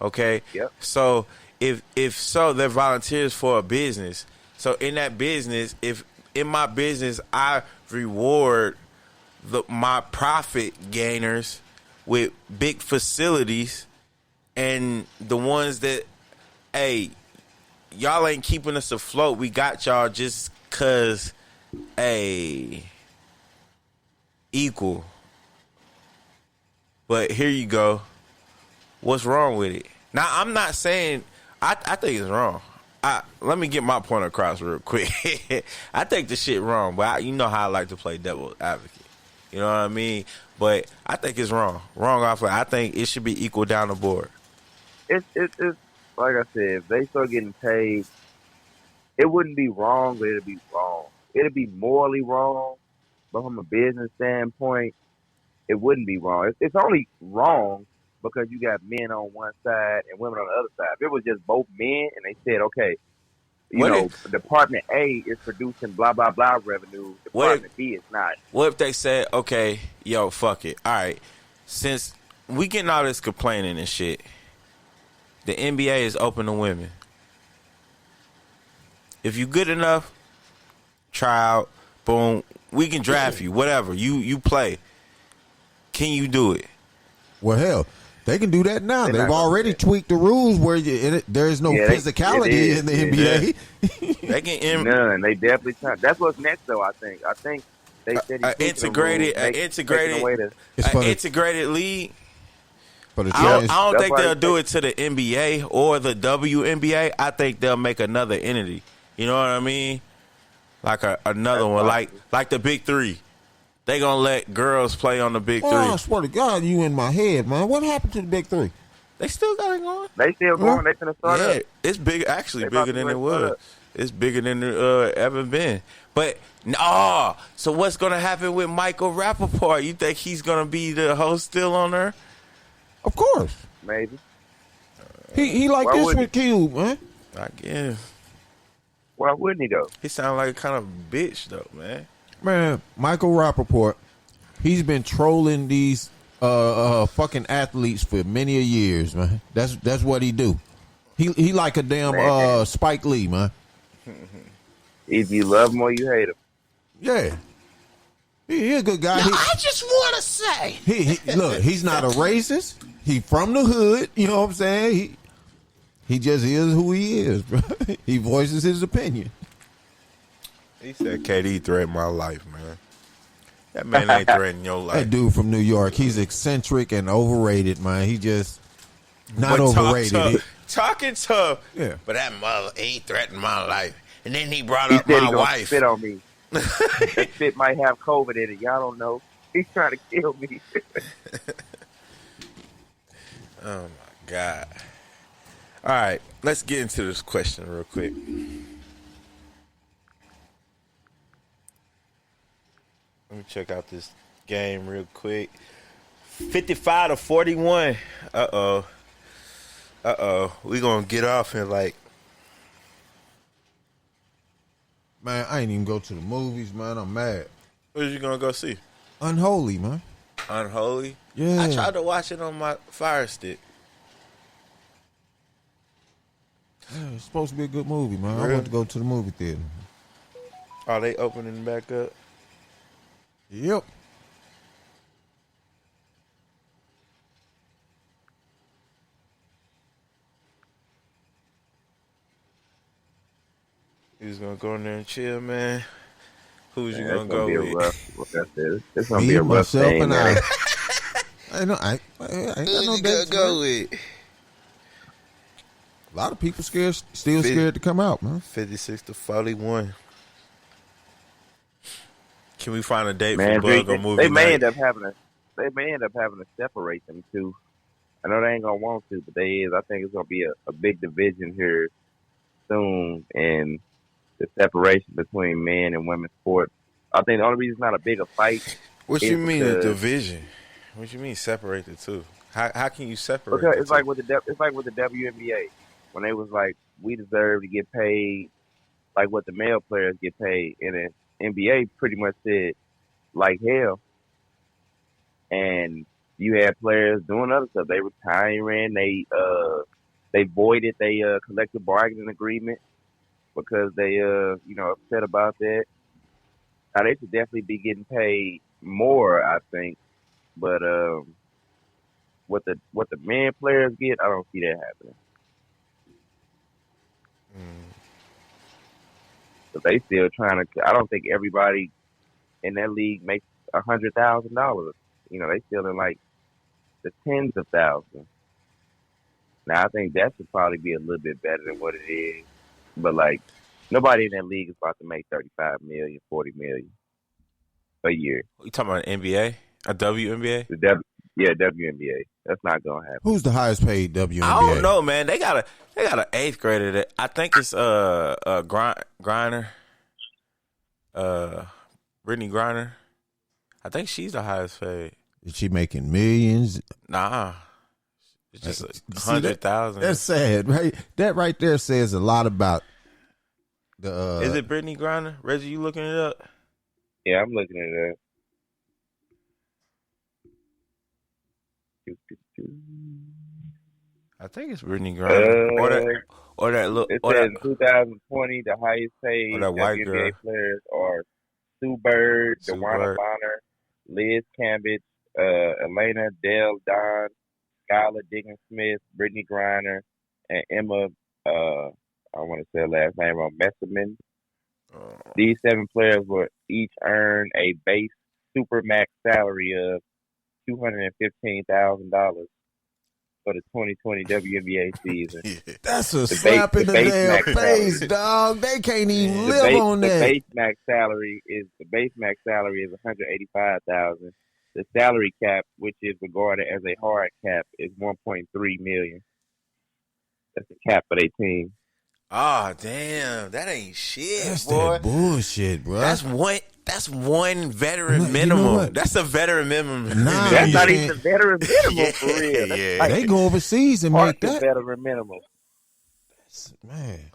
Okay. Yep. So if they're volunteers for a business. So in that business, if in my business I reward my profit gainers with big facilities, and the ones that, hey, y'all ain't keeping us afloat. We got y'all just cause, hey, equal. But here you go. What's wrong with it? Now I'm not saying I think it's wrong. Let me get my point across real quick. I think the shit wrong, but you know how I like to play devil's advocate. You know what I mean? But I think it's wrong. Wrong off. I think it should be equal down the board. It's like I said, if they start getting paid, it wouldn't be wrong, but it'd be wrong. It'd be morally wrong, but from a business standpoint, it wouldn't be wrong. It's only wrong because you got men on one side and women on the other side. If it was just both men and they said, okay, Department A is producing blah, blah, blah revenue, Department B is not. What if they said, okay, yo, fuck it. All right, since we getting all this complaining and shit, the NBA is open to women. If you good enough, try out, boom, we can draft you, whatever. You play. Can you do it? Well, hell, they can do that now. They've already tweaked the rules where there is no physicality in the NBA. They can none. They definitely try. That's what's next, though. I think they said integrated league. I don't think they'll do it to the NBA or the WNBA. I think they'll make another entity. You know what I mean? Like another one, like the Big Three. They gonna let girls play on the Big Three. I swear to God, you in my head, man. What happened to the Big Three? They still got it going. They still going. They finna start up. It's big. Actually, bigger than it was. It's bigger than it ever been. But no. So what's gonna happen with Michael Rappaport? You think he's gonna be the host still on there? Of course. Maybe. He like this with Cube, man. I guess. Why wouldn't he though? He sound like a kind of bitch though, man. Man, Michael Rappaport, he's been trolling these fucking athletes for many a years, man. That's what he do. He like a damn Spike Lee, man. If you love him or you hate him. Yeah. He a good guy. I just want to say. Look, he's not a racist. He from the hood. You know what I'm saying? He just is who he is, bro. He voices his opinion. He said KD threatened my life, man. That man ain't threatening your life. That dude from New York, he's eccentric and overrated, man. He just not overrated. Talking tough. Yeah. But that mother, he threatened my life. And then he brought up my wife. Spit on me. That spit might have COVID in it. Y'all don't know. He's trying to kill me. Oh, my God. All right. Let's get into this question real quick. check out this game real quick. 55-41. We gonna get off in like. Man, I ain't even go to the movies, man. I'm mad. What you gonna go see? Unholy, man. Unholy. Yeah. I tried to watch it on my Fire Stick. Yeah, it's supposed to be a good movie, man. Really? I want to go to the movie theater. Are they opening back up? Yep. You was gonna go in there and chill, man. Who's you That's gonna go be a with? rough. It's gonna Me, be a rough myself, thing. and I. Man. I know. I ain't got Who no you gonna dates, go man. with? A lot of people still scared to come out, man. 56-41. Can we find a date Man, for Bug on movie they may night? end up having to separate them too. I know they ain't gonna want to, but they is. I think it's gonna be a big division here soon, and the separation between men and women's sports. I think the only reason it's not a bigger fight What is you mean a because division? What you mean separate the two? How can you separate because the it's two? like with the WNBA when they was like we deserve to get paid like what the male players get paid, and the NBA pretty much said like hell, and you had players doing other stuff. They retiring. They voided their collective bargaining agreement because they upset about that. Now they should definitely be getting paid more, I think. But what the men players get, I don't see that happening. But they still trying to. I don't think everybody in that league makes $100,000. You know, they still in like the tens of thousands. Now I think that should probably be a little bit better than what it is. But like nobody in that league is about to make 35 million, 40 million a year. You talking about an NBA? A WNBA? WNBA. That's not gonna happen. Who's the highest paid WNBA? I don't know, man. They got an eighth grader that I think it's Griner. Brittany Griner. I think she's the highest paid. Is she making millions? Nah. It's just See, 100,000. That's sad, right? That right there says a lot about the. Is it Brittany Griner? Reggie, you looking it up? Yeah, I'm looking at that. I think it's Brittany Griner. Or that look. It Or says that, in 2020, the highest paid or that white WNBA girl. players are Sue Bird, Sue DeWanna Bird. Bonner, Liz Cambage, Elena Dell Don, Skylar Diggins Smith, Brittany Griner, and Emma, I want to say her last name wrong, Messerman. These 7 players will each earn a base supermax salary of $215,000 for the 2020 WNBA season. That's a slap in the damn face, dog. They can't even live on that. The base max salary is $185,000. The salary cap, which is regarded as a hard cap, is $1.3 million. That's the cap for their team. Oh, damn. That ain't shit, That's boy. that bullshit, bro. That's one veteran You know minimum. what? That's a veteran minimum. Nah, That's you not can't- even the veteran minimum for real. That's Yeah. like They go overseas and make the that. veteran minimum. Man,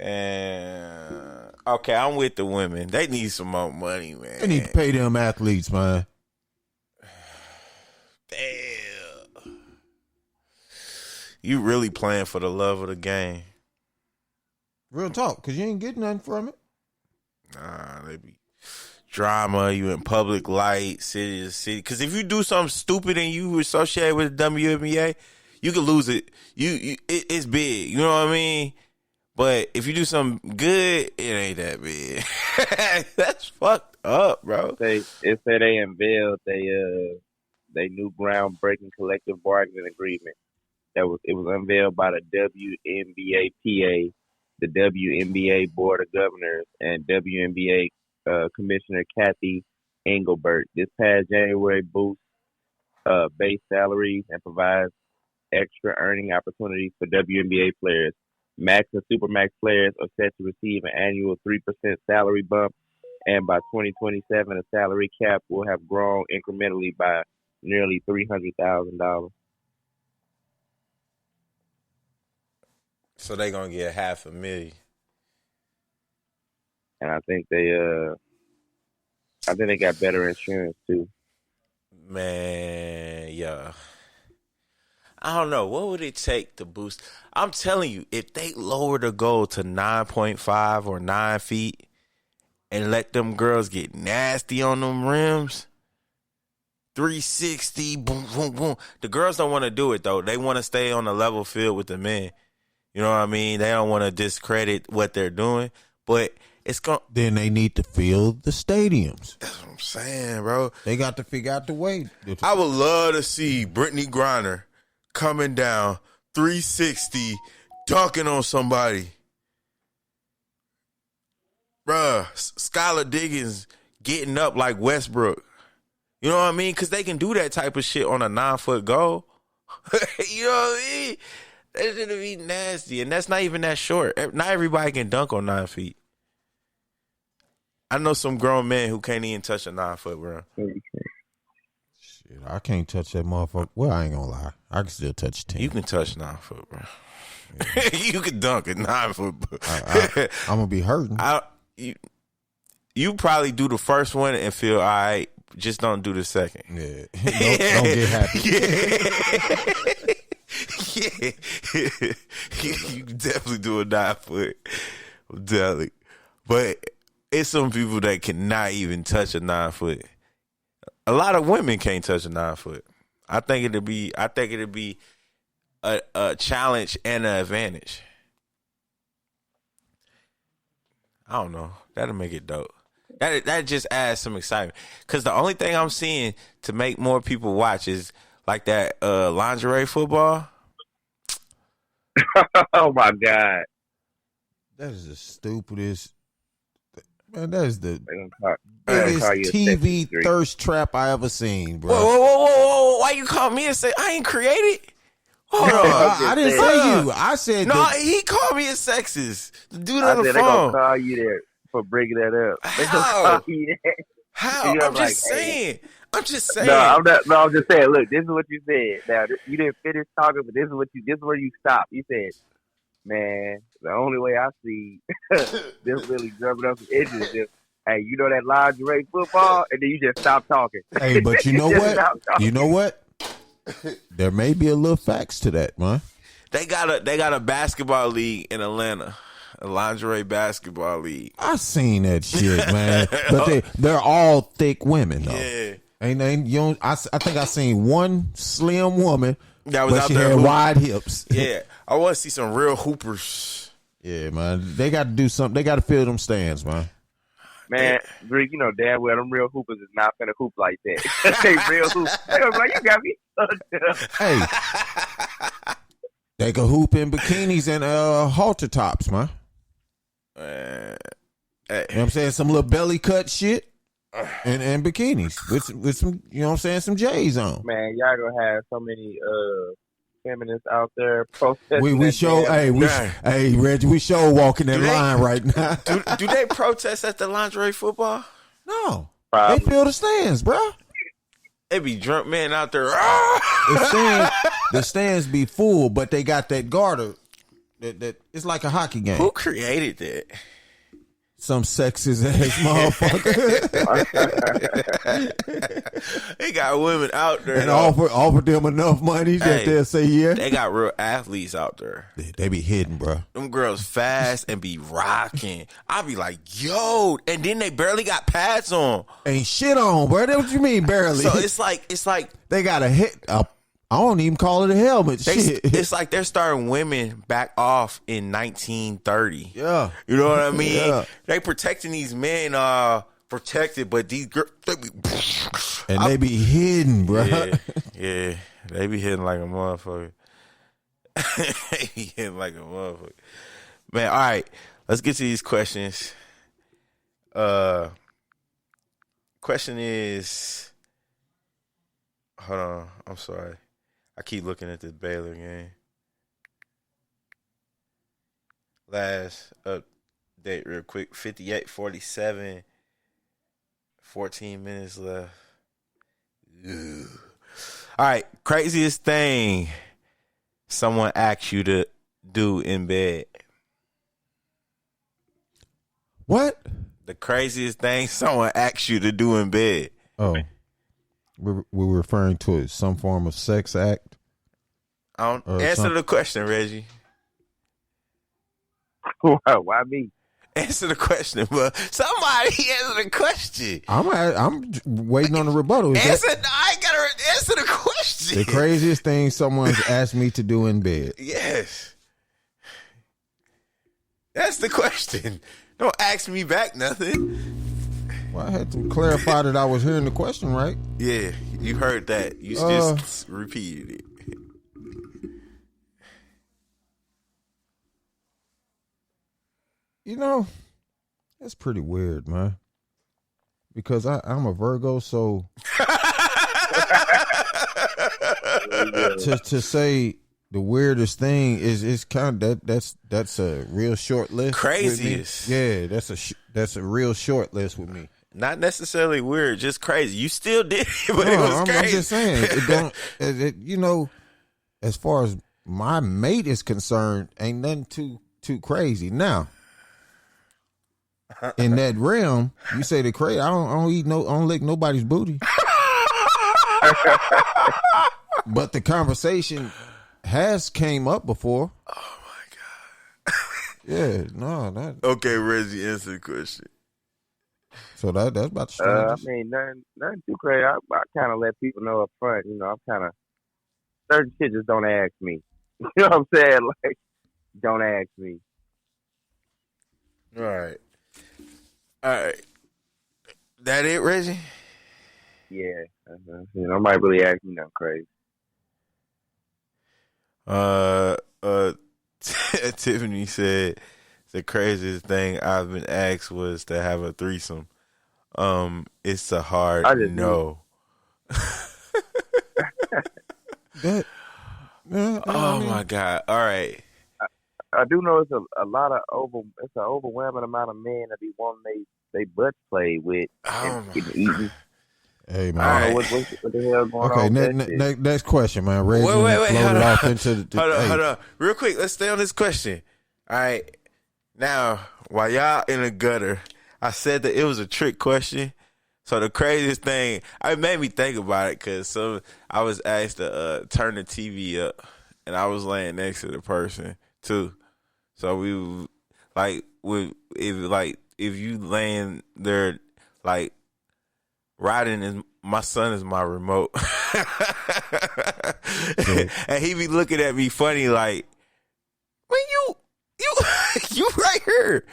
And okay, I'm with the women. They need some more money, man. they need to pay them athletes, man. Damn. You really playing for the love of the game. Real talk, because you ain't getting nothing from it. Nah, they be drama. You in public light, city to city. Because if you do something stupid and you associate with the WNBA, you can lose it. It's big. You know what I mean? But if you do something good, it ain't that big. That's fucked up, bro. It said they unveiled they new groundbreaking collective bargaining agreement. It was unveiled by the WNBA PA, the WNBA Board of Governors, and WNBA Commissioner Kathy Engelbert. This past January boosts base salaries and provides extra earning opportunities for WNBA players. Max and Supermax players are set to receive an annual 3% salary bump And by 2027, the salary cap will have grown incrementally by nearly $300,000. So they gonna get $500,000. And I think they got better insurance too. Man, yeah. I don't know. What would it take to boost? I'm telling you, if they lower the goal to 9.5 or 9 feet and let them girls get nasty on them rims, 360, boom, boom, boom. The girls don't want to do it, though. They want to stay on the level field with the men. You know what I mean? They don't want to discredit what they're doing, but it's going. Then they need to fill the stadiums. That's what I'm saying, bro. They got to figure out the way. I would love to see Brittany Griner coming down 360, dunking on somebody. Bruh, Skylar Diggins getting up like Westbrook. You know what I mean? Because they can do that type of shit on a 9-foot goal. You know what I mean? That's going to be nasty. And that's not even that short. Not everybody can dunk on 9 feet. I know some grown men who can't even touch a 9-foot, bro. Shit, I can't touch that motherfucker. Well, I ain't gonna lie. I can still touch 10. You can touch 9 foot, bro. Yeah. You can dunk at 9 foot. I'm gonna be hurting. You probably do the first one and feel all right. Just don't do the second. Yeah. Don't get happy. Yeah. You can definitely do a 9 foot. Definitely. But it's some people that cannot even touch a 9 foot. A lot of women can't touch a 9 foot. I think it'd be a challenge and an advantage. I don't know. That'll make it dope. That just adds some excitement. Because the only thing I'm seeing to make more people watch is like that lingerie football. Oh my God. That is the stupidest. Man, that is the biggest TV thirst trap I ever seen, bro. Whoa. Why you call me and say I ain't created? Hold on. I didn't say you. I said no. He called me a sexist. The dude on the phone. They gonna call you there for bringing that up. They gonna call you there. How? I'm just saying. I'm just saying. No, I'm not. No, I'm just saying. Look, this is what you said. Now you didn't finish talking, but this is where you stopped. You said, "Man, the only way I see this really drumming up some edges is just, hey, you know that lingerie football," and then you just stop talking. Hey, but you know what? You know what? There may be a little facts to that, man. They got a basketball league in Atlanta, a lingerie basketball league. I seen that shit, man. But they're all thick women, though. Yeah. Ain't you don't, I think I seen one slim woman that was but out she there had wide hips. Yeah, I want to see some real hoopers. Yeah, man. They got to do something. They got to fill them stands, man. Man, Greg, you know damn well them real hoopers is not finna hoop like that. They real hoopers. They gonna be like, you got me. Hey, they can hoop in bikinis and halter tops, man. Hey. You know what I'm saying? Some little belly cut shit and bikinis with some, you know what I'm saying, some J's on. Man, y'all gonna have so many feminists out there protesting. We show, hey Reggie, we show walking that line right now. do they protest at the lingerie football? No, Probably. they fill the stands, bro. They be drunk men out there. The stands be full, but they got that garter. That it's like a hockey game. Who created that? Some sexist ass motherfucker. They got women out there and offer them enough money that they'll say yeah. They got real athletes out there. They be hidden, bro. Them girls fast and be rocking. I be like, yo, and then they barely got pads on. Ain't shit on, bro. That's what you mean barely. So it's like they got a hit. I don't even call it a helmet. Shit. It's like they're starting women back off in 1930. Yeah. You know what I mean? Yeah. They protecting these men protected, but these girls, they be hidden, bro. Yeah. They be hidden like a motherfucker. They be hidden like a motherfucker. Man, all right. Let's get to these questions. Question is, hold on. I'm sorry. I keep looking at this Baylor game. Last update real quick. 58-47. 14 minutes left. Ugh. All right, craziest thing someone asked you to do in bed. What? The craziest thing someone asked you to do in bed. Oh, we're referring to some form of sex act. Answer the question, Reggie. Why me? Answer the question, but somebody answer the question. I'm waiting on the rebuttal. I ain't gotta answer the question. The craziest thing someone's asked me to do in bed. Yes, that's the question. Don't ask me back nothing. Well, I had to clarify that I was hearing the question right. Yeah, you heard that. You just repeated it. You know, that's pretty weird, man. Because I'm a Virgo, so to say the weirdest thing is kind of that's a real short list. Craziest, yeah, that's a real short list with me. Not necessarily weird, just crazy. You still did it, but it was crazy. I'm just saying, you know, as far as my mate is concerned, ain't nothing too crazy. Now, in that realm, you say the crazy. I don't lick nobody's booty. But the conversation has came up before. Oh my god. Yeah, no. Okay, Reggie, answer the question. So that's about the I strangest. mean, nothing too crazy. I kind of let people know up front. You know, I'm kind of certain shit. Just don't ask me. You know what I'm saying? Like, don't ask me. All right. That it, Reggie? Yeah. You know, nobody really ask me nothing crazy. Tiffany said the craziest thing I've been asked was to have a threesome. It's a hard no. My god! All right. I do know it's a lot of it's an overwhelming amount of men that be wanting they butts played with and getting eaten. Hey man, I don't know what the hell going on. Okay, next question, man. Reggie Wait, hold on. off into the Hold on, real quick. Let's stay on this question. All right, now while y'all in the gutter, I said that it was a trick question. So the craziest thing, it made me think about it because I was asked to turn the TV up, and I was laying next to the person too. So we if you laying there like riding is my son is my remote, and he be looking at me funny like, when you right here.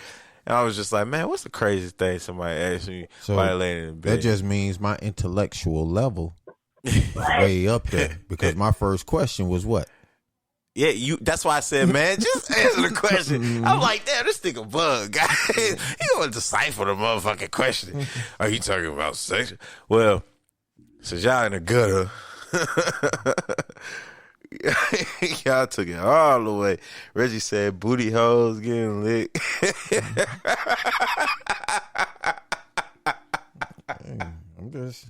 And I was just like, man, what's the craziest thing somebody asked me while I laying in bed? That just means my intellectual level is way up there because my first question was what? Yeah, that's why I said, man, just answer the question. I'm like, damn, this nigga bug, guys. He gonna decipher the motherfucking question. Are you talking about sex? Well, since y'all in the gutter, y'all took it all the way. Reggie said, booty holes getting licked. I'm just.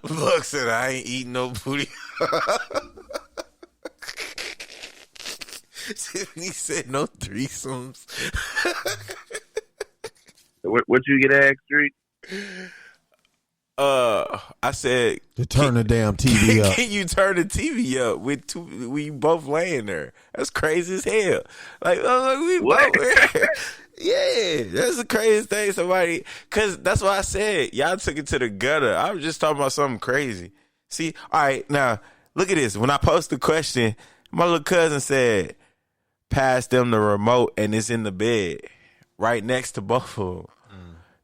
Look, said I ain't eating no booty. Tiffany said no threesomes. What you get asked, Street? I said to turn the damn TV up. Can you turn the TV up with we both laying there? That's crazy as hell. Like we both there. Yeah, that's the craziest thing somebody. Cause that's why I said y'all took it to the gutter. I was just talking about something crazy. See, all right, now look at this. When I posted the question, my little cousin said, pass them the remote and it's in the bed right next to both of them.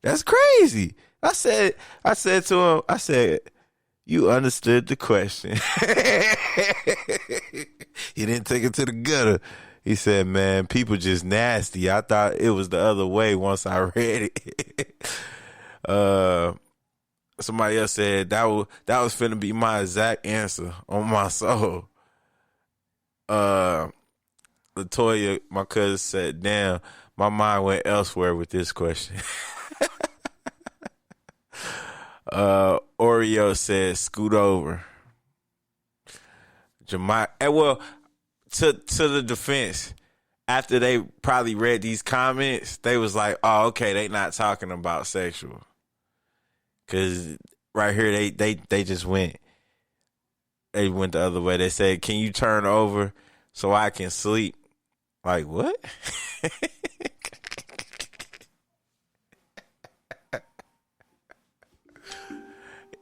That's crazy. I said to him, I said, you understood the question. You didn't take it to the gutter. He said, man, people just nasty. I thought it was the other way once I read it. Somebody else said that was finna be my exact answer on my soul. Latoya, my cousin, said, damn, my mind went elsewhere with this question. Oreo said, "Scoot over." Jemiah, well, to the defense, after they probably read these comments, they was like, "Oh, okay, they not talking about sexual." Cause right here they just went. They went the other way. They said, "Can you turn over so I can sleep?" Like what?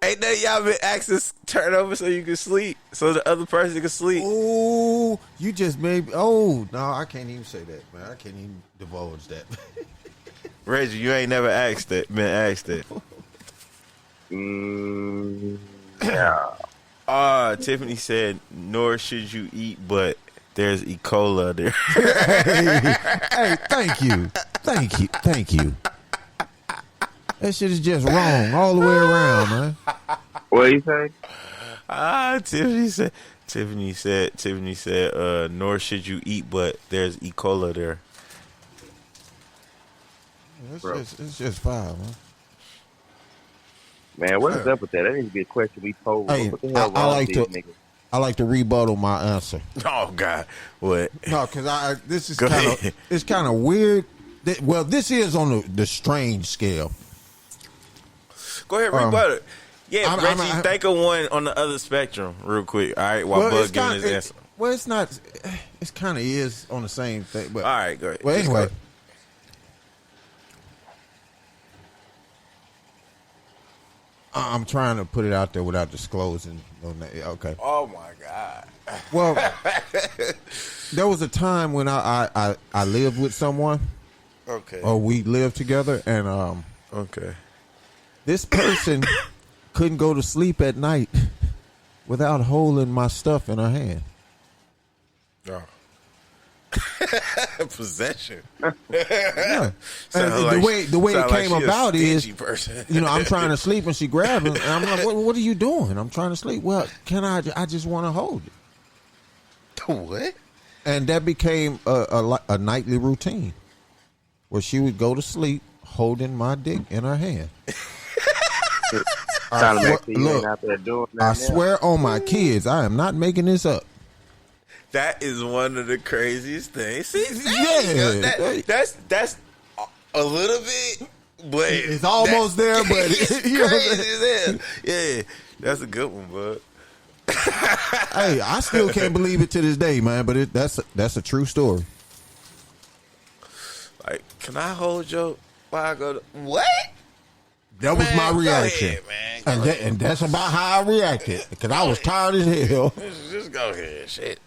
Ain't that y'all been asking turn over so you can sleep, so the other person can sleep? Oh, you just made. Oh no, I can't even say that, man. I can't even divulge that. Reggie, you ain't never asked that. Been asked that. Yeah. Tiffany said, "Nor should you eat, but there's E. coli there." Hey, thank you. That shit is just wrong all the way around, man. What you say? Tiffany said, "Nor should you eat, but there's E. coli there." It's just fine, man. Man, what is up with that? That needs to be a question we posed. Hey, What the hell wrong with these niggas? I like to rebuttal my answer. Oh God, what? No, because this is Go kind ahead. of it's kind of weird. Well, this is on the strange scale. Go ahead, rebut it. Yeah, I'm- Reggie, think of one on the other spectrum, real quick. All right, while Well, Bug giving his answer. Well, it's not. It's kind of is on the same thing. But All right, go ahead. well, Just anyway. go. I'm trying to put it out there without disclosing. Okay. Oh my God. Well, there was a time when I lived with someone, Okay. or we lived together, and Okay. this person couldn't go to sleep at night without holding my stuff in her hand. Oh. Possession. Yeah. Sound And like- the way it sound like came she a about is, stingy person. I'm trying to sleep and she grabbed it, and I'm like, what are you doing? I'm trying to sleep. Well, I just want to hold it. What? And that became a nightly routine where she would go to sleep holding my dick in her hand. Trying to make sure you look, ain't out there doing I nothing else. swear on my kids, I am not making this up. That is one of the craziest things. See, Yeah. that's a little bit, but It's almost there, but it's you know what I'm crazy as hell. Yeah, that's a good one, bud. Hey, I still can't believe it to this day, man. But that's a true story. Like, can I hold your while I go to what? That was Man, my go reaction, ahead, man. and that's about how I reacted because I was tired as hell. Just go ahead, shit.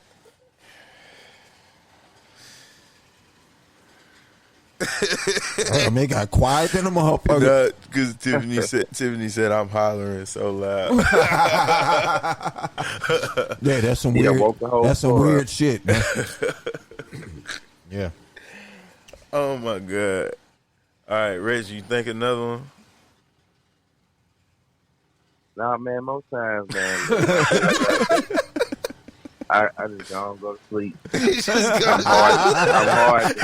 Damn, it got quiet in the motherfucker. Because Tiffany said I'm hollering so loud. Yeah, that's some You done weird. woke the whole That's some floor weird up. shit, man. Yeah. Oh my God. All right, Reggie, you think another one? Nah, man, most times, man. I just don't go to sleep. I'm hard.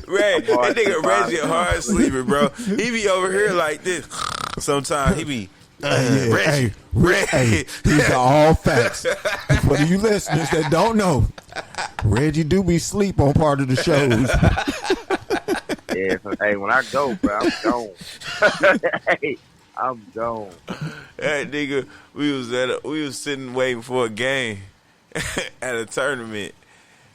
Ray, that hard nigga to Reggie a find. hard sleeper, bro. He be over here like this. Sometimes he be Yeah, Reggie, hey, these are all facts. For you listeners that don't know, Reggie do be sleep on part of the shows. Yeah, so, hey, when I go, bro, I'm gone. Hey, I'm gone. That nigga, we was sitting waiting for a game at a tournament.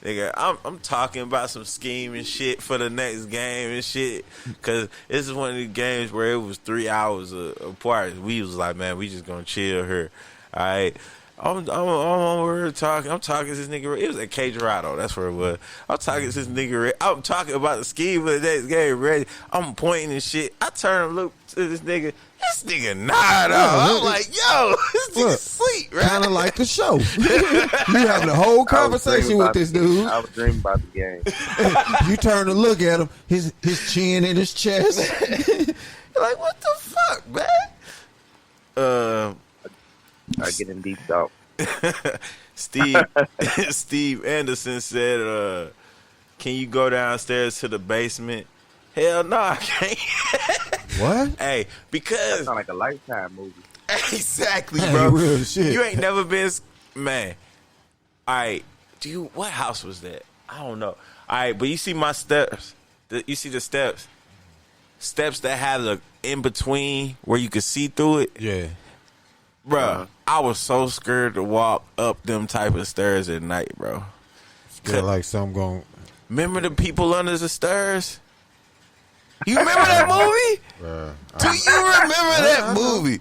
Nigga, I'm talking about some scheme and shit for the next game and shit. Cause this is one of the games where it was 3 hours apart. We was like, man, we just gonna chill here. All right. I'm over here talking. I'm talking to this nigga. It was at K Dorado. That's where it was. I'm talking to this nigga. I'm talking about the scheme of the next game. Ready? I'm pointing and shit. I turn and look to this nigga. This nigga nod off. I'm like, yo, this nigga Look, sleep, right? Kind of like the show. You having a whole conversation with this dude. I was dreaming about the game. You turn to look at him, his chin in his chest. Like, what the fuck, man? I get in deep thought. Steve Anderson said, can you go downstairs to the basement? Hell no, I can't. What? Hey, That because sound like a Lifetime movie. exactly, Hey, bro. real shit. You ain't never been, man. All right, what house was that? I don't know. All right, but you see my steps. You see the steps that have the in between where you could see through it. Yeah. Bro, I was so scared to walk up them type of stairs at night, bro. Feel like something going. Remember the people under the stairs? You remember that movie? Do you remember that movie?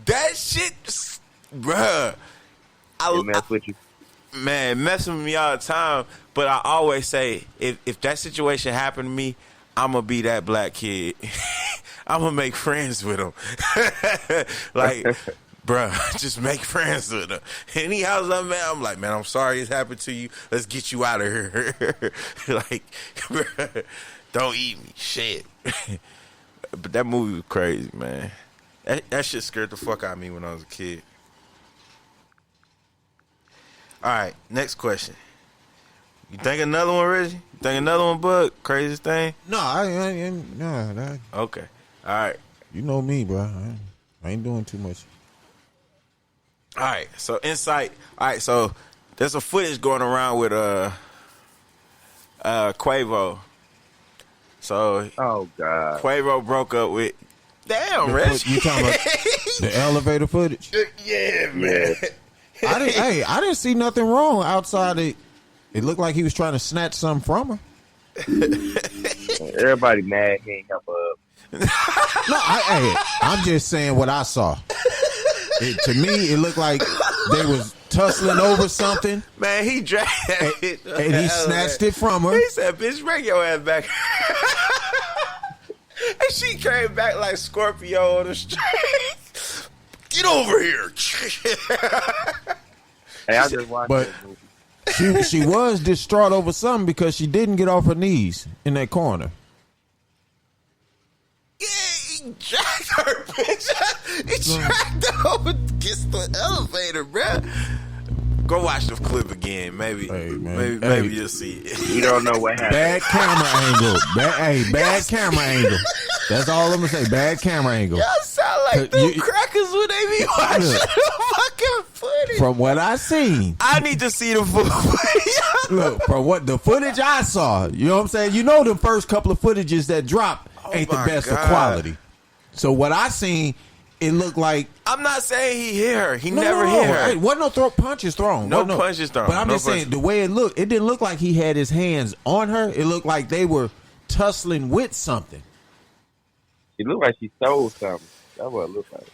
That shit, bruh. It mess with you. Man, messing with me all the time. But I always say, if that situation happened to me, I'm going to be that black kid. I'm going to make friends with him. Like, bruh, just make friends with him. Any house I'm at, I'm like, man, I'm sorry it's happened to you. Let's get you out of here. Like, bruh, don't eat me. Shit. But that movie was crazy, man. That shit scared the fuck out of me when I was a kid. All right, next question. You think another one, Reggie? You think another one, Bug? Craziest thing? No, no. Okay. All right. You know me, bro. I ain't doing too much. All right. So, insight. All right. So, there's a footage going around with Quavo. So, Oh God. Quavo broke up with. Damn, Reggie. You talking about the elevator footage? Yeah, man. I didn't see nothing wrong outside it. It looked like he was trying to snatch something from her. Everybody mad he ain't help her up. No, I'm just saying what I saw. To me, it looked like they was tussling over something. Man, he dragged it. And he snatched it from her. He said, bitch, bring your ass back. And she came back like Scorpio on the street. Get over here. Hey, I just watched But- that movie. She was distraught over something because she didn't get off her knees in that corner. Yeah, he dragged her, bitch. He dragged her over against the elevator, bruh. Go watch the clip again. Maybe, Hey, man. maybe Hey. you'll see it. You don't know what happened. Bad camera angle. Bad camera angle. That's all I'm gonna say. Bad camera angle. Y'all sound like them You- crackers when they be watching Look. the fucking footage. From what I seen, I need to see the footage. look, from what the footage I saw, you know what I'm saying? You know the first couple of footages that dropped ain't the my best of God. quality. So what I seen, it looked like I'm not saying he hit her. He no, never no, hit her. Hey, wasn't no punches thrown. No Wasn't punches thrown. But I'm No just saying punches. the way it looked, it didn't look like he had his hands on her. It looked like they were tussling with something. It looked like she stole something. That's what it looked like.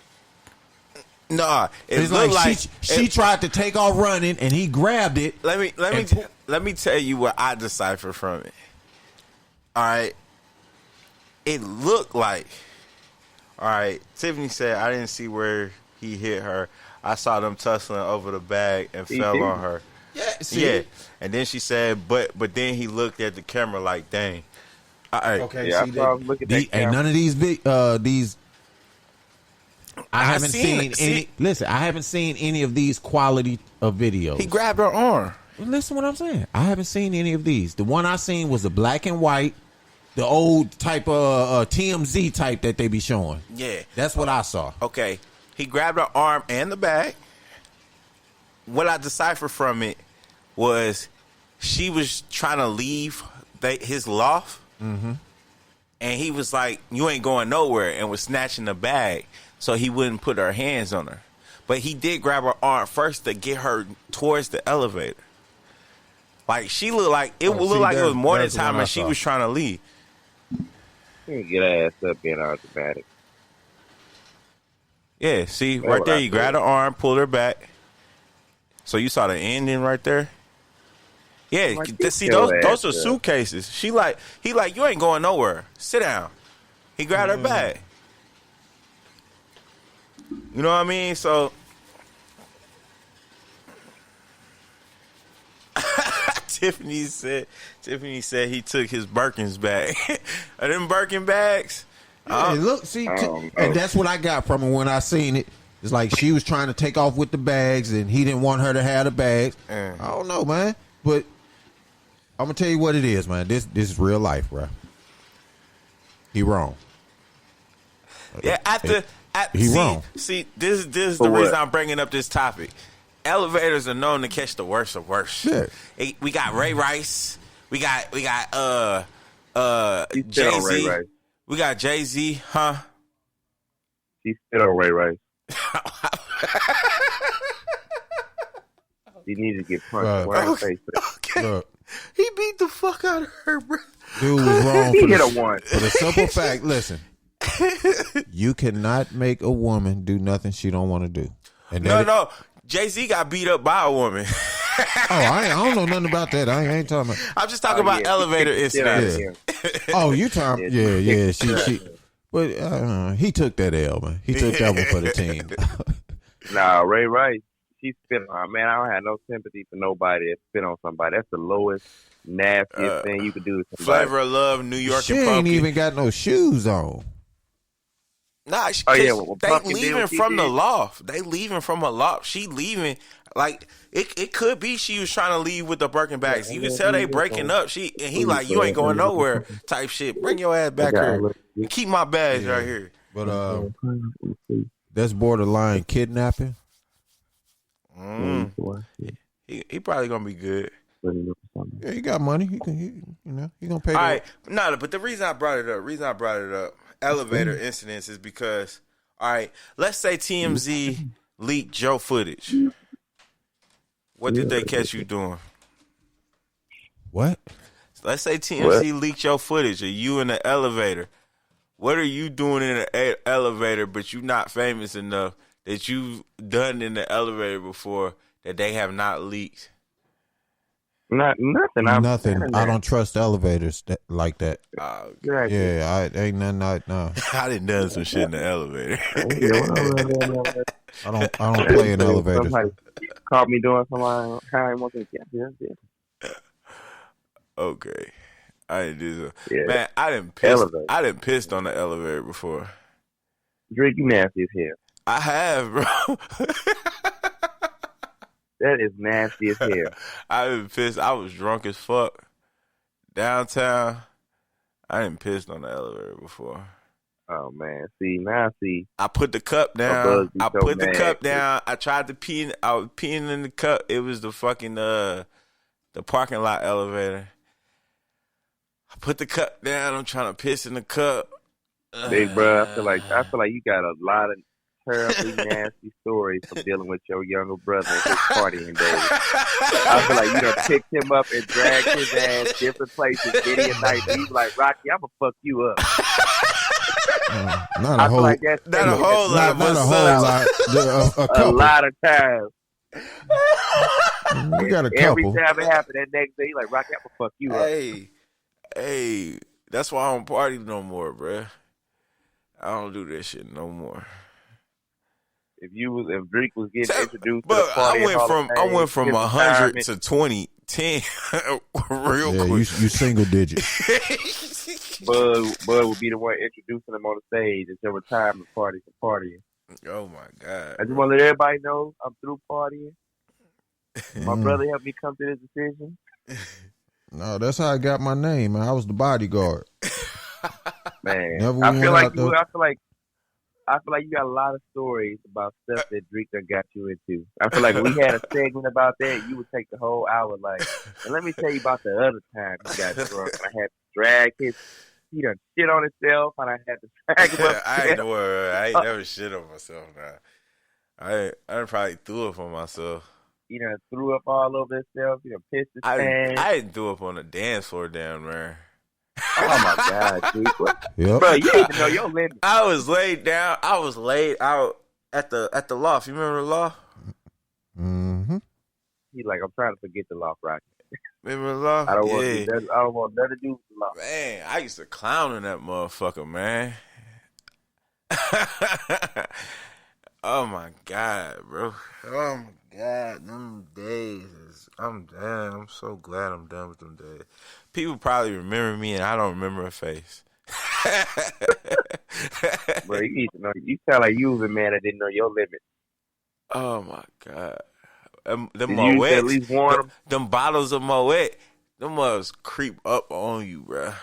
Nah, it It's looked like, like she tried to take off running and he grabbed it. Let me tell you what I deciphered from it. All right, it looked like. All right, Tiffany said I didn't see where he hit her. I saw them tussling over the bag and He fell did. on her. Yeah, and then she said, but then he looked at the camera like, dang. All right, Okay, Yeah, I see saw him look at that ain't camera. none of these. I haven't seen seen it. any. See? Listen, I haven't seen any of these quality of videos. he grabbed her arm. Listen, what I'm saying. I haven't seen any of these. The one I seen was the black and white, the old type of TMZ type that they be showing. Yeah, That's what I saw. okay. He grabbed her arm and the bag. What I deciphered from it was she was trying to leave his loft, and he was like, "You ain't going nowhere," and was snatching the bag so he wouldn't put her hands on her. But he did grab her arm first to get her towards the elevator. Like she looked like it would look like it was morning that's the time, one I and she saw. was trying to leave. You can get her ass up being all dramatic. Yeah, see, That's right what there, I you grabbed her arm, pulled her back. So you saw the ending right there. Yeah, Like, see, get your those are ass up. suitcases. He like, you ain't going nowhere. Sit down. He grabbed her bag. You know what I mean? So Tiffany said he took his Birkins bag. Are them Birkin bags? Yeah, look, see, and that's what I got from her when I seen it. It's like she was trying to take off with the bags, and he didn't want her to have the bags. I don't know, man, but I'm gonna tell you what it is, man. This is real life, bro. He wrong. Yeah, He wrong. See, this is For the reason what? I'm bringing up this topic. Elevators are known to catch the worst of worst. Yeah. We got Ray Rice. We got You spit Jay on Ray Z. Rice. We got Jay Z, huh? She spit on Ray Rice. He needed to get punched right in the face for that. Look, He beat the fuck out of her, bro. dude was wrong He for hit a the, one. for the simple fact. Listen, you cannot make a woman do nothing she don't want to do. And No. Jay Z got beat up by a woman. I don't know nothing about that. I ain't talking about. I'm just talking about yeah. elevator He kicked the shit out of incidents. him. Oh, you talking? Yeah. She. But he took that L, man. He took that one for the team. Nah, Ray Rice, she spit on her. Man, I don't have no sympathy for nobody that spit on somebody. That's the lowest, nastiest thing you could do to somebody. Flavor of Love, New York She and ain't Pumpkin. even got no shoes on. Nah, Oh, yeah, well, they Pumpkin did leaving what she from the did. loft. They leaving from a loft. She leaving. Like it could be she was trying to leave with the Birkin bags. You can tell they breaking up. He like, you ain't going nowhere type shit. Bring your ass back here. Keep my bags right here. But that's borderline kidnapping. He probably gonna be good. Yeah, he got money. He gonna pay. All right, no, but the reason I brought it up, elevator incidents, is because, all right, let's say TMZ leaked Joe footage. What did they catch you doing? What? Let's say TMZ leaked your footage of you in the elevator. What are you doing in the elevator, but you not famous enough that you've done in the elevator before that they have not leaked? Nothing. Nothing. I don't trust elevators like that. Exactly. Yeah, I ain't nothing. No. I done done some shit in the elevator. I don't play in elevators. Somebody caught me doing something. I ain't want to get Okay. I didn't do so. Yeah. Man, Elevator. I done pissed on the elevator before. Drake, you nasty as hell. I have, bro. That is nasty as hell. I done pissed. I was drunk as fuck. Downtown. I done pissed on the elevator before. Oh man, see. I put the cup down. The cup down. I tried to pee. I was peeing in the cup. It was the fucking the parking lot elevator. I put the cup down. I'm trying to piss in the cup. Big bro, I feel like you got a lot of terribly nasty stories from dealing with your younger brother and his partying days. I feel like you done picked him up and dragged his ass different places, day and night. He's like, Rocky, I'm gonna fuck you up. Not I a feel whole, like that's Not a whole lot. not a whole lot. A a couple. lot of times. We got a Every couple. time it happened, that next day, he's like, Rocky, I'm gonna fuck you up. Hey, that's why I don't party no more, bruh. I don't do that shit no more. If Drake was getting introduced to the But party, I went from 100 to 20, 10 real Yeah, quick. you single digit. Bud would be the one introducing him on the stage until retirement party for partying. Oh my God. I just want to let everybody know I'm through partying. My brother helped me come to this decision. No, that's how I got my name, man. I was the bodyguard. Man, Never I went feel out like you got a lot of stories about stuff that Drake done got you into. I feel like we had a segment about that. You would take the whole hour, like, and let me tell you about the other time he got drunk. And I had to drag he done shit on himself, and I had to drag him up. I ain't never shit on myself now. I probably threw up on myself. He done threw up all over himself. He done pissed his pants. I didn't throw up on the dance floor down there. Oh my God, dude. Yep. Bro, you need to know your limit. I was laid down. I was laid out at the loft. You remember the loft? Mm-hmm. He's like, I'm trying to forget the loft, Rocky. Remember the loft? I don't want nothing to do with the loft. Man, I used to clown in that motherfucker, man. Oh my God, bro. Oh my God, them days. I'm so glad I'm done with them days. People probably remember me and I don't remember a face. Bro, you need to know. You sound like you was a man that didn't know your limit. Oh my God. Them Did you used to at least warn them? them bottles of Moet, them must creep up on you, bro.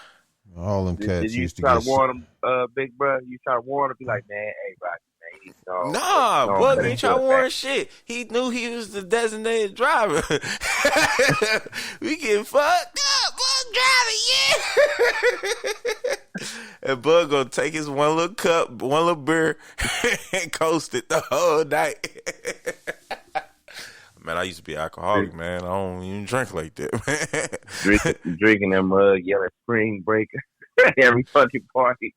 All them cats Did you used to try get to warn him, big bro? You try to warn him, be like, man, hey, Rocky, man, he's gone. Nah, Gone, Bug better ain't do try to it, warn man. shit. He knew he was the designated driver. We getting fucked up. Bug driving, yeah. And Bug gonna take his one little cup, one little beer, and coast it the whole night. Man, I used to be an alcoholic, man. I don't even drink like that, man. Drinking that mug, yelling spring break every fucking party.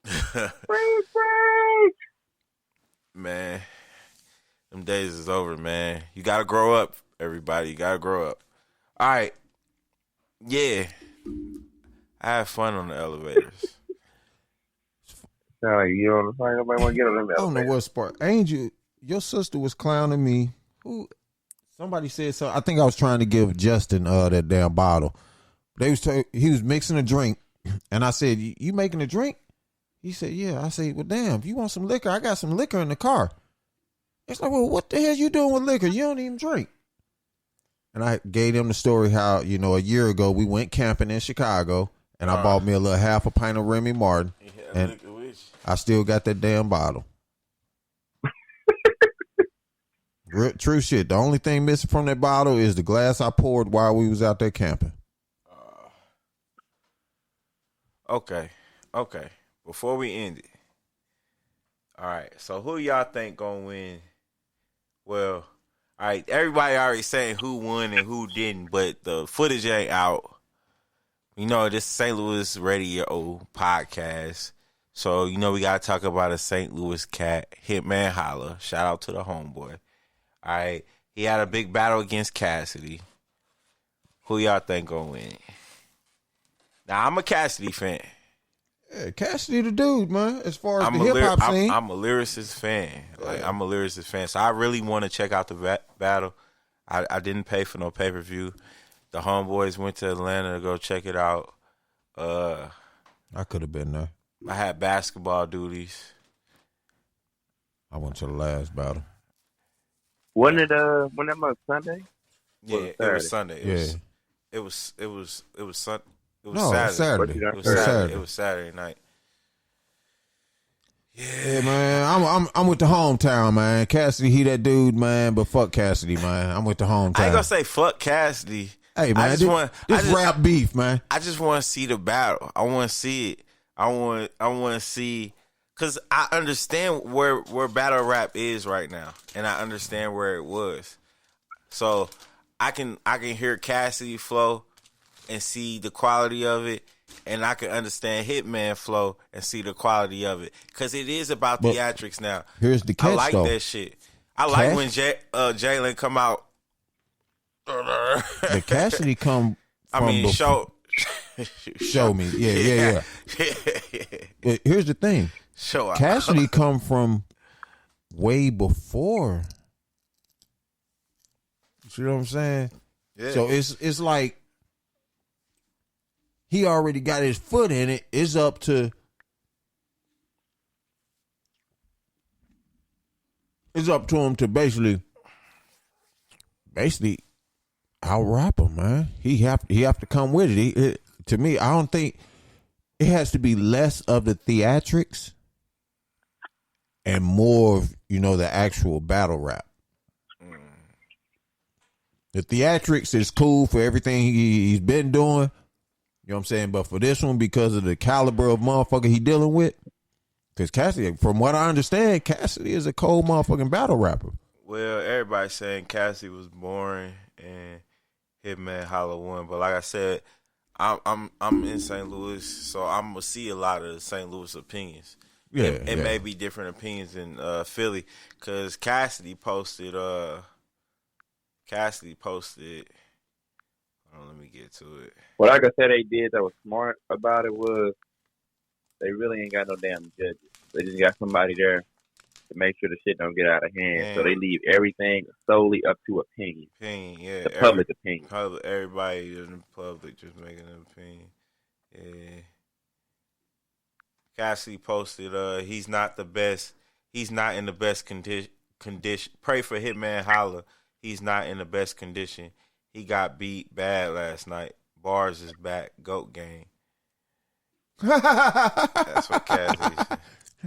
Spring break! Man, them days is over, man. You gotta grow up, everybody. You gotta grow up. All right. Yeah. I have fun on the elevators. Sound like you don't find nobody want to get on them I don't know elevator. what sport. Angel, your sister was clowning me. Who? Somebody said so. I think I was trying to give Justin that damn bottle. He was mixing a drink, and I said, "You making a drink?" He said, "Yeah." I said, "Well, damn, if you want some liquor, I got some liquor in the car." It's like, "Well, what the hell you doing with liquor? You don't even drink." And I gave him the story how, a year ago we went camping in Chicago, and I bought me a little half a pint of Remy Martin, and I still got that damn bottle. True shit. The only thing missing from that bottle is the glass I poured while we was out there camping. Okay. Before we end it, all right. So who y'all think gonna win? Well, all right. Everybody already saying who won and who didn't, but the footage ain't out. This St. Louis radio podcast. So we gotta talk about a St. Louis cat, Hitman Holla. Shout out to the homeboy. All right, he had a big battle against Cassidy. Who y'all think gonna win? Now I'm a Cassidy fan. Yeah, Cassidy the dude, man. As far as I'm the hip hop scene, I'm a lyricist fan. I'm a lyricist fan. So I really want to check out the battle. I didn't pay for no pay per view. The homeboys went to Atlanta to go check it out. I could have been there. I had basketball duties. I went to the last battle. Wasn't it when that was Sunday? Yeah, it was Sunday. It was Saturday. Saturday. It was Saturday. It was Saturday night. Yeah, man. I'm with the hometown, man. Cassidy, he that dude, man. But fuck Cassidy, man. I'm with the hometown. I ain't gonna say fuck Cassidy. Hey, man. This rap beef, man. I just want to see the battle. I want to see it. I want to see, because I understand where battle rap is right now, and I understand where it was. So I can hear Cassidy flow and see the quality of it, and I can understand Hitman flow and see the quality of it, because it is about theatrics now. Here's the catch, I like though. that shit. I like when Jalen come out. The Cassidy come from show me. Yeah. But here's the thing. Show out. Cassidy come from way before. You know what I'm saying? Yeah. So it's like he already got his foot in it. It's up to him to basically out rap him, man. He have to come with it. To me, I don't think it has to be less of the theatrics and more of, the actual battle rap. The theatrics is cool for everything he's been doing. You know what I'm saying? But for this one, because of the caliber of motherfucker he dealing with, because Cassidy, from what I understand, Cassidy is a cold motherfucking battle rapper. Well, everybody's saying Cassidy was boring and Hitman Holla won, but like I said, I'm in St. Louis, so I'm gonna see a lot of St. Louis opinions. Yeah, it may be different opinions in Philly, because Cassidy posted. Hold on, let me get to it. Well, like I said, they did that was smart about it was they really ain't got no damn judges. They just got somebody there to make sure the shit don't get out of hand. Man. So they leave everything solely up to opinion. Yeah, the public opinion. Everybody in the public just making an opinion. Yeah. Cassidy posted, he's not the best. He's not in the best condition. Pray for Hitman Holla. He's not in the best condition. He got beat bad last night. Bars is back. GOAT game. That's what Cassidy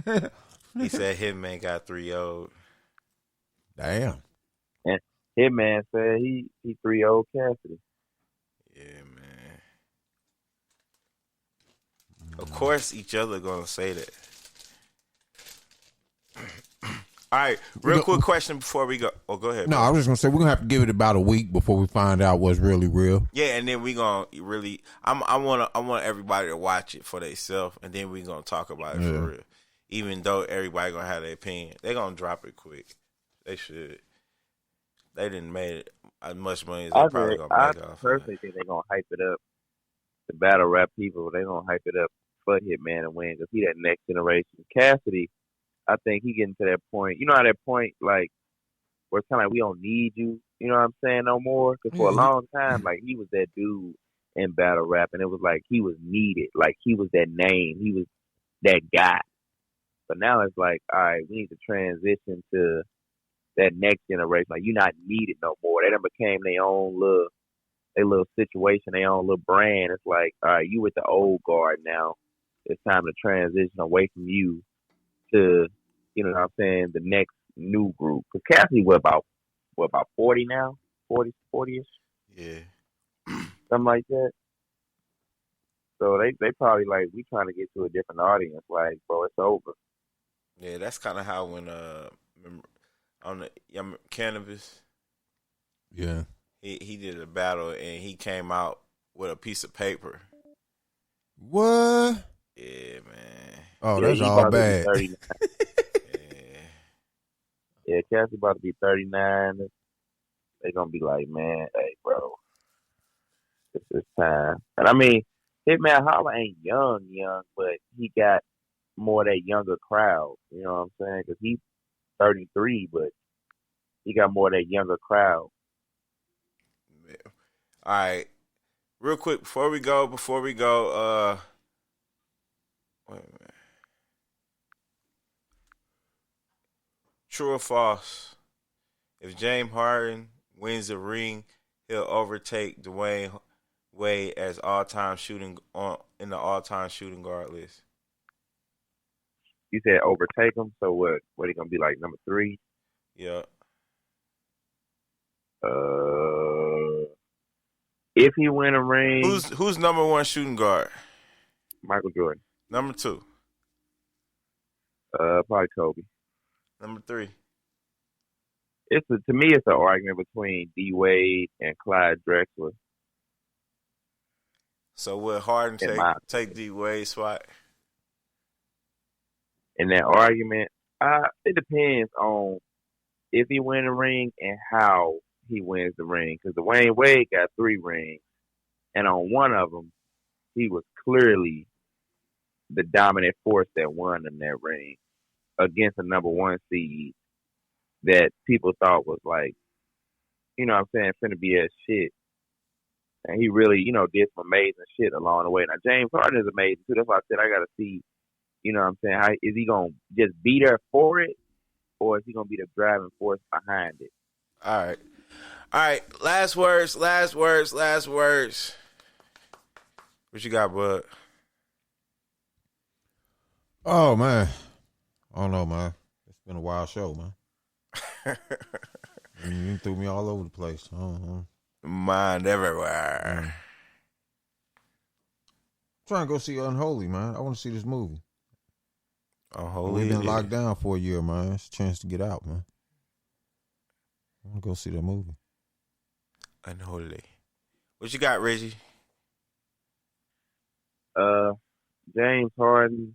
said. He said Hitman got 3-0'd. Damn. And Hitman said he 3-0 Cassidy. Yeah, man. Of course, each other gonna say that. All right, real quick question before we go. Oh, go ahead. No, bro. I was just gonna say we're gonna have to give it about a week before we find out what's really real. Yeah, and then we gonna really. I want everybody to watch it for themselves, and then we gonna talk about it for real. Even though everybody gonna have their opinion, they gonna drop it quick. They should. They didn't make as much money as they probably gonna make off. I personally think they're gonna hype it up. The battle rap people, they gonna hype it up for Hitman to win because he that next generation. Cassidy, I think he getting to that point. You know how that point, like, where it's kind of like we don't need you. You know what I'm saying? No more. Because for a long time, like, he was that dude in battle rap, and it was like he was needed. Like, he was that name. He was that guy. But now it's like, all right, we need to transition to that next generation. Like, you're not needed no more. They done became their own little situation, their own little brand. It's like, all right, you with the old guard now. It's time to transition away from you to, you know what I'm saying, the next new group. Because Cassidy, about 40 now? 40-ish? Yeah. Something like that. So they probably like, we trying to get to a different audience. Like, bro, it's over. Yeah, that's kind of how when on the Cannabis. Yeah. He did a battle and he came out with a piece of paper. What? Yeah, man. Oh, that's all bad. Yeah, Cassie about to be 39. They gonna be like, man, hey, bro, it's time. And I mean, Hitman Holla ain't young, but he got more of that younger crowd. You know what I'm saying? Because he's 33, but he got more of that younger crowd. All right, real quick before we go, wait a minute. True or false? If James Harden wins the ring, he'll overtake Dwayne Wade as all-time in the all-time shooting guard list. You said overtake him, so what? What he gonna be like, number 3? Yeah. If he win a ring, who's number 1 shooting guard? Michael Jordan. Number 2? Probably Kobe. Number 3? To me, it's an argument between D Wade and Clyde Drexler. So will Harden take D Wade's spot? In that argument, it depends on if he win a ring and how he wins the ring. Because Dwayne Wade got 3 rings, and on one of them, he was clearly the dominant force that won in that ring against a number 1 seed that people thought was like, you know what I'm saying, finna be as shit. And he really, did some amazing shit along the way. Now, James Harden is amazing, too. That's why I said I got to see, you know what I'm saying, how is he going to just be there for it, or is he going to be the driving force behind it? All right. Last words. What you got, bud? Oh, man. I don't know, man. It's been a wild show, man. You threw me all over the place. Mind everywhere. Trying to go see Unholy, man. I want to see this movie. Unholy. We've been locked down for a year, man. It's a chance to get out, man. I want to go see that movie. Unholy. What you got, Reggie? James Harden,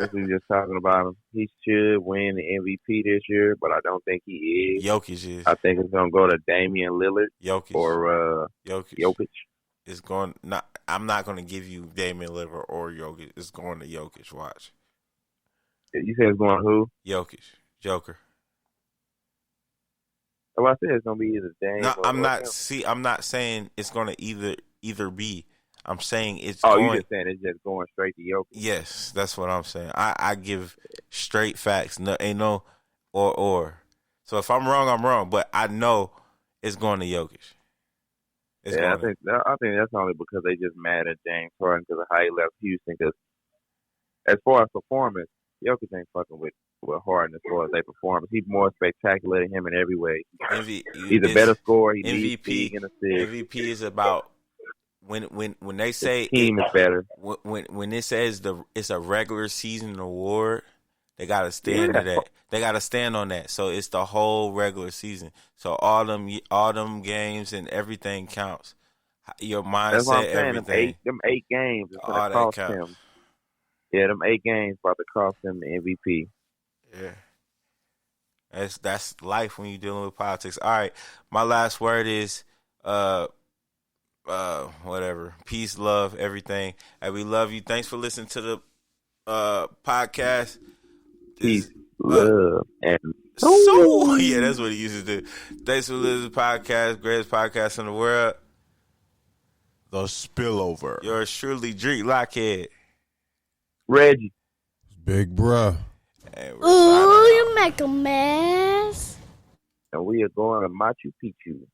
as we were just talking about him, he should win the MVP this year, but I don't think he is. Jokic is. I think it's going to go to Damian Lillard. Jokic. Or Jokic. It's going. I'm not going to give you Damian Lillard or Jokic. It's going to Jokic. Watch. You said it's going who? Jokic. Joker. Oh, I said it's going to be either Dame. No, or I'm not. him. See, I'm not saying it's going to either be. I'm saying it's. Oh, going, you just saying it's just going straight to Jokic? Yes, that's what I'm saying. I give straight facts. No, ain't no or. So if I'm wrong, I'm wrong. But I know it's going to Jokic. It's Yeah, going I think that's only because they just mad at James Harden because of how he left Houston. Because as far as performance, Jokic ain't fucking with Harden as far as they performance. He's more spectacular than him in every way. He's a better scorer. He leads the league in assists. MVP is about when they say Team is better. When it says it's a regular season award, they gotta stand to that. They gotta stand on that. So it's the whole regular season. So all them games and everything counts. Your mindset, That's what I'm saying. everything. Them eight games is All gonna that cost counts. him. Yeah, them 8 games about to cost him the MVP. Yeah. That's life when you're dealing with politics. All right. My last word is whatever. Peace, love, everything. And we love you. Thanks for listening to the podcast. Peace, love, and so yeah, that's what he used to do. Thanks for listening to the podcast, greatest podcast in the world. The Spillover. Yours truly, Drake Lockhead. Reggie. Big bruh. Ooh, you make a mess. And we are going to Machu Picchu.